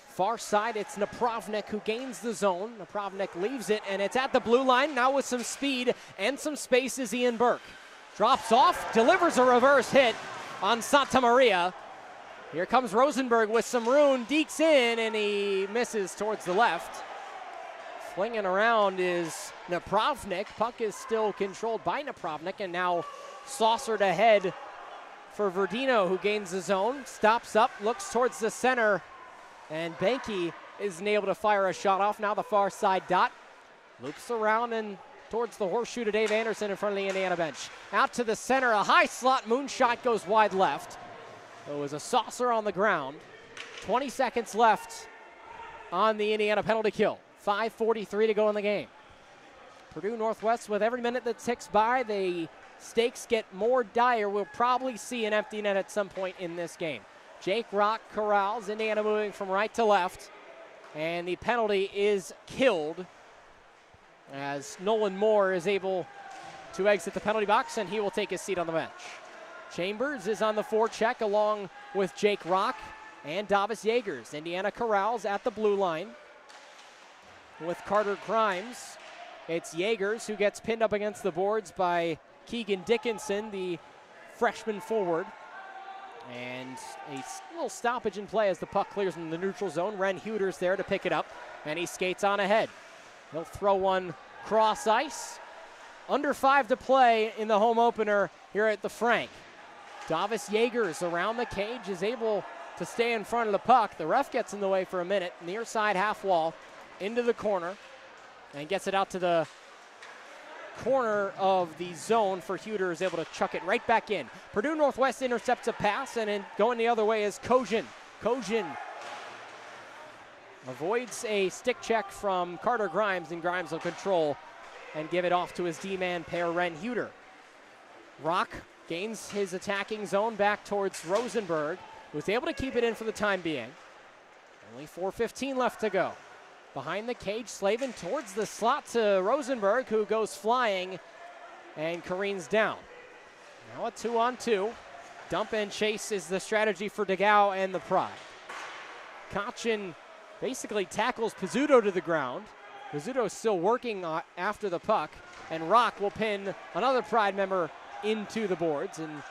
far side, it's Napravnik who gains the zone. Napravnik leaves it, and it's at the blue line. Now with some speed and some space is Ian Burke. Drops off, delivers a reverse hit on Santa Maria. Here comes Rosenberg with some room, dekes in, and he misses towards the left. Flinging around is Napravnik. Puck is still controlled by Napravnik, and now saucered ahead for Verdino, who gains the zone, stops up, looks towards the center, and Benke isn't able to fire a shot off. Now the far side dot. Loops around and towards the horseshoe to Dave Anderson in front of the Indiana bench. Out to the center, a high slot moonshot goes wide left. It was a saucer on the ground. 20 seconds left on the Indiana penalty kill. 5:43 to go in the game. Purdue Northwest, with every minute that ticks by, the stakes get more dire. We'll probably see an empty net at some point in this game. Jake Rock corrals, Indiana moving from right to left, and the penalty is killed as Nolan Moore is able to exit the penalty box, and he will take his seat on the bench. Chambers is on the forecheck along with Jake Rock and Davis Yeagers. Indiana corrals at the blue line with Carter Grimes. It's Yeagers who gets pinned up against the boards by Keegan Dickinson, the freshman forward. And a little stoppage in play as the puck clears in the neutral zone. Ren Huter's there to pick it up, and he skates on ahead. He'll throw one cross ice. Under 5 to play in the home opener here at the Frank. Davis Yeagers around the cage is able to stay in front of the puck. The ref gets in the way for a minute. Near side half wall into the corner and gets it out to the corner of the zone for Huter, is able to chuck it right back in. Purdue Northwest intercepts a pass, and then going the other way is Kojin. Kojin avoids a stick check from Carter Grimes, and Grimes will control and give it off to his D-man pair, Ren Huter. Rock gains his attacking zone back towards Rosenberg, who's able to keep it in for the time being. Only 4:15 left to go. Behind the cage, Slavin towards the slot to Rosenberg, who goes flying and careens down. Now a 2-on-2. Dump and chase is the strategy for DeGao and the Pride. Kachin basically tackles Pizzuto to the ground. Pizzuto still working after the puck, and Rock will pin another Pride member into the boards, and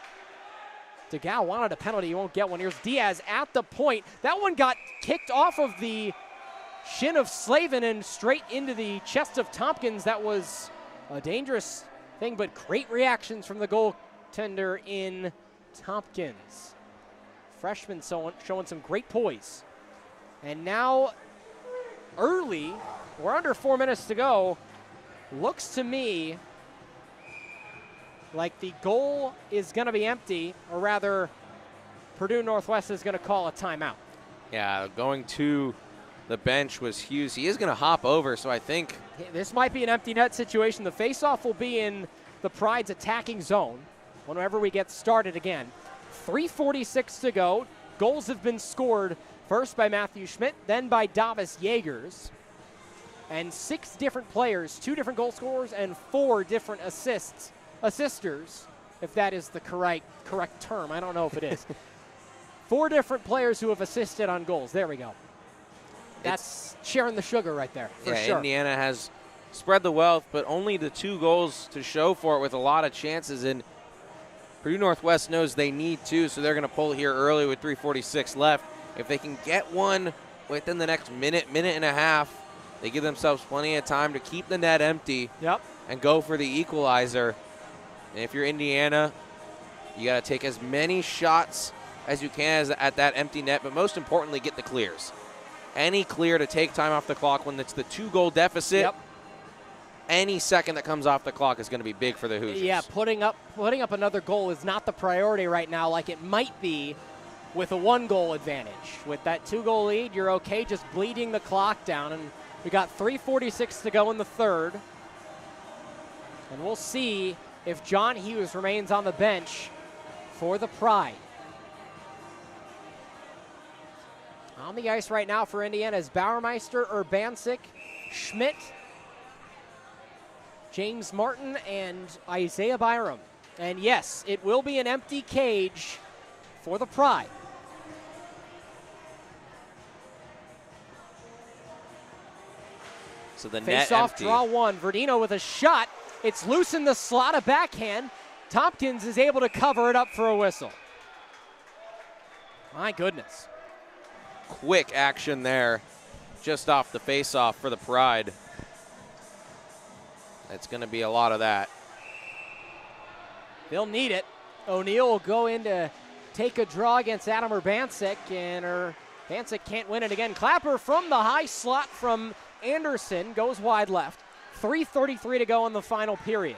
DeGao wanted a penalty. He won't get one. Here's Diaz at the point. That one got kicked off of the shin of Slavin and straight into the chest of Tompkins. That was a dangerous thing, but great reactions from the goaltender in Tompkins. Freshman showing some great poise. And now early, we're under 4 minutes to go. Looks to me like the goal is going to be empty, or rather Purdue Northwest is going to call a timeout. Yeah, going to the bench was Hughes. He is going to hop over, so I think this might be an empty net situation. The faceoff will be in the Pride's attacking zone whenever we get started again. 3:46 to go. Goals have been scored first by Matthew Schmidt, then by Davis Yeagers. And 6 different players, 2 different goal scorers and 4 different assisters, if that is the correct term. I don't know if it is. 4 different players who have assisted on goals. There we go. That's sharing the sugar right there, for sure. Indiana has spread the wealth, but only the 2 goals to show for it with a lot of chances. And Purdue Northwest knows they need 2, so they're going to pull here early with 3:46 left. If they can get one within the next minute and a half, they give themselves plenty of time to keep the net empty and go for the equalizer. And if you're Indiana, you got to take as many shots as you can at that empty net, but most importantly, get the clears. Any clear to take time off the clock when it's the 2-goal deficit, any second that comes off the clock is going to be big for the Hoosiers. Yeah, putting up another goal is not the priority right now like it might be with a 1-goal advantage. With that 2-goal lead, you're okay just bleeding the clock down, and we got 3:46 to go in the third. And we'll see if John Hughes remains on the bench for the Pride. On the ice right now for Indiana is Bauermeister, Urbancic, Schmidt, James Martin, and Isaiah Byram. And yes, it will be an empty cage for the Pride. So the net face-off empty. Draw 1. Verdino with a shot. It's loose in the slot, a backhand. Tompkins is able to cover it up for a whistle. My goodness. Quick action there, just off the face-off for the Pride. It's going to be a lot of that. They'll need it. O'Neal will go in to take a draw against Adam Urbancic, and Urbancic can't win it again. Clapper from the high slot from Anderson goes wide left. 3:33 to go in the final period.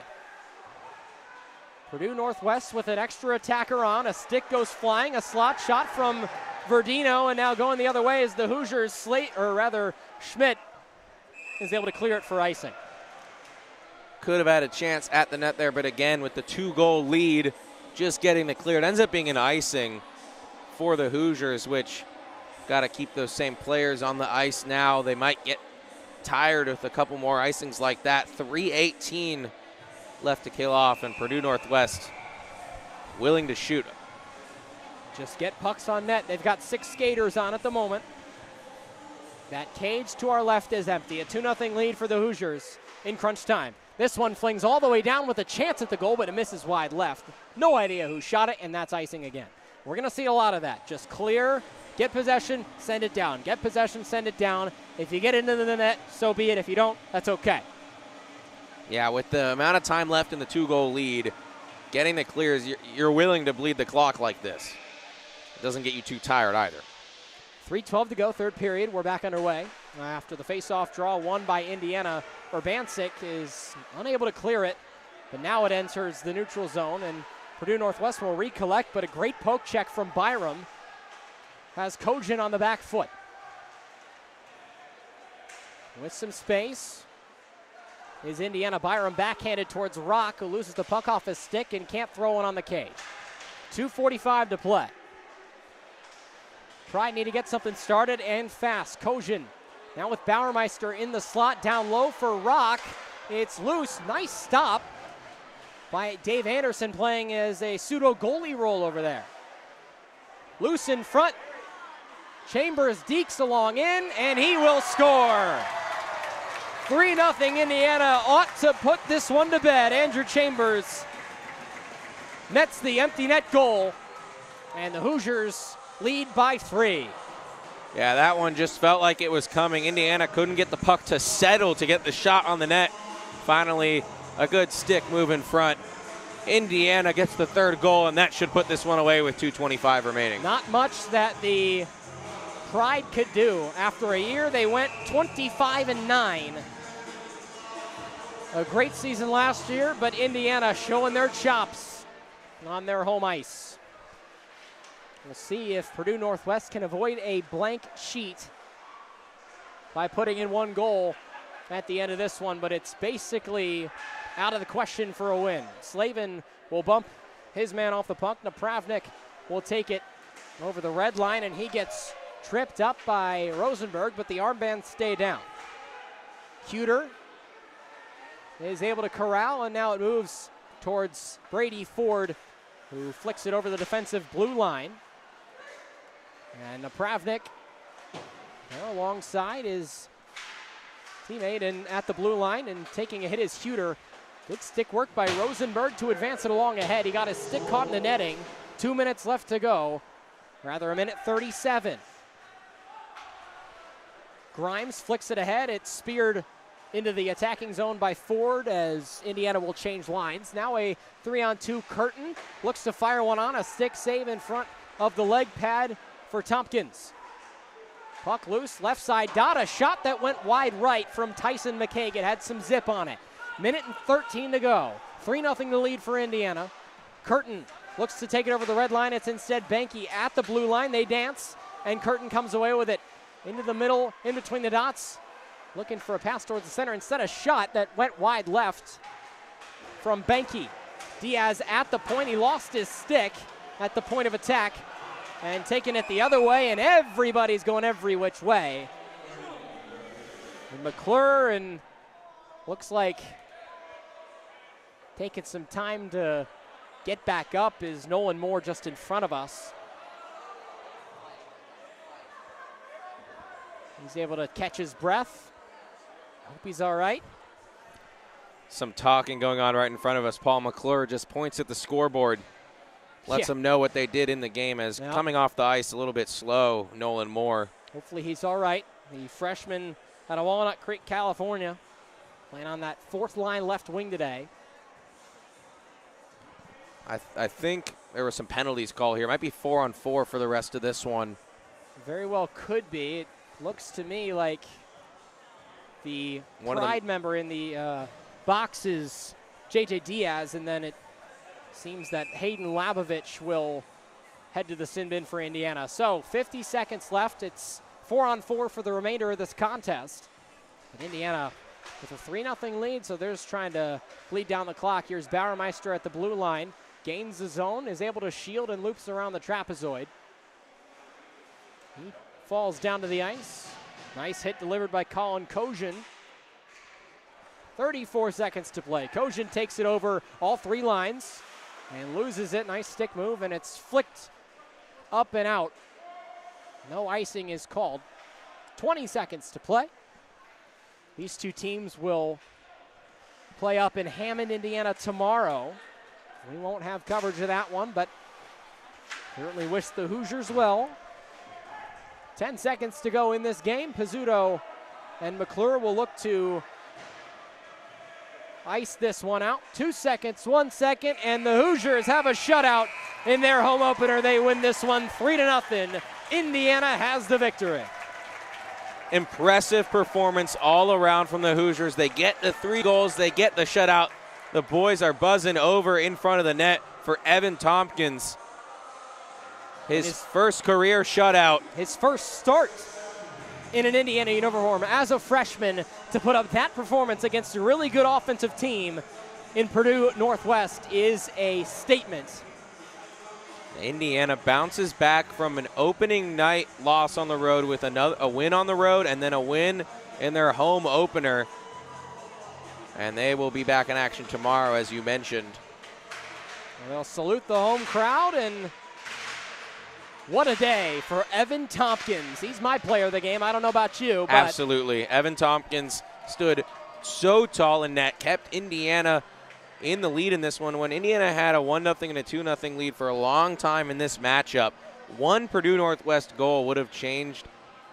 Purdue Northwest with an extra attacker on. A stick goes flying. A slot shot from Verdino, and now going the other way is the Hoosiers. Schmidt is able to clear it for icing. Could have had a chance at the net there, but again, with the 2-goal lead, just getting the clear. It ends up being an icing for the Hoosiers, which got to keep those same players on the ice now. They might get tired with a couple more icings like that. 3:18 left to kill off, and Purdue Northwest willing to shoot. Just get pucks on net. They've got 6 skaters on at the moment. That cage to our left is empty. A 2-0 lead for the Hoosiers in crunch time. This one flings all the way down with a chance at the goal, but it misses wide left. No idea who shot it, and that's icing again. We're going to see a lot of that. Just clear, get possession, send it down. Get possession, send it down. If you get into the net, so be it. If you don't, that's okay. Yeah, with the amount of time left in the 2-goal lead, getting the clears, you're willing to bleed the clock like this. It doesn't get you too tired either. 3:12 to go, third period. We're back underway. After the face-off draw won by Indiana, Urbancic is unable to clear it, but now it enters the neutral zone, and Purdue Northwest will recollect, but a great poke check from Byram has Kojin on the back foot. With some space is Indiana. Byram backhanded towards Rock, who loses the puck off his stick and can't throw one on the cage. 2:45 to play. Pride need to get something started and fast. Kojin now with Bauermeister in the slot, down low for Rock. It's loose. Nice stop by Dave Anderson, playing as a pseudo goalie role over there. Loose in front. Chambers dekes along in, and he will score. 3-0 Indiana ought to put this one to bed. Andrew Chambers nets the empty net goal, and the Hoosiers lead by 3. Yeah, that one just felt like it was coming. Indiana couldn't get the puck to settle to get the shot on the net. Finally, a good stick move in front. Indiana gets the 3rd goal, and that should put this one away with 2:25 remaining. Not much that the Pride could do. After a year, they went 25-9. A great season last year, but Indiana showing their chops on their home ice. We'll see if Purdue Northwest can avoid a blank sheet by putting in 1 goal at the end of this one, but it's basically out of the question for a win. Slavin will bump his man off the puck. Napravnik will take it over the red line, and he gets tripped up by Rosenberg, but the armbands stay down. Cuter is able to corral, and now it moves towards Brady Ford, who flicks it over the defensive blue line. And Napravnik alongside his teammate and at the blue line, and taking a hit is Huter. Good stick work by Rosenberg to advance it along ahead. He got his stick caught in the netting. 2 minutes left to go. Rather, a minute 37. Grimes flicks it ahead. It's speared into the attacking zone by Ford as Indiana will change lines. Now a 3-on-2 Curtin looks to fire one on. A stick save in front of the leg pad for Tompkins. Puck loose, left side dot. A shot that went wide right from Tyson McCaig. It had some zip on it. Minute and 13 to go. 3-0 the lead for Indiana. Curtin looks to take it over the red line. It's instead Banky at the blue line. They dance, and Curtin comes away with it into the middle, in between the dots. Looking for a pass towards the center. Instead, a shot that went wide left from Banky. Diaz at the point. He lost his stick at the point of attack and taking it the other way, and everybody's going every which way. And McClure, and looks like taking some time to get back up is Nolan Moore just in front of us. He's able to catch his breath. Hope he's all right. Some talking going on right in front of us. Paul McClure just points at the scoreboard. Lets them know what they did in the game as coming off the ice a little bit slow, Nolan Moore. Hopefully he's all right. The freshman out of Walnut Creek, California. Playing on that fourth line left wing today. I think there were some penalties called here. It might be 4-on-4 for the rest of this one. Very well could be. It looks to me like the Pride member in the box is J.J. Diaz, and then it seems that Hayden Labovich will head to the sin bin for Indiana. So 50 seconds left. It's 4-on-4 for the remainder of this contest. But Indiana with a 3-0 lead, so they're just trying to bleed down the clock. Here's Bauermeister at the blue line. Gains the zone, is able to shield and loops around the trapezoid. He falls down to the ice. Nice hit delivered by Colin Kosian. 34 seconds to play. Kosian takes it over all 3 lines and loses it. Nice stick move, and it's flicked up and out. No icing is called. 20 seconds to play. These two teams will play up in Hammond, Indiana tomorrow. We won't have coverage of that one, but certainly wish the Hoosiers well. 10 seconds to go in this game. Pizzuto and McClure will look to ice this one out. 2 seconds, 1 second, and the Hoosiers have a shutout in their home opener. They win this one 3-0. Indiana has the victory. Impressive performance all around from the Hoosiers. They get the 3 goals. They get the shutout. The boys are buzzing over in front of the net for Evan Tompkins. His first career shutout. His first start in an Indiana uniform as a freshman to put up that performance against a really good offensive team in Purdue Northwest is a statement. Indiana bounces back from an opening night loss on the road with a win on the road and then a win in their home opener. And they will be back in action tomorrow, as you mentioned. And they'll salute the home crowd, and what a day for Evan Tompkins. He's my player of the game. I don't know about you, but absolutely. Evan Tompkins stood so tall in net, kept Indiana in the lead in this one when Indiana had a 1-0 and a 2-0 lead for a long time in this matchup. One Purdue Northwest goal would have changed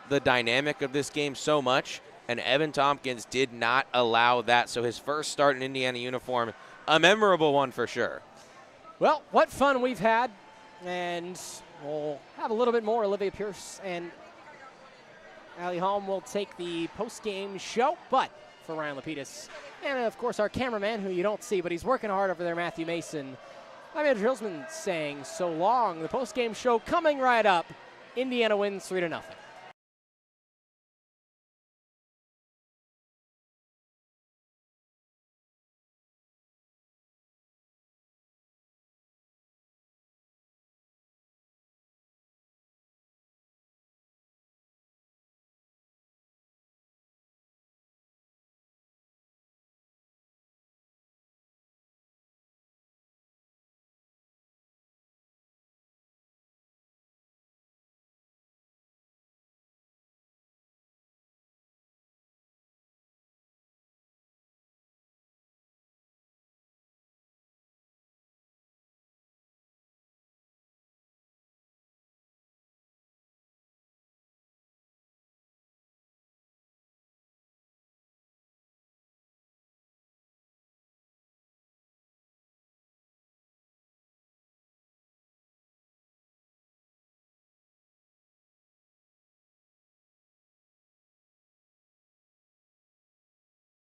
the dynamic of this game so much, and Evan Tompkins did not allow that. So his first start in Indiana uniform, a memorable one for sure. Well, what fun we've had, and we'll have a little bit more. Olivia Pierce and Allie Holm will take the post-game show, but for Ryan LaPedis, and of course our cameraman, who you don't see, but he's working hard over there, Matthew Mason. I'm Andrew Hillsman saying so long. The post-game show coming right up. Indiana wins 3-0.